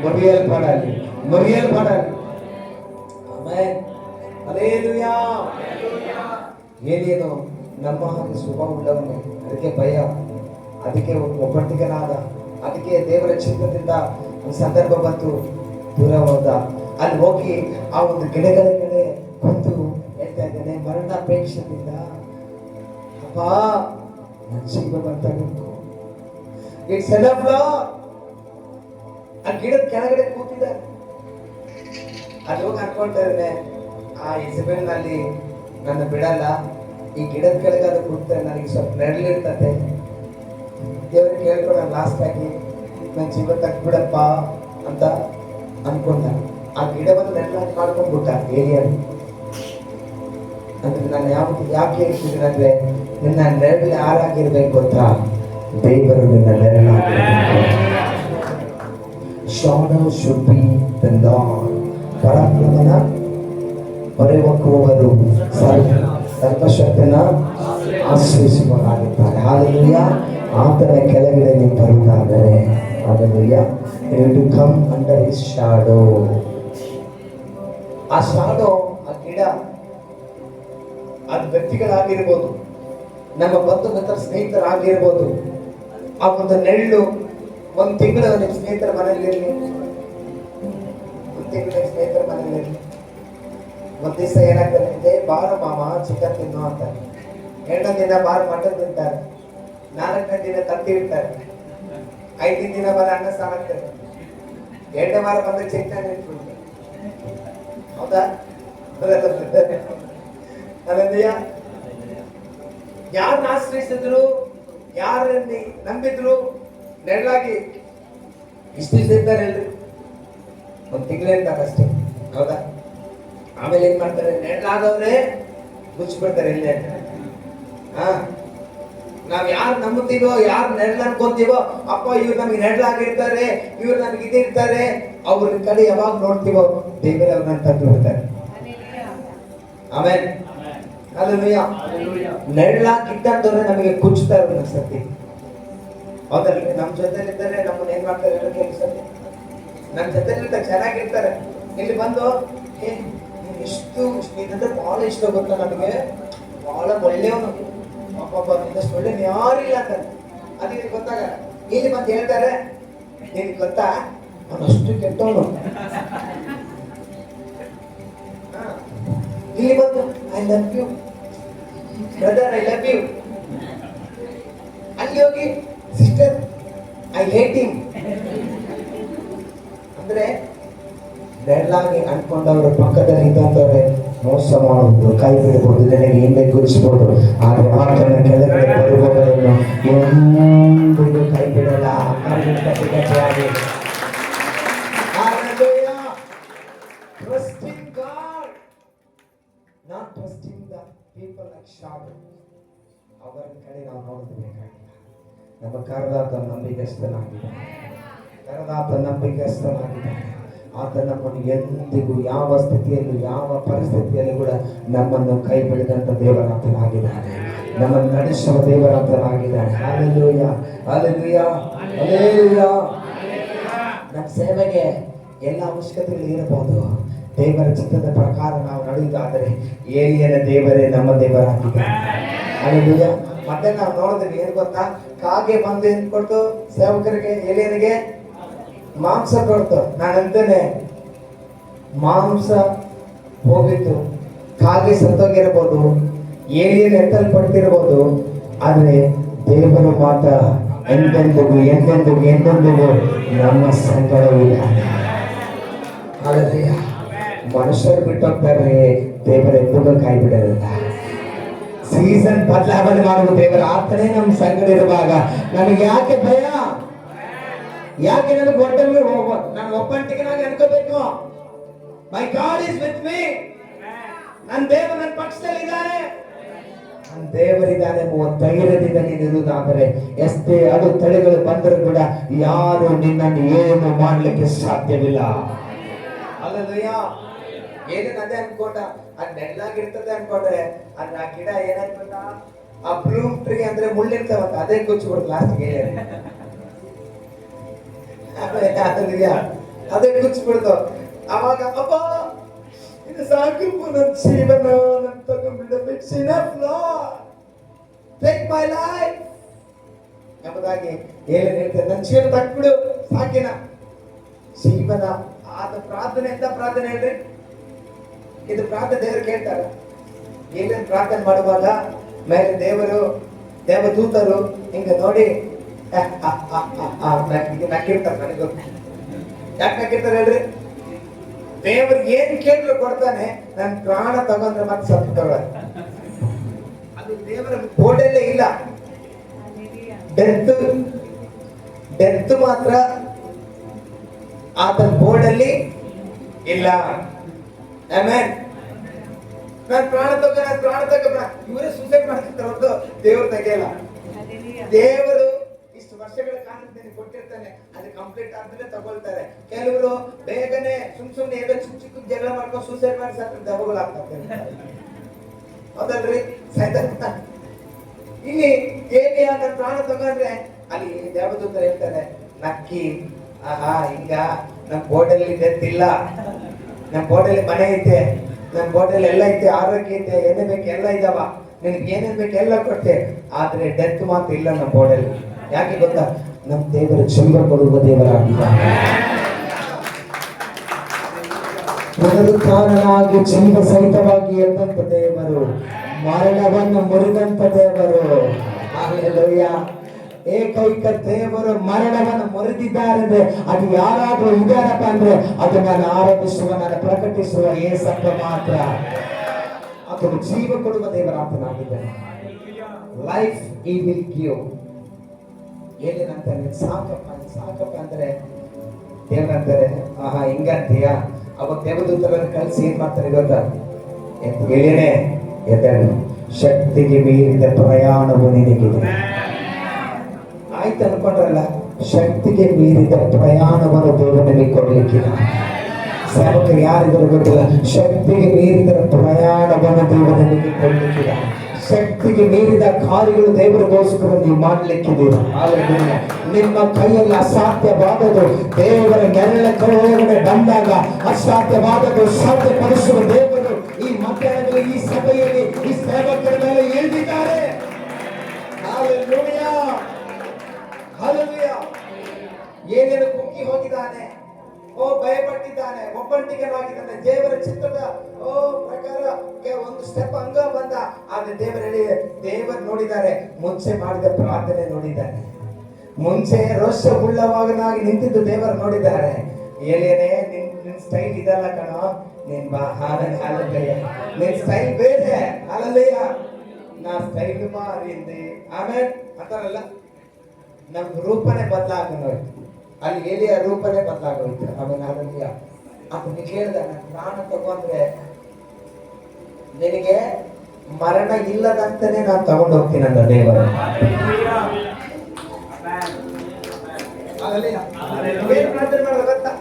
ಮುರಿಯಲ್ಪಡಲಿ, ಮುರಿಯಲ್ಪಡಲಿ. ಆಮೆನ್. ಹಲ್ಲೆಲೂಯಾ. ಏನೇನು ನಮ್ಮ ಹಾಗೆ ಸ್ವಭಾವವುಳ್ಳವನು, ಅದಕ್ಕೆ ಭಯ, ಅದಕ್ಕೆ ಒಬ್ಬಂಟಿಗನಾದ, ಅದಕ್ಕೆ ದೇವರ ಚಿತ್ತದಿಂದ ಒಂದು ಸಂದರ್ಭ ಬಂತು, ದೂರ ಹೋದ. ಅಲ್ಲಿ ಹೋಗಿ ಆ ಒಂದು ಗಿಡಗಳ ಕಡೆ ಕುಂತು ಹೇಳ್ತಾ ಇದ್ದೇನೆ ಮರಣಾಪೇಕ್ಷದಿಂದ, ಅಪ್ಪ ನನ್ನ ಜೀವ ಬಂತ ಇಟ್ಸ್ ಎನಫ್ ಲಾರ್ಡ್. ಆ ಗಿಡದ ಕೆಳಗಡೆ ಕೂತಿದ್ದಾರೆ. ಅಲ್ಲಿ ಹೋಗಿ ಅನ್ಕೊಳ್ತಾ ಇದ್ದೇನೆ, ಆ ಇಸಬೇಲ್ನಲ್ಲಿ ನನ್ನ ಬಿಡಲ್ಲ, ಈ ಗಿಡದ ಕೆಳಗೆ ಅದು ಕೂತ್ರೆ ನನಗೆ ಸ್ವಲ್ಪ ನೆರಳಿರ್ತದೆ. ದೇವರಿಗೆ ಹೇಳ್ಕೊಡ ಲಾಸ್ಟ್ ಆಗಿ ನನ್ನ ಜೀವ ತಗ್ಬಿಡಪ್ಪ ಅಂತ ಅನ್ಕೊಂಡ. ಆ ಗಿಡವನ್ನು ನೆರಳಾಗಿ ಮಾಡ್ಕೊಂಡ್ಬಿಟ್ಟ ಏರಿಯಲ್ಲಿ. ಅಂದ್ರೆ ನಾನು ಯಾಕೆ ಹೇಳ್ತಿದ್ದೀನಿ ಅಂದ್ರೆ, ನಿನ್ನ ನೆರಳು ಯಾರಾಗಿರ್ಬೇಕು ಅಂತ ದೇವರು ನಿನ್ನ ನೆರಳಾಗಿರ್ಬೇಕು. Shadow should be the lord. ಪರಾಕ್ರಮನ ಹೊರೆಹೊಕ್ಕುವವರು ಸ್ವಲ್ಪಶಕ್ತಿನ ಆಶ್ರಯಿಸುವವರಾಗಿದ್ದಾರೆ. ಹಾಲೆಲೂಯಾ. ಆತನ ಕೆಳಗಡೆ ನೀವು ಬರುವುದಾದರೆ, hallelujah, you to come under his shadow. ಆ ಶಾಡೋ, ಆ ಗಿಡ, ಅದು ವ್ಯಕ್ತಿಗಳಾಗಿರ್ಬೋದು, ನಮ್ಮ ಬಂಧು ಮಿತ್ರ ಸ್ನೇಹಿತರಾಗಿರ್ಬೋದು. ಆ ಒಂದು ನೆರಳು ಒಂದು ತಿಂಗಳು ನಿಮ್ಮ ಸ್ನೇಹಿತರ ಮನೆಯಲ್ಲಿರಲಿ, ಒಂದು ತಿಂಗಳು ನಿಮ್ಮ ಸ್ನೇಹಿತರ ಮನೆಯಲ್ಲಿರಲಿ. ಒಂದ್ ದಿವಸ ಏನಾಗ್ತದೆ, ಬಾರ ಮಾಮ ಚಿಕನ್ ತಿನ್ನು ಅಂತಾರೆ. ಎರಡನೇ ದಿನ ಬಾರ ಮಟನ್ ತಿಂತಾರೆ. ನಾಲ್ಕನೇ ದಿನ ತತ್ತಿ ಇಡ್ತಾರೆ. 5ನೇ ದಿನ ಬಾರ ಅನ್ನ ಸಾಕಾಗ್ತದೆ. 2ನೇ ವಾರ ಬಂದ್ರೆ ಚಿಕನ್ ಇಟ್ಬಿಡ್ತಾರೆ. ಹೌದಾ? ಅಲ್ಲದೆಯಾ? ಯಾರನ್ನ ಆಶ್ರಯಿಸಿದ್ರು, ಯಾರನ್ನ ನಂಬಿದ್ರು, ನೆರಳಾಗಿ ಇಷ್ಟು ಇರ್ತಾರೆ ಎಲ್ರು. ಒಂದು ತಿಂಗಳು ಇರ್ತಾರೆ ಅಷ್ಟೇ. ಹೌದಾ? ಆಮೇಲೆ ಏನ್ ಮಾಡ್ತಾರೆ, ನೆರಳಾದವ್ರೆ ಮುಚ್ಚಿಬಿಡ್ತಾರೆ ಇಲ್ಲೇ. ನಾವ್ ಯಾರು ನಂಬುತ್ತೀವೋ, ಯಾರು ನೆರಳು ಅನ್ಕೊಂತೀವೋ, ಅಪ್ಪ ಇವ್ರು ನಮ್ಗೆ ನೆರಳಾಗಿರ್ತಾರೆ, ಇವ್ರು ನಮ್ಗೆ ಇದಿರ್ತಾರೆ, ಅವ್ರ ಕಡೆ ಯಾವಾಗ ನೋಡ್ತೀವೋ ದೇವರೇ ಅವ್ರನ್ನ ತಂದು ಬಿಡ್ತಾರೆ. ಆಮೇಲೆ ಹಲ್ಲೆಲೂಯಾ. ನೆರಳಾಗಿದ್ದಂತವ್ರೆ ನಮಗೆ ಕುಚ್ಚುತ್ತಾರೆ ಒಂದೊಂದು ಸತಿ. ಹೌದಲ್ಲ? ನಮ್ಮ ಜೊತೆಲಿದ್ದಾರೆ, ನಮ್ಮನ್ನ ಏನ್ ಮಾಡ್ತಾರೆ ಸತಿ, ನಮ್ಮ ಜೊತೆಲಿರ್ತಾರೆ, ಚೆನ್ನಾಗಿರ್ತಾರೆ. ಇಲ್ಲಿ ಬಂದು ಎಷ್ಟು ಇದಂದ್ರೆ ಬಹಳ ಇಷ್ಟ ಗೊತ್ತಾ ನನಗೆ, ಬಹಳ ಒಳ್ಳೆಯವನು, ಪಾಪ ನಿನ್ನಷ್ಟು ಒಳ್ಳೆ ಯಾರಿಲ್ಲ ಅಂತಾರೆ. ಅದಕ್ಕೆ ಗೊತ್ತಾಗಲ್ಲ. ಇಲ್ಲಿ ಬಂದು ಹೇಳ್ತಾರೆ, ನಿನ್ಗೆ ಗೊತ್ತಾ ಅವನು ಅಷ್ಟು ಕೆಟ್ಟವನು. ಇಲ್ಲಿ ಬಂದು I love you brother, I love you. ಅಲ್ಲಿ ಹೋಗಿ ಸಿಸ್ಟರ್ ಐ ಹೇಟ್ ಹಿಮ್ ಅಂದ್ರೆ ನೆರಳಾಗಿ ಅನ್ಕೊಂಡವರು ಪಕ್ಕದಲ್ಲಿ ಇದ್ದಂಥವ್ರೆ ಮೋಸ ಮಾಡುವುದು, ಕೈ ಬಿಡಬಹುದು, ನಿನಗೆ ಹಿಂದೆ ಗುರಿಸಬಹುದು. ಆದರೆ ಆತನ ಕೆಳಗಡೆ ಬರುವವರನ್ನು ಎಂದಿಗೂ ಕೈ ಬಿಡಲ್ಲ. ಗಟ್ಟಿಯಾಗಿ trusting God, not trusting the people like Shaul. ಅವರ ಕಡೆ ನಾವು ನೋಡಬೇಕಾಗಿಲ್ಲ. ನಮ್ಮ ಕರೆದಾತ ನಂಬಿಕೆಸ್ಥನಾಗಿದ್ದಾನೆ, ಕರೆದಾತ ನಂಬಿಕೆಸ್ಥನಾಗಿದ್ದಾನೆ. ಆತ ನಮ್ಮನ್ನು ಎಂದಿಗೂ ಯಾವ ಸ್ಥಿತಿಯಲ್ಲಿ ಯಾವ ಪರಿಸ್ಥಿತಿಯಲ್ಲಿ ಕೂಡ ನಮ್ಮನ್ನು ಕೈ ಬಿಡದಂತ ದೇವರಾತನಾಗಿದ್ದಾನೆ, ನಮ್ಮನ್ನು ನಡೆಸುವ ದೇವರಾತನಾಗಿದ್ದಾನೆ. Hallelujah, hallelujah, hallelujah. ನಮ್ಮ ಸೇವೆಗೆ ಎಲ್ಲ ಅವಶ್ಯಕತೆಗಳು ಇರಬಹುದು. ದೇವರ ಚಿತ್ತದ ಪ್ರಕಾರ ನಾವು ನಡೆಯುವುದಾದರೆ ಏಲಿಯನ ದೇವರೇ ನಮ್ಮ ದೇವರಾಗಿದ್ದಾನೆ. ಹಲ್ಲೆಲೂಯಾ. ಮತ್ತೆ ನಾವು ನೋಡಿದ್ವಿ ಏನು ಗೊತ್ತಾ, ಕಾಗೆ ಬಂದು ಏನು ಕೊಡ್ತು ಸೇವಕರಿಗೆ, ಏಲಿಯನಿಗೆ ಮಾಂಸ ಕೊಡ್ತು. ನಾನಂತೇನೆ ಮಾಂಸ ಹೋಗಿತ್ತು, ಕಾಗೆ ಸತ್ತೋಗಿರಬಹುದು, ಏಲಿಯನ್ ಎತ್ತಲ್ಪಟ್ಟಿರಬಹುದು, ಆದ್ರೆ ದೇವರು ಮಾತ್ರ ಎಂದೆಂದಿಗೂ ಎಂದೆಂದಿಗೂ ಎಂದೆಂದಿಗೂ ನಮ್ಮ ಸಂಗಡವಿಲ್ಲ. ಹಲ್ಲೆಲೂಯಾ. ಮನುಷ್ಯರು ಬಿಟ್ಟೋಗ್ತಾರೆ, ದೇವರ ಎಂದಿಗೂ ಕೈ ಬಿಡಲಿಲ್ಲ. ಸೀಸನ್ ಬದಲಾವಣೆ ಮಾಡುವ ದೇವರ ಆತನೇ ನಮ್ಮ ಸಂಗಡ ಇರುವಾಗ ನನಗೆ ಯಾಕೆ ಭಯ? ಯಾಕೆ ನನಗೆ ಒಟ್ಟಲ್ಲಿ ನಾನು ಒಬ್ಬಂಟಿಗನಾಗಿ ಅನ್ಕೋಬೇಕು? ಮೈ ಗಾಡ್ ಇಸ್ ವಿತ್ ಮೀ. ನನ್ನ ದೇವರು ನನ್ನ ಪಕ್ಷದಲ್ಲಿದ್ದಾನೆ, ನನ್ನ ದೇವರಿದ್ದಾನೆ ಎಂಬುವ ಧೈರ್ಯದಿಂದ ನೀನು ಇರುವುದಾದರೆ ಎಷ್ಟೇ ಅಡೆತಡೆಗಳು ಬಂದರೂ ಕೂಡ ಯಾರು ನಿನ್ನನ್ನು ಏನು ಮಾಡಲಿಕ್ಕೆ ಸಾಧ್ಯವಿಲ್ಲ. ಹಲ್ಲೆಲೂಯಾ. ಏನೇನು ಅದೇ ಅನ್ಕೊಂಡ, ಅದು ನೆಳ್ಳಾಗಿರ್ತದೆ ಅನ್ಕೊಂಡ್ರೆ ಅದ್ರ ಆ ಗಿಡ ಏನಾಗ್ತದ, ಆ ಬ್ಲೂಮ್ ಟ್ರೀ ಅಂದ್ರೆ ಮುಳ್ಳಿರ್ತಾವಂತ, ಅದೇ ಕುಚ್ಚಿಬಿಡ್ತು ಲಾಸ್ಟ್ಗೆ. ಅದೇ ಕುಚ್ಚಿಬಿಡ್ತು. ಅವಾಗ ಅಪ್ಪ ಇದು ಸಾಕು, ನನ್ನ ಜೀವನ ನನ್ನ ತಗೊಂಡ್ಬಿಡ, it's enough lord, take my life ಎಂಬುದಾಗಿ ಏನೇನು ಹೇಳ್ತಾರೆ, ನನ್ನ ಜೀವನ ತಕ್ಬಿಡು ಸಾಕಿನ ಜೀವನ. ಆದ ಪ್ರಾರ್ಥನೆ ಎಂತ ಪ್ರಾರ್ಥನೆ ಹೇಳ್ರಿ, ಇದು ಪ್ರಾರ್ಥನೆ ದೇವರು ಕೇಳ್ತಾರ. ಏನೇನು ಪ್ರಾರ್ಥನೆ ಮಾಡುವಾಗ ಮೇಲೆ ದೇವದೂತರು ಹಿಂಗ ನೋಡಿ ನಕ್ಕಿರ್ತಾರೆ. ನನಗೆ ಗೊತ್ತು ಯಾಕೆ ನಕ್ಕಿರ್ತಾರೆ ಹೇಳ್ರಿ, ದೇವರು ಏನ್ ಕೇಳಿದ್ರು ಕೊಡ್ತಾನೆ. ನನ್ನ ಪ್ರಾಣ ತಗೊಂಡ್ರೆ ಮತ್ತೆ ಸತ್ತು ತಗೊಳ್ಳ, ಅದು ದೇವರ ಬೋರ್ಡಲ್ಲೇ ಇಲ್ಲ. ಡೆತ್ ಮಾತ್ರ ಆತನ ಬೋರ್ಡಲ್ಲಿ ಇಲ್ಲ. ಆಮೆನ್. ನಾನು ಪ್ರಾಣ ತಗ ಇವರೇ ಸೂಸೈಡ್ ಮಾಡ್ತಿರ್ತಾರೆ ಹೊರತು ದೇವರು ತೆಗೆಯಲ್ಲ. ದೇವರು ಇಷ್ಟು ವರ್ಷಗಳ ಕಾಲ ಕೊಟ್ಟಿರ್ತಾನೆ, ಅದು ಕಂಪ್ಲೀಟ್ ಆದ್ಮೇಲೆ ತಗೊಳ್ತಾರೆ. ಕೆಲವರು ಬೇಗನೆ ಸುಮ್ನೆ ಏನೋ ಚಿಕ್ಕ ಜಗಳ ಮಾಡ್ಕೊಂಡು ಸೂಸೈಡ್ ಮಾಡಿ ಸಾಕು ದೆವ್ವಗಳಾಗ್ತಾರೆ. ಹೌದಲ್ರಿ? ಇಲ್ಲಿ ಏನಿಯ ನನ್ನ ಪ್ರಾಣ ತಗೊಂಡ್ರೆ ಅಲ್ಲಿ ದೇವದೂತರು ಹೇಳ್ತಾರೆ ನಕ್ಕಿ, ಆಹಾ ಹಿಂಗ ನಮ್ಮ ಬೋರ್ಡಲ್ಲಿ ಡೆತ್ ಇಲ್ಲ, ನಮ್ಮ ಬೋರ್ಡಲ್ಲಿ ಮನೆ ಐತೆ, ನಮ್ಮ ಬೋರ್ಡಲ್ಲಿ ಎಲ್ಲ ಐತೆ, ಆರೋಗ್ಯ ಐತೆ, ಏನೇ ಬೇಕು ಎಲ್ಲ ಇದಾವ, ನಿನಗೆ ಏನೇನ್ ಬೇಕು ಎಲ್ಲ ಕೊಡ್ತೆ, ಆದ್ರೆ ಡೆತ್ ಮಾತ್ರ ಇಲ್ಲ ನಮ್ಮ ಬೋರ್ಡಲ್ಲಿ. ಯಾಕೆ ಗೊತ್ತಾ, ನಮ್ಮ ದೇವರು ಜೀವ ಕೊಡುವ ದೇವರಾಗಿದ್ದಾನೆ. ಪುನರುತ್ಥಾನನಾಗಿ ಜೀವ ಸಹಿತವಾಗಿ ಎದ್ದಂತ ದೇವರು, ಮರಣವನ್ನು ಮುರಿದಂತ ದೇವರು. ಹಲ್ಲೆಲೂಯಾ. ಏಕೈಕ ದೇವರು ಮರಣವನ್ನು ಮುರಿದಿದ್ದಾರೆ. ಅದು ಯಾರಾದ್ರೂ ಇದ್ದಾರಪ್ಪ ಅಂದ್ರೆ ಅದು ನಾನು ಆರಂಭಿಸುವ, ನಾನು ಪ್ರಕಟಿಸುವ ಏಸಪ್ಪ ಮಾತ್ರ. ಆತನು ಜೀವ ಕೊಡುವ ದೇವರಾತನಾಗಿದ್ದಾನೆ. ಲೈಫ್ ಈ ವಿಲ್ ಗಿವ್. ಏನಂತ ಸಾಕಪ್ಪ ಅಂದ್ರೆ ದೇವರಂತಾರೆ, ಆಹಾ ಹಿಂಗಂತೀಯ. ಅವಾಗ ದೇವದೂತರನ್ನು ಕಳಿಸಿ ಏನ್ ಮಾಡ್ತಾರೆ ಗೊತ್ತಾ, ಹೇಳಿನೇ ಎದ್ದೇಳು, ಶಕ್ತಿಗೆ ಮೀರಿದ ಪ್ರಯಾಣವು ನಿನಗಿದೆ. ಆಯ್ತು ಅನ್ಕೊಂಡ್ರಲ್ಲ, ಶಕ್ತಿಗೆ ಮೀರಿದ ಪ್ರಯಾಣವನ್ನು ದೇವರಲ್ಲಿ ಕೊಡ್ಲಿಕ್ಕಿಲ್ಲ. ಸೇವಕರು ಯಾರಿದ್ರು ಗೊತ್ತಿಲ್ಲ, ಶಕ್ತಿಗೆ ಮೀರಿದ ಪ್ರಯಾಣವನ್ನು ದೇವರಲ್ಲಿ ಕೊಡ್ಲಿಕ್ಕಿಲ್ಲ. ಶಕ್ತಿಗೆ ಮೀರಿದ ಕಾರ್ಯಗಳು ದೇವರಿಗೋಸ್ಕರ ನೀವು ಮಾಡ್ಲಿಕ್ಕಿದ್ದೀರ. ನಿಮ್ಮ ಕೈಯಲ್ಲಿ ಅಸಾಧ್ಯವಾದದ್ದು ದೇವರ ನೆರಳ ಕೆಳಗಡೆ ಬಂದಾಗ ಅಸಾಧ್ಯವಾದದ್ದು ಸಾಧ್ಯಪಡಿಸುವ ದೇವರು ಈ ಮಕ್ಕಳಲ್ಲಿ, ಈ ಸಭೆಯಲ್ಲಿ, ಈ ಸೇವಕರ ಮೇಲೆ ಇಳಿದಿದ್ದಾರೆ. Hallelujah, hallelujah. ಏನೇನು ಕುಗ್ಗಿ ಹೋಗಿದ್ದಾನೆ, ಭಯಪಟ್ಟಿದ್ದಾನೆ, ಒಬ್ಬಂಟಿಗನಾಗಿದ್ದಾನೆ. ದೇವರ ಚಿತ್ರದ ಪ್ರಕಾರ ಒಂದು ಸ್ಟೆಪ್ ಹಂಗ ಬಂದ. ಆದ್ರೆ ದೇವರು ನೋಡಿದ್ದಾರೆ, ಮುಂಚೆ ಮಾಡಿದ ಪ್ರಾರ್ಥನೆ ನೋಡಿದ್ದಾರೆ, ಮುಂಚೆ ರೋಷ ಉಳ್ಳವಾಗನಾಗಿ ನಿಂತಿದ್ದು ದೇವರು ನೋಡಿದ್ದಾರೆ. ಏನೇನೇ ನಿನ್ ಸ್ಟೈಲ್ ಇದಲ್ಲ ಕಣೋ, ನೀನ್ ಬಾ ಹಾಲಯ್ಯ, ನಿನ್ ಸ್ಟೈಲ್ ಬೇರೆ ಹಾಲಯ್ಯ, ನಾ ಸ್ಟೈಲ್ ಮಾರಿಂದೆ ಆಮೇಲೆ ಅಂತಾರಲ್ಲ, ನಮ್ ರೂಪನೇ ಬದಲಾಗೋಯ್ತು. ಅಲ್ಲಿ ಎಲಿಯ ರೂಪನೇ ಬದಲಾಗೋಯ್ತು. ಆಮೇಲೆ ಹಾಲಯ್ಯ ಅದನ್ನ ಕೇಳ್ದ, ನಾನು ಪ್ರಾಣ ತಗೊಂಡ್ರೆ ನಿನಗೆ ಮರಣ ಇಲ್ಲದಂತಾನೆ ನಾನು ತಗೊಂಡು ಹೋಗ್ತೀನಿ ಅಂದ ದೇವರು. ಏನ್ ಪ್ರಾರ್ಥನೆ ಮಾಡೋದು ಗೊತ್ತಾ?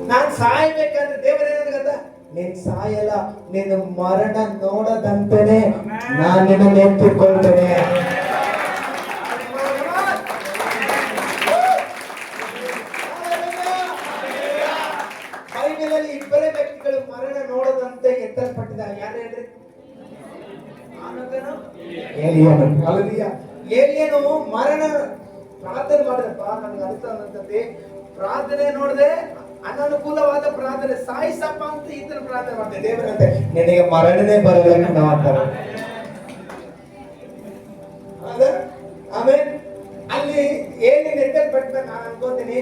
ನಾನ್ ಸಾಯ್ಬೇಕಂದ್ರೆ ದೇವರ ಏನಾದ್ರು ಗೊತ್ತಾ, ನೀನ್ ಸಾಯಲ್ಲ, ನಿನ್ನ ಮರಣ ನೋಡದಂತಾನೆ ನಾನು ನಿನ್ನ ಎತ್ತಿಕೊಳ್ತೇನೆ. ಬೈಬಲಲ್ಲಿ ಇಬ್ಬರೇ ವ್ಯಕ್ತಿಗಳು ಮರಣ ನೋಡದಂತೆ ಎತ್ತಲ್ಪಟ್ಟಿದ್ದಾರೆ. ಯಾರು ಹೇಳ್ರಿ? ಏಲಿಯನು. ಹಲ್ಲೆಲೂಯಾ. ಏಲಿಯನು ಮರಣ ಪ್ರಾರ್ಥನೆ ಮಾಡಿದಪ್ಪ, ನನ್ಗೆ ಅರ್ಥ ಅನ್ನಂತದ್ದೇ ಪ್ರಾರ್ಥನೆ ನೋಡದೆ ಅನನುಕೂಲವಾದ ಪ್ರಾರ್ಥನೆ, ಸಾಯಿಸಪ್ಪ ಅಂತ ಈತನ ಪ್ರಾರ್ಥನೆ ಮಾಡ್ತೇವೆ. ದೇವರಂತೆ ನಿನಗೆ ಮರಣನೇ ಬರಲ್ಲ ನಾವು ಅಂತಾರೆ. ಆಮೇಲೆ ಅಲ್ಲಿ ಏನೇನು ಎತ್ತಲ್ಪಟ್ಟ ನಾನು ಅನ್ಕೋತೀನಿ,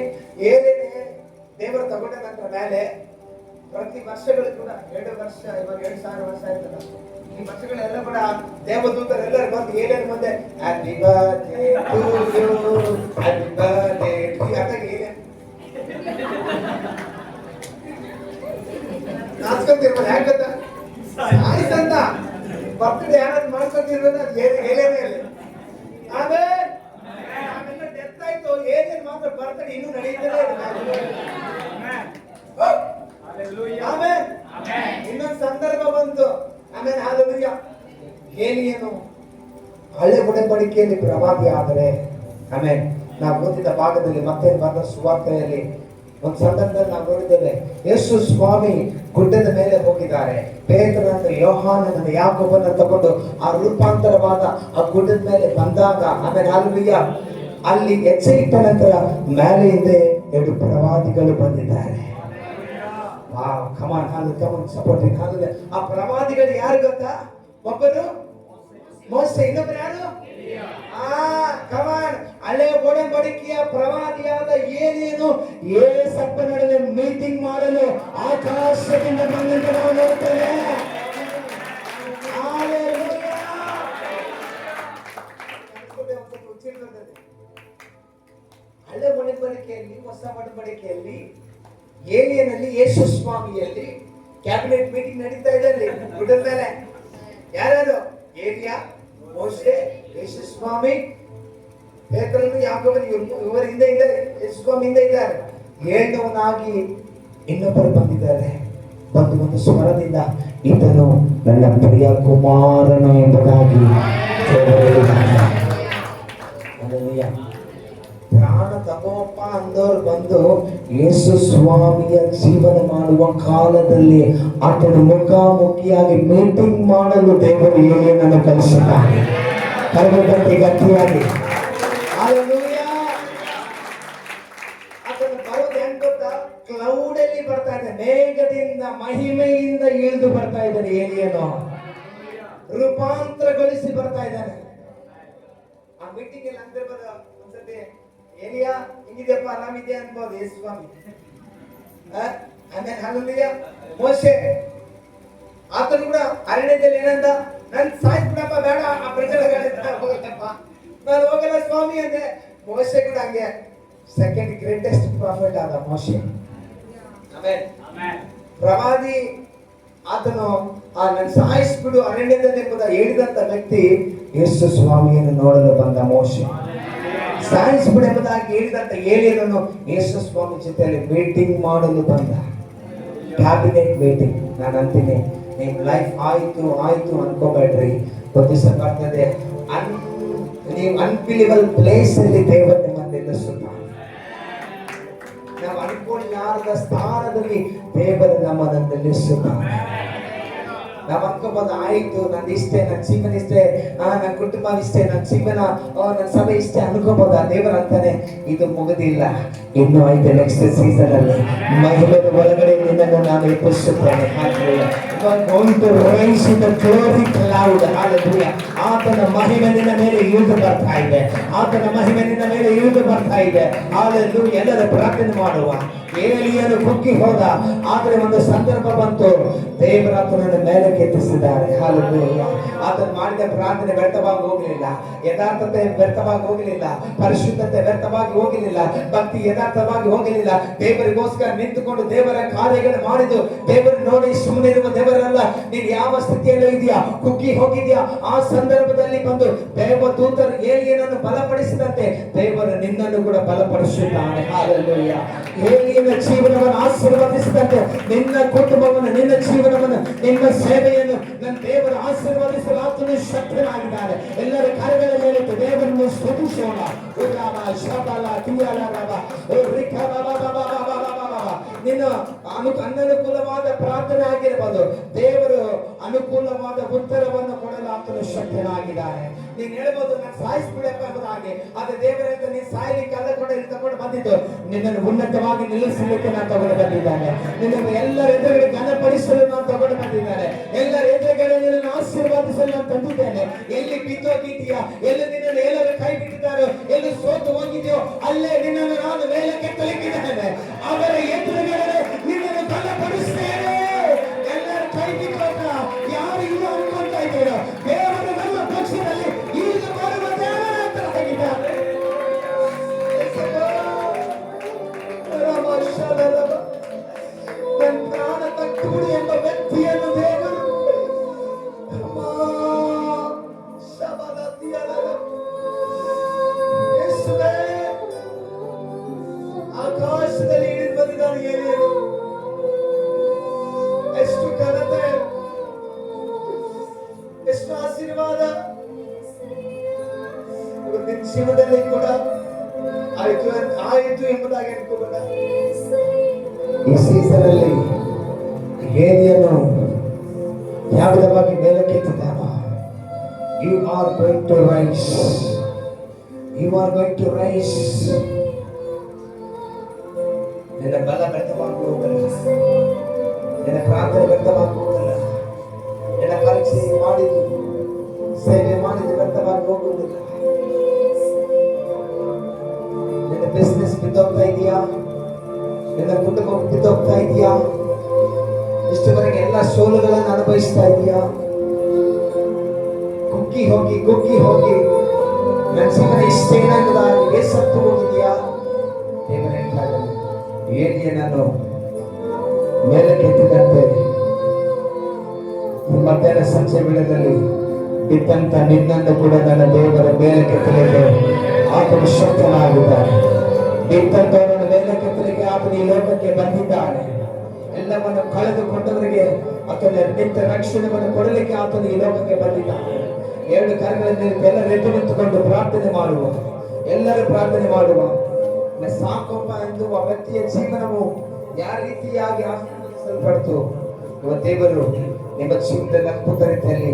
ಏನೇನೆ ದೇವರು ತಗೊಂಡ ನಂತರ ಮೇಲೆ ಪ್ರತಿ ವರ್ಷಗಳು ಕೂಡ 2 ವರ್ಷ, ಇವಾಗ 2000 ವರ್ಷ ಆಯ್ತಲ್ಲ, ಈ ವರ್ಷಗಳೆಲ್ಲ ಕೂಡ ದೇವದೂತರೆಲ್ಲರೂ ಬಂದು ಏನೇನು ಮುಂದೆ happy birthday to you, happy birthday to you ಅಂತ ನಾಚ್ಕೊಂತಿರ್ಬೋದು. ಯಾಕಂತ ಸಾಯಿಸಂತ ಬರ್ತ್ಡೇ ಯಾರಾದ್ರು ಮಾಡ್ಕೊಂತಿರ್ಬೋದು, ಅದು ಏನೇನೇ ಇಲ್ಲ. ಆಮೇಲೆ ನಾವೆಲ್ಲ ಡೆತ್ ಆಯ್ತು, ಏನೇನು ಮಾತ್ರ ಬರ್ತಡೇ ಇನ್ನೂ ನಡೀತದೆ. ಆಮೇಲೆ ಇನ್ನೊಂದು ಸಂದರ್ಭ ಬಂತು. ಆಮೇಲೆ ಹಾಲೆಲೂಯಾ, ಏಲಿಯನು ಹಳೆ ಒಡಂಬಡಿಕೆಯಲ್ಲಿ ಪ್ರವಾದಿ ಆದರೆ, ಆಮೇಲೆ ನಾವು ಓದಿದ ಭಾಗದಲ್ಲಿ ಮತ್ತೆ ಬರೆದ ಸುವಾರ್ತೆಯಲ್ಲಿ ಒಂದು ಸಂದರ್ಭದಲ್ಲಿ ನಾವು ನೋಡಿದ್ದೇವೆ, ಯೇಸು ಸ್ವಾಮಿ ಗುಡ್ಡದ ಮೇಲೆ ಹೋಗಿದ್ದಾರೆ. ಪೇತ್ರನನ್ನು, ಯೋಹಾನನನ್ನು, ಯಾಕೋಬನನ್ನು ತಗೊಂಡು ಆ ರೂಪಾಂತರವಾದ ಆ ಗುಡ್ಡದ ಮೇಲೆ ಬಂದಾಗ, ಆಮೇಲೆ ಹಾಲೆಲೂಯಾ, ಅಲ್ಲಿ ಹೆಜ್ಜೆ ಇಟ್ಟ ನಂತರ ಮೇಲೆ ಹಿಂದೆ 2 ಪ್ರವಾದಿಗಳು ಬಂದಿದ್ದಾರೆ. ಸಪೋರ್ಟ್. ಆ ಪ್ರವಾದಿಗಳು ಯಾರು ಗೊತ್ತಾ? ಒಬ್ಬರು ಮೋಸೆ, ಇನ್ನೊಬ್ಬರು ಯಾರು? ಹಳೆ ಒಡಂಬಡಿಕೆಯ ಪ್ರವಾದಿಯಾದ ಏಲಿಯನು ಯೇಸಪ್ಪ ನಡುವೆ ಮೀಟಿಂಗ್ ಮಾಡಲು ಆಕಾಶದಿಂದ ಬಂದಂತೆ ನಾವು ನೋಡ್ತೇವೆ. ಹಳೆ ಒಡಂಬಡಿಕೆಯಲ್ಲಿ, ಹೊಸ ಒಡಂಬಡಿಕೆಯಲ್ಲಿ ಏಲಿಯನಲ್ಲಿ, ಯೇಸು ಸ್ವಾಮಿಯಲ್ಲಿ ಕ್ಯಾಬಿನೆಟ್ ಮೀಟಿಂಗ್ ನಡೀತಾ ಇದೆ ಗುಡ್ಡದ ಮೇಲೆ. ಯಾರ್ಯಾರು? ಏಲಿಯಾ, ಮೋಶೆ, ಯೇಸು ಸ್ವಾಮಿ, ಪೇತ್ರನು, ಯಾಕೋಬನು, ಇವರು ಹಿಂದೆ ಇದ್ದಾರೆ, ಯೇಸು ಸ್ವಾಮಿ ಹಿಂದೆ ಇದ್ದಾರೆ. 7ನವನಾಗಿ ಇನ್ನೊಬ್ಬರು ಬಂದಿದ್ದಾರೆ. ಬಂದು ಒಂದು ಸ್ವರದಿಂದ, ಈತನು ನನ್ನ ಪ್ರಿಯ ಕುಮಾರನು ಎಂಬುದಾಗಿ ಪ್ರಾಣ ತಗೋಪ್ಪ ಅಂದವರು ಬಂದು ಯೇಸು ಸ್ವಾಮಿಯ ಜೀವನ ಮಾಡುವ ಕಾಲದಲ್ಲಿ ಆತನ ಮುಖಾಮುಖಿಯಾಗಿ ಮೀಟಿಂಗ್ ಮಾಡಲು ದೇವರು ಏಲಿಯನನ್ನು ಕಲಿಸಿದ್ದಾನೆ. ಕರೆದಂತೆ ಗಟ್ಟಿಯಾಗಿ ಹಲ್ಲೆಲೂಯಾ. ಆತನು ಬರೋದು ಹೆಂಗ್ ಗೊತ್ತಾ? ಕ್ಲೌಡಲ್ಲಿ ಬರ್ತಾ ಇದ್ದಾನೆ, ಮೇಘದಿಂದ ಮಹಿಮೆಯಿಂದ ಇಳಿದು ಬರ್ತಾ ಇದ್ದಾನೆ. ಏಲಿಯನು ರೂಪಾಂತರಗೊಳಿಸಿ ಬರ್ತಾ ಇದ್ದಾನೆ. ಆ ಮೀಟಿಂಗ್ ಅಲ್ಲಿ ಅಂದ್ರೆ ಒಂದ್ಸತಿ ಏಲಿಯಾ ಹಿಂಗಿದೆಯಪ್ಪ, ಆರಾಮಿದ್ಯಾ ಅನ್ಬೋದು ಯೇಸು ಸ್ವಾಮಿ. ಆಮೇಲೆ ಹಲ್ಲೆಲೂಯಾ, ಮೋಶೆ ಆತನು ಕೂಡ ಅರಣ್ಯದಲ್ಲಿ ಏನಂದ, ನನ್ ಸಾಯ್ಬಿಡಪ್ಪ, ಬೇಡ, ಆ ಪ್ರಜೆಗಳ ಹೋಗಲ್ಲಪ್ಪ, ನಾನು ಹೋಗಲ್ಲ ಸ್ವಾಮಿ ಅಂದೆ. ಮೋಶೆ ಕೂಡ ಹಂಗೆ ಸೆಕೆಂಡ್ ಗ್ರೇಟೆಸ್ಟ್ ಪ್ರಾಫಿಟ್ ಆದ ಮೋಶೆ. ಆಮೇಲೆ ಪ್ರವಾದಿ ಆತನು ನನ್ನ ಸಾಯಿಸ್ಬಿಡು ಅರಣ್ಯದಲ್ಲಿ ಎಂಬುದ ಹೇಳಿದಂತ ವ್ಯಕ್ತಿ ಯೇಸು ಸ್ವಾಮಿಯನ್ನು ನೋಡಲು ಬಂದ ಮೋಶೆ. ಸಾಯಿಸ್ಬಿಡು ಎಂಬುದಾಗಿ ಹೇಳಿದಂತ ಏಲಿಯನನ್ನು ಯೇಸು ಸ್ವಾಮಿ ಜೊತೆಯಲ್ಲಿ ಮೀಟಿಂಗ್ ಮಾಡಲು ಬಂದ. Cabinet meeting. ನಾನು ಅಂತೀನಿ, ನಿಮ್ ಲೈಫ್ ಆಯ್ತು ಅನ್ಕೋಬೇಡ್ರಿ, ದಿವಸ ಬರ್ತದೆ ನೀವು ಅನ್ಬಿಲಿಬಲ್ ಪ್ಲೇಸ್ ಅಲ್ಲಿ ದೇವರು ನಿಮ್ಮನ್ನು ನಿಲ್ಲಿಸುತ್ತಾನೆ. ನಾವು ಅನ್ಕೊಳ್ಳಾರದ ಸ್ಥಾನದಲ್ಲಿ ದೇವರು ನಮ್ಮನ್ನು ನಿಲ್ಲಿಸುತ್ತಾನೆ. ನಾವು ಅನ್ಕೋಬಹುದು, ಆಯ್ತು ನಂದಿಷ್ಟೇ, ನನ್ನ ಜೀವನ ಇಷ್ಟೇ, ನನ್ನ ಕುಟುಂಬ ಇಷ್ಟೇ, ನನ್ನ ಜೀವನ, ನನ್ನ ಸಭೆ ಇಷ್ಟೇ ಅನ್ಕೋಬಹುದು. ದೇವರು ಅಂತಾನೆ, ಇದು ಮುಗಿದಿಲ್ಲ, ಇನ್ನು ಐತೆ ನೆಕ್ಸ್ಟ್ ಸೀಸನ್ ಅಲ್ಲಿ ಮಹಿಳೆಯ ಒಳಗಡೆ ನಿನ್ನನ್ನು ನಾನು ಎಬ್ಬಿಸುತ್ತೇನೆ. ಆತನ ಮಹಿಮೆ ನಿನ್ನ ಮೇಲೆ ಇಳಿದು ಬರ್ತಾ ಇದೆ. ಆತನ ಮಹಿಮೆ ನಿನ್ನ ಮೇಲೆ ಇಳಿದು ಬರ್ತಾ ಇದೆ. ಹಾಲೆಲೂಯಾ. ಎಲ್ಲರೂ ಪ್ರಾರ್ಥನೆ ಮಾಡುವ. ಏಲಿಯನು ಕುಗ್ಗಿ ಹೋದ. ಆದ್ರೆ ಒಂದು ಸಂದರ್ಭ ಬಂತು, ದೇವರ ಆತನನ್ನು ಮೇಲೆ ಕೆತ್ತಿಸಿದ್ದಾರೆ. ಹಲ್ಲೆಲೂಯಾ. ಆತನು ಮಾಡಿದ ಪ್ರಾರ್ಥನೆ ವ್ಯರ್ಥವಾಗಿ ಹೋಗಲಿಲ್ಲ, ಯಥಾರ್ಥತೆ ವ್ಯರ್ಥವಾಗಿ ಹೋಗಲಿಲ್ಲ, ಪರಿಶುದ್ಧತೆ ವ್ಯರ್ಥವಾಗಿ ಹೋಗಲಿಲ್ಲ, ಭಕ್ತಿ ಯಥಾರ್ಥವಾಗಿ ಹೋಗಲಿಲ್ಲ. ದೇವರಿಗೋಸ್ಕರ ನಿಂತುಕೊಂಡು ದೇವರ ಕಾರ್ಯಗಳು ಮಾಡಿದ್ದು ದೇವರು ನೋಡಿ ಸುಮ್ಮನೆ ಇರುವ ದೇವರಲ್ಲ. ನೀನು ಯಾವ ಸ್ಥಿತಿಯಲ್ಲೂ ಇದೆಯಾ, ಕುಗ್ಗಿ ಹೋಗಿದ್ಯಾ, ಆ ಸಂದರ್ಭದಲ್ಲಿ ಬಂದು ದೇವದೂತರು ಏಲಿಯನನ್ನು ಬಲಪಡಿಸಿದಂತೆ ದೇವರು ನಿನ್ನನ್ನು ಕೂಡ ಬಲಪಡಿಸುತ್ತಾನೆ. ಹಲ್ಲೆಲೂಯಾ. ಏಲಿಯನ ಜೀವನವನ್ನು ಆಶೀರ್ವದಿಸಿದಂತೆ ನಿನ್ನ ಕುಟುಂಬವನ್ನು, ನಿನ್ನ ಜೀವನವನ್ನು, ನಿನ್ನ ಸೇವೆಯನ್ನು ನನ್ನ ದೇವರು ಆಶೀರ್ವದಿಸಲು ಆತನು ಶಕ್ತನಾಗಿದ್ದಾನೆ. ಎಲ್ಲರ ಕಾರ್ಯಗಳ ಮೇಲೆ ದೇವರನ್ನು ಸ್ತುತಿಸೋಣ. ನಿನ್ನ ಅನನುಕೂಲವಾದ ಪ್ರಾರ್ಥನೆ ಆಗಿರಬಹುದು, ದೇವರು ಅನುಕೂಲವಾದ ಉತ್ತರವನ್ನು ಕೊಡಲು ಆತನು ಶಕ್ತನಾಗಿದ್ದಾನೆ. ನೀನ್ ಹೇಳ್ಬೋದು, ನಾನು ಸಾಯಿಸ್ಬಿಡಪ್ಪ ಎಂಬುದಾಗಿ, ಆದ್ರೆ ದೇವರಿಂದ ನೀನು ಸಾಯಲಿಕ್ಕೆ ಅಲ್ಲ ಕೂಡ ಇಲ್ಲಿ ತಗೊಂಡು ಬಂದಿದ್ದು, ನಿನ್ನನ್ನು ಉನ್ನತವಾಗಿ ನಿಲ್ಲಿಸಲಿಕ್ಕೆ ನಾನು ತಗೊಂಡು ಬಂದಿದ್ದಾನೆ. ನಿನ್ನನ್ನು ಎಲ್ಲರ ಎದುರುಗಡೆ ಘನಪಡಿಸಲು ನಾನು ತಗೊಂಡು ಬಂದಿದ್ದಾನೆ. ಎಲ್ಲರ ಎದುರುಗಡೆ ನಿನ್ನನ್ನು ಆಶೀರ್ವಾದಿಸಲು ನಾನು ತಂದಿದ್ದೇನೆ. ಎಲ್ಲಿ ಬಿದ್ದೋಗಿದೆಯಾ, ಎಲ್ಲಿ ನಿನ್ನನ್ನು ಎಲ್ಲರೂ ಕೈ ಬಿಟ್ಟಿದ್ದಾರೋ, ಎಲ್ಲಿ ಸೋತು ಹೋಗಿದೆಯೋ ಅಲ್ಲೇ ನಿನ್ನನ್ನು ನಾನು ಮೇಲೆ ಕೆತ್ತಲಿಕ್ಕಿದ್ದೇನೆ. ಅವರ ಎದುರುಗಡೆ ನಿನ್ನನ್ನು ಘನಪಡಿಸ್ತೇನೆ. ಎಲ್ಲರ ಕೈ ಬಿಟ್ಟೋಗ ಯಾರು ಇಲ್ಲ ಅನ್ಕೊಂತ ಇದ್ದೀರೋ, ದೇವರು ನಮ್ಮ ಪಕ್ಷದಲ್ಲಿ ಈಗ ಬರುವ ದೇವರಾಗಿದ್ದಾರೆ. ನನ್ನ ಪ್ರಾಣ ತಕ್ಕುಡು ಎಂಬ ವ್ಯಕ್ತಿಯನ್ನು ದೇವರು ಆಕಾಶದಲ್ಲಿ ಇಳಿದು ಬಂದಿದ್ದಾನೆ. ಏಲಿಯನು ಎಷ್ಟು ಘನತೆ, ಎಷ್ಟು ಆಶೀರ್ವಾದ ನಿನ್ನ ಜೀವನದಲ್ಲಿ ಕೂಡ ಆಯಿತು ಎಂಬುದಾಗಿ ಅನ್ಕೋಬೇಡ. ಈ ಸೀಸನ್ ಅಲ್ಲಿ ಏಲಿಯನು ಯಾವ ವಿಧವಾಗಿ ಮೇಲಕ್ಕೆತ್ತಿದ್ದಾನ. You are going to rise, you are going to rise. ನಿನ್ನ ಬಲ ವ್ಯರ್ಥವಾಗಿ ಹೋಗಲ್ಲ, ನಿನ್ನ ಪ್ರಾರ್ಥನೆ ವ್ಯರ್ಥವಾಗಿ ಹೋಗಲ್ಲ, ನಿನ್ನ ಪರೀಕ್ಷೆ ಮಾಡಿದ್ದು, ಸೇವೆ ಮಾಡಿದ್ದು ವ್ಯರ್ಥವಾಗಿ ಹೋಗುವುದಿಲ್ಲ. ನಿನ್ನ ಬಿಸ್ನೆಸ್ ಬಿದ್ದೋಗ್ತಾ ಇದೆಯಾ, ನಿನ್ನ ಕುಟುಂಬ ಬಿದ್ದೋಗ್ತಾ ಇದೆಯಾ, ಇಷ್ಟವರೆಗೆ ಎಲ್ಲ ಸೋಲುಗಳನ್ನು ಅನುಭವಿಸ್ತಾ ಇದೆಯಾ, ಕುಗ್ಗಿ ಹೋಗಿ ನನ್ನ ಜೀವನ ಇಷ್ಟೇನಾಗುದಾಗಿ ಬೇಸತ್ತು ಹೋಗಿದೆಯಾ, ದೇವರ ಏಲಿಯನನ್ನು ಮೇಲಕ್ಕೆತ್ತಿದಂತೆ ಮಧ್ಯಾಹ್ನ ಸಂಜೆ ವೇಳೆಯಲ್ಲಿ ಬಿದ್ದಂತ ನಿನ್ನನ್ನು ಕೂಡ ನನ್ನ ದೇವರ ಮೇಲಕ್ಕೆತ್ತಲಿಕ್ಕೆ ಆತನು ಶಕ್ತನಾಗಿದ್ದಾನೆ. ಬಿದ್ದಂತವರನ್ನು ಮೇಲಕ್ಕೆತ್ತಲಿಕ್ಕೆ ಆತನು ಈ ಲೋಕಕ್ಕೆ ಬಂದಿದ್ದಾನೆ. ಎಲ್ಲವನ್ನು ಕಳೆದುಕೊಂಡವರಿಗೆ ಆತನ ನಿತ್ಯ ರಕ್ಷಣೆಯನ್ನು ಕೊಡಲಿಕ್ಕೆ ಆತನು ಈ ಲೋಕಕ್ಕೆ ಬಂದಿದ್ದಾನೆ. ಎರಡು ಕರಗಳಲ್ಲಿ ಎಲ್ಲರೂ ಎದ್ದು ನಿಂತುಕೊಂಡು ಪ್ರಾರ್ಥನೆ ಮಾಡುವ, ಎಲ್ಲರೂ ಪ್ರಾರ್ಥನೆ ಮಾಡುವ. ಸಾಕಪ್ಪ ಎಂದು ಆ ವ್ಯಕ್ತಿಯ ಜೀವನವು ಯಾವ ರೀತಿಯಾಗಿ ಆಶೀರ್ವದಿಸಲ್ಪಡ್ತು, ದೇವರು ನಿಮ್ಮ ಜೀವನದಲ್ಲಿ ಅದ್ಭುತ ರೀತಿಯಲ್ಲಿ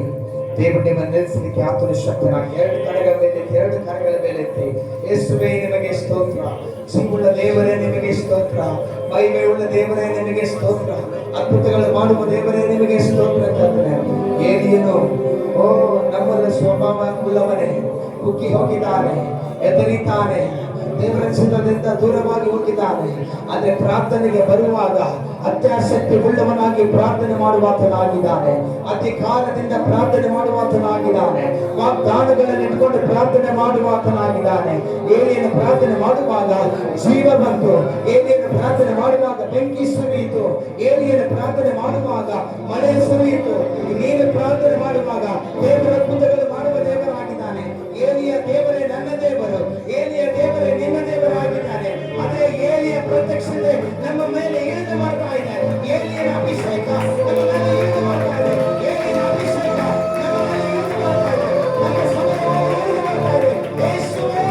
ದೇವರು ನಿಮ್ಮ ನೆಲೆಸಲಿಕ್ಕೆ ಆತನು ಶಕ್ತನಾಗಿ ಎರಡು ಕರಗಳ ಮೇಲೆ ಎತ್ತಿ, ಯೇಸುವೇ ನಿಮಗೆ ಸ್ತೋತ್ರ, ಜೀವವುಳ್ಳ ದೇವರೇ ನಿಮಗೆ ಸ್ತೋತ್ರ, ಮಹಿಮೆಯುಳ್ಳ ದೇವರೇ ನಿಮಗೆ ಸ್ತೋತ್ರ, ಅದ್ಭುತಗಳು ಮಾಡುವ ದೇವರೇ ನಿಮಗೆ ಸ್ತೋತ್ರ. ಏಲಿಯನು ನಮ್ಮಲ್ಲ ಸ್ವಭಾವ ಉಳ್ಳವನೇ, ಕುಗ್ಗಿ ಹೋಗಿದ್ದಾನೆ, ಎದರಿತಾನೆ, ದೇವರ ಚಿತ್ತದಿಂದ ದೂರವಾಗಿ ಹೋಗಿದ್ದಾನೆ. ಆದರೆ ಪ್ರಾರ್ಥನೆಗೆ ಬರುವಾಗ ಅತ್ಯಾಸಕ್ತಿ ಉಳ್ಳವನಾಗಿ ಪ್ರಾರ್ಥನೆ ಮಾಡುವಾತನಾಗಿದ್ದಾನೆ, ಅಧಿಕಾರದಿಂದ ಪ್ರಾರ್ಥನೆ ಮಾಡುವಾತನಾಗಿದ್ದಾನೆ, ವಾಗ್ದಾನಗಳನ್ನು ಇಟ್ಕೊಂಡು ಪ್ರಾರ್ಥನೆ ಮಾಡುವಾತನಾಗಿದ್ದಾನೆ. ಏಲಿಯನ ಪ್ರಾರ್ಥನೆ ಮಾಡುವಾಗ ಜೀವ ಬಂತು, ಏಲಿಯನ ಪ್ರಾರ್ಥನೆ ಮಾಡುವಾಗ ಬೆಂಕಿ ಸುರಿಯಿತು, ಏಲಿಯನ ಪ್ರಾರ್ಥನೆ ಮಾಡುವಾಗ ಮಳೆ ಸುರಿಯಿತು. ನೀನು ಪ್ರಾರ್ಥನೆ ಮಾಡುವಾಗ ದೇವರ ಅದ್ಭುತಗಳು ಮಾಡುವ ದೇವರಾಗಿದ್ದಾನೆ. ಏಲಿಯ ದೇವರೇ ನನ್ನ ದೇವರು, ಏಲಿಯ ದೇವರೇ ನಿಮ್ಮ ದೇವರಾಗಿದ್ದಾನೆ. ಅದೇ ಏಲಿಯ ಪ್ರತ್ಯಕ್ಷತೆ ನಮ್ಮ ಮೇಲೆ ಇಳಿದು ಮಾಡ್ತಾ ಇದೆ. ಏಲಿಯನ ಅಭಿಷೇಕ ನಮ್ಮ ಮೇಲೆ ಇಳಿದು ಮಾಡ್ತಾ ಇದೆ. ಏಲಿಯನ ಅಭಿಷೇಕ ನಮ್ಮ ಮೇಲೆ ಇಳಿದು ಮಾಡ್ತಾ ಇದೆ. ನಮ್ಮ ಸಮಯವನ್ನು ಇಳಿದು ಮಾಡ್ತಾ ಇದೆ. ಯೇಸುವೇ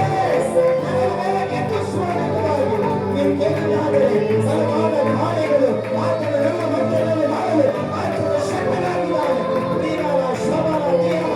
ನನ್ನ ಮೇಲೆ ಕೆತ್ತಿಸುವುದಕ್ಕಾಗಿ ನಿಮ್ಗೆಲ್ಲಾದರೆ ಬಲವಾದ ಕಾರ್ಯಗಳು ಆತನು ನಮ್ಮ ಮಧ್ಯದಲ್ಲಿ ಮಾಡಲು ಆತನು ಶಕ್ತನಾಗಿದ್ದಾನೆ. ಪ್ರಿಯರ ಶಬಲ ದೇಹ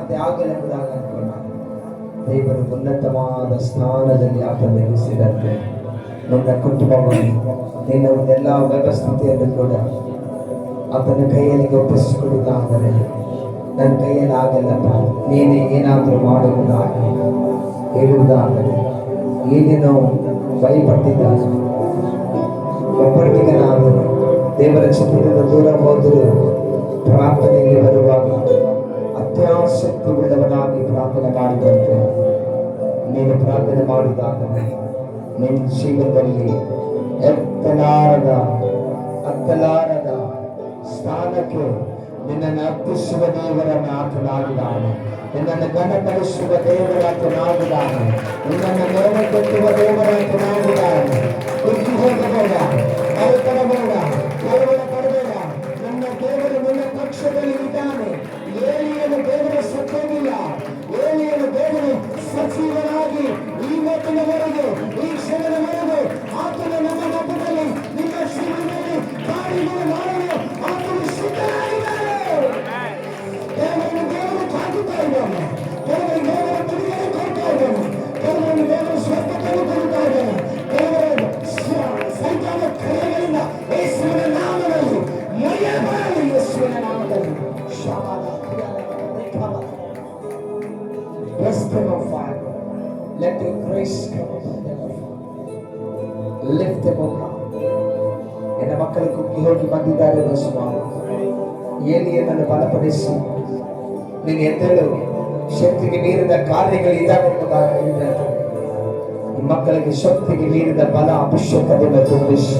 ಸಾಮರ್ಥ್ಯ ಆಗಲೆಂಬುದಾಗಿ ಅನ್ಕೊಂಡ ದೇವರು ಉನ್ನತವಾದ ಸ್ಥಾನದಲ್ಲಿ ಆತ ನಿಲ್ಲಿಸಿದಂತೆ ನನ್ನ ಕುಟುಂಬವನ್ನು ನಿನ್ನ ಎಲ್ಲ ವ್ಯವಸ್ಥೆಯನ್ನು ಕೂಡ ಆತನ ಕೈಯಲ್ಲಿ ಒಪ್ಪಿಸಿಕೊಡುವುದಾದರೆ ನನ್ನ ಕೈಯಲ್ಲಿ ಆಗಲ್ಲಪ್ಪ, ನೀನೇ ಏನಾದರೂ ಮಾಡುವುದಾಗಿ ಹೇಳುವುದಾದರೆ ಏನೇನೋ ಭಯಪಟ್ಟಿದ್ದಾಗ ಒಬ್ಬಟ್ಟಿಗನಾದರೂ ದೇವರ ಚಿತ್ರದಿಂದ ದೂರ ಹೋದರೂ ಪ್ರಾರ್ಥನೆಗೆ ಬರುವಾಗ ಅತ್ಯಾಸಕ್ತಿ ಉಳ್ಳವನಾಗಿ ಪ್ರಾರ್ಥನೆ ಮಾಡಿದಂತೆ ನೀನು ಪ್ರಾರ್ಥನೆ ಮಾಡುವುದಾದರೆ ನಿನ್ನ ಜೀವನದಲ್ಲಿ ಅತ್ತಲಾರದ ಸ್ಥಾನಕ್ಕೆ ನಿನ್ನನ್ನು ಅರ್ಪಿಸುವ ದೇವರನ್ನು ಆತನಾಗಿದ್ದಾನೆ, ನಿನ್ನನ್ನು ಘನಪಡಿಸುವ ದೇವರಾತನಾಗಿದ್ದಾನೆ, ನಿನ್ನನ್ನು ಮೇಲೆ ಕೊಟ್ಟುವ ದೇವರಾತನಾಗಿದ್ದಾನೆ. ಕುಗ್ಗಿ ಹೋಗಬೇಡ, ಭಯಪಡಬೇಡ, ಕಳವಳ ಪಡಬೇಡ. ನನ್ನ ದೇವರು ನಿನ್ನ ಪಕ್ಷದಲ್ಲಿ ಇದ್ದಾನೆ. ಏಲಿಯನು ದೇವರ ಸತ್ತೋಗಿಲ್ಲ, ಏಲಿಯನು ದೇವರು ಸಜೀವನಾಗಿ ಇವತ್ತಿನವರೆಗೆ ಈ ಕ್ಷಣದವರೆಗೆ ಆತನ ನಮ್ಮ ಮಧ್ಯದಲ್ಲಿ ನಿಮ್ಮ ಜೀವನದಲ್ಲಿ ಕಾರ್ಯಗಳು ಮಾಡಲು ಆತನು ಸಿದ್ಧನಾಗಿದ್ದಾನೆ. ದೇವರು ಕಾದುತ್ತಾ ಇದ್ದಾನೆ, ದೇವರು ಬಿಡುಗಡೆ ಕೊಡ್ತಾ ಇದ್ದಾನೆ, ದೇವರು ಸ್ವಸ್ಥತೆಯನ್ನು ಕೊಡ್ತಾ ಇದ್ದಾನೆ. ದೇವರು ಸೈತಾನ ಕ್ರಿಯೆಗಳಿಂದ ಯೇಸುವಿನ ನಾಮದಲ್ಲಿ ಮುರಿಯಬಾರದು. ಯೇಸುವಿನ ನಾಮದಲ್ಲಿ Bless them, O Father. Let your grace come upon them, O Father. Lift them, O God. ನನ್ನ ಮಕ್ಕಳು ಕುಗ್ಗಿ ಹೋಗಿ ಬಂದಿದ್ದಾರೆ ಸ್ವಾಮಿ. ಏಲಿಯನನ್ನು ಬಲಪಡಿಸಿ ನೀನು ಎದ್ದೇಳು, ಶಕ್ತಿಗೆ ಮೀರಿದ ಕಾರ್ಯಗಳು ಇದ್ದಾವೆ ಎಂಬುದಾಗಿ ಹೇಳಿದಂತೆ ಈ ಮಕ್ಕಳಿಗೆ ಶಕ್ತಿಗೆ ಮೀರಿದ ಬಲ ಅಭಿಷೇಕದಿಂದ ತುಂಬಿಸು.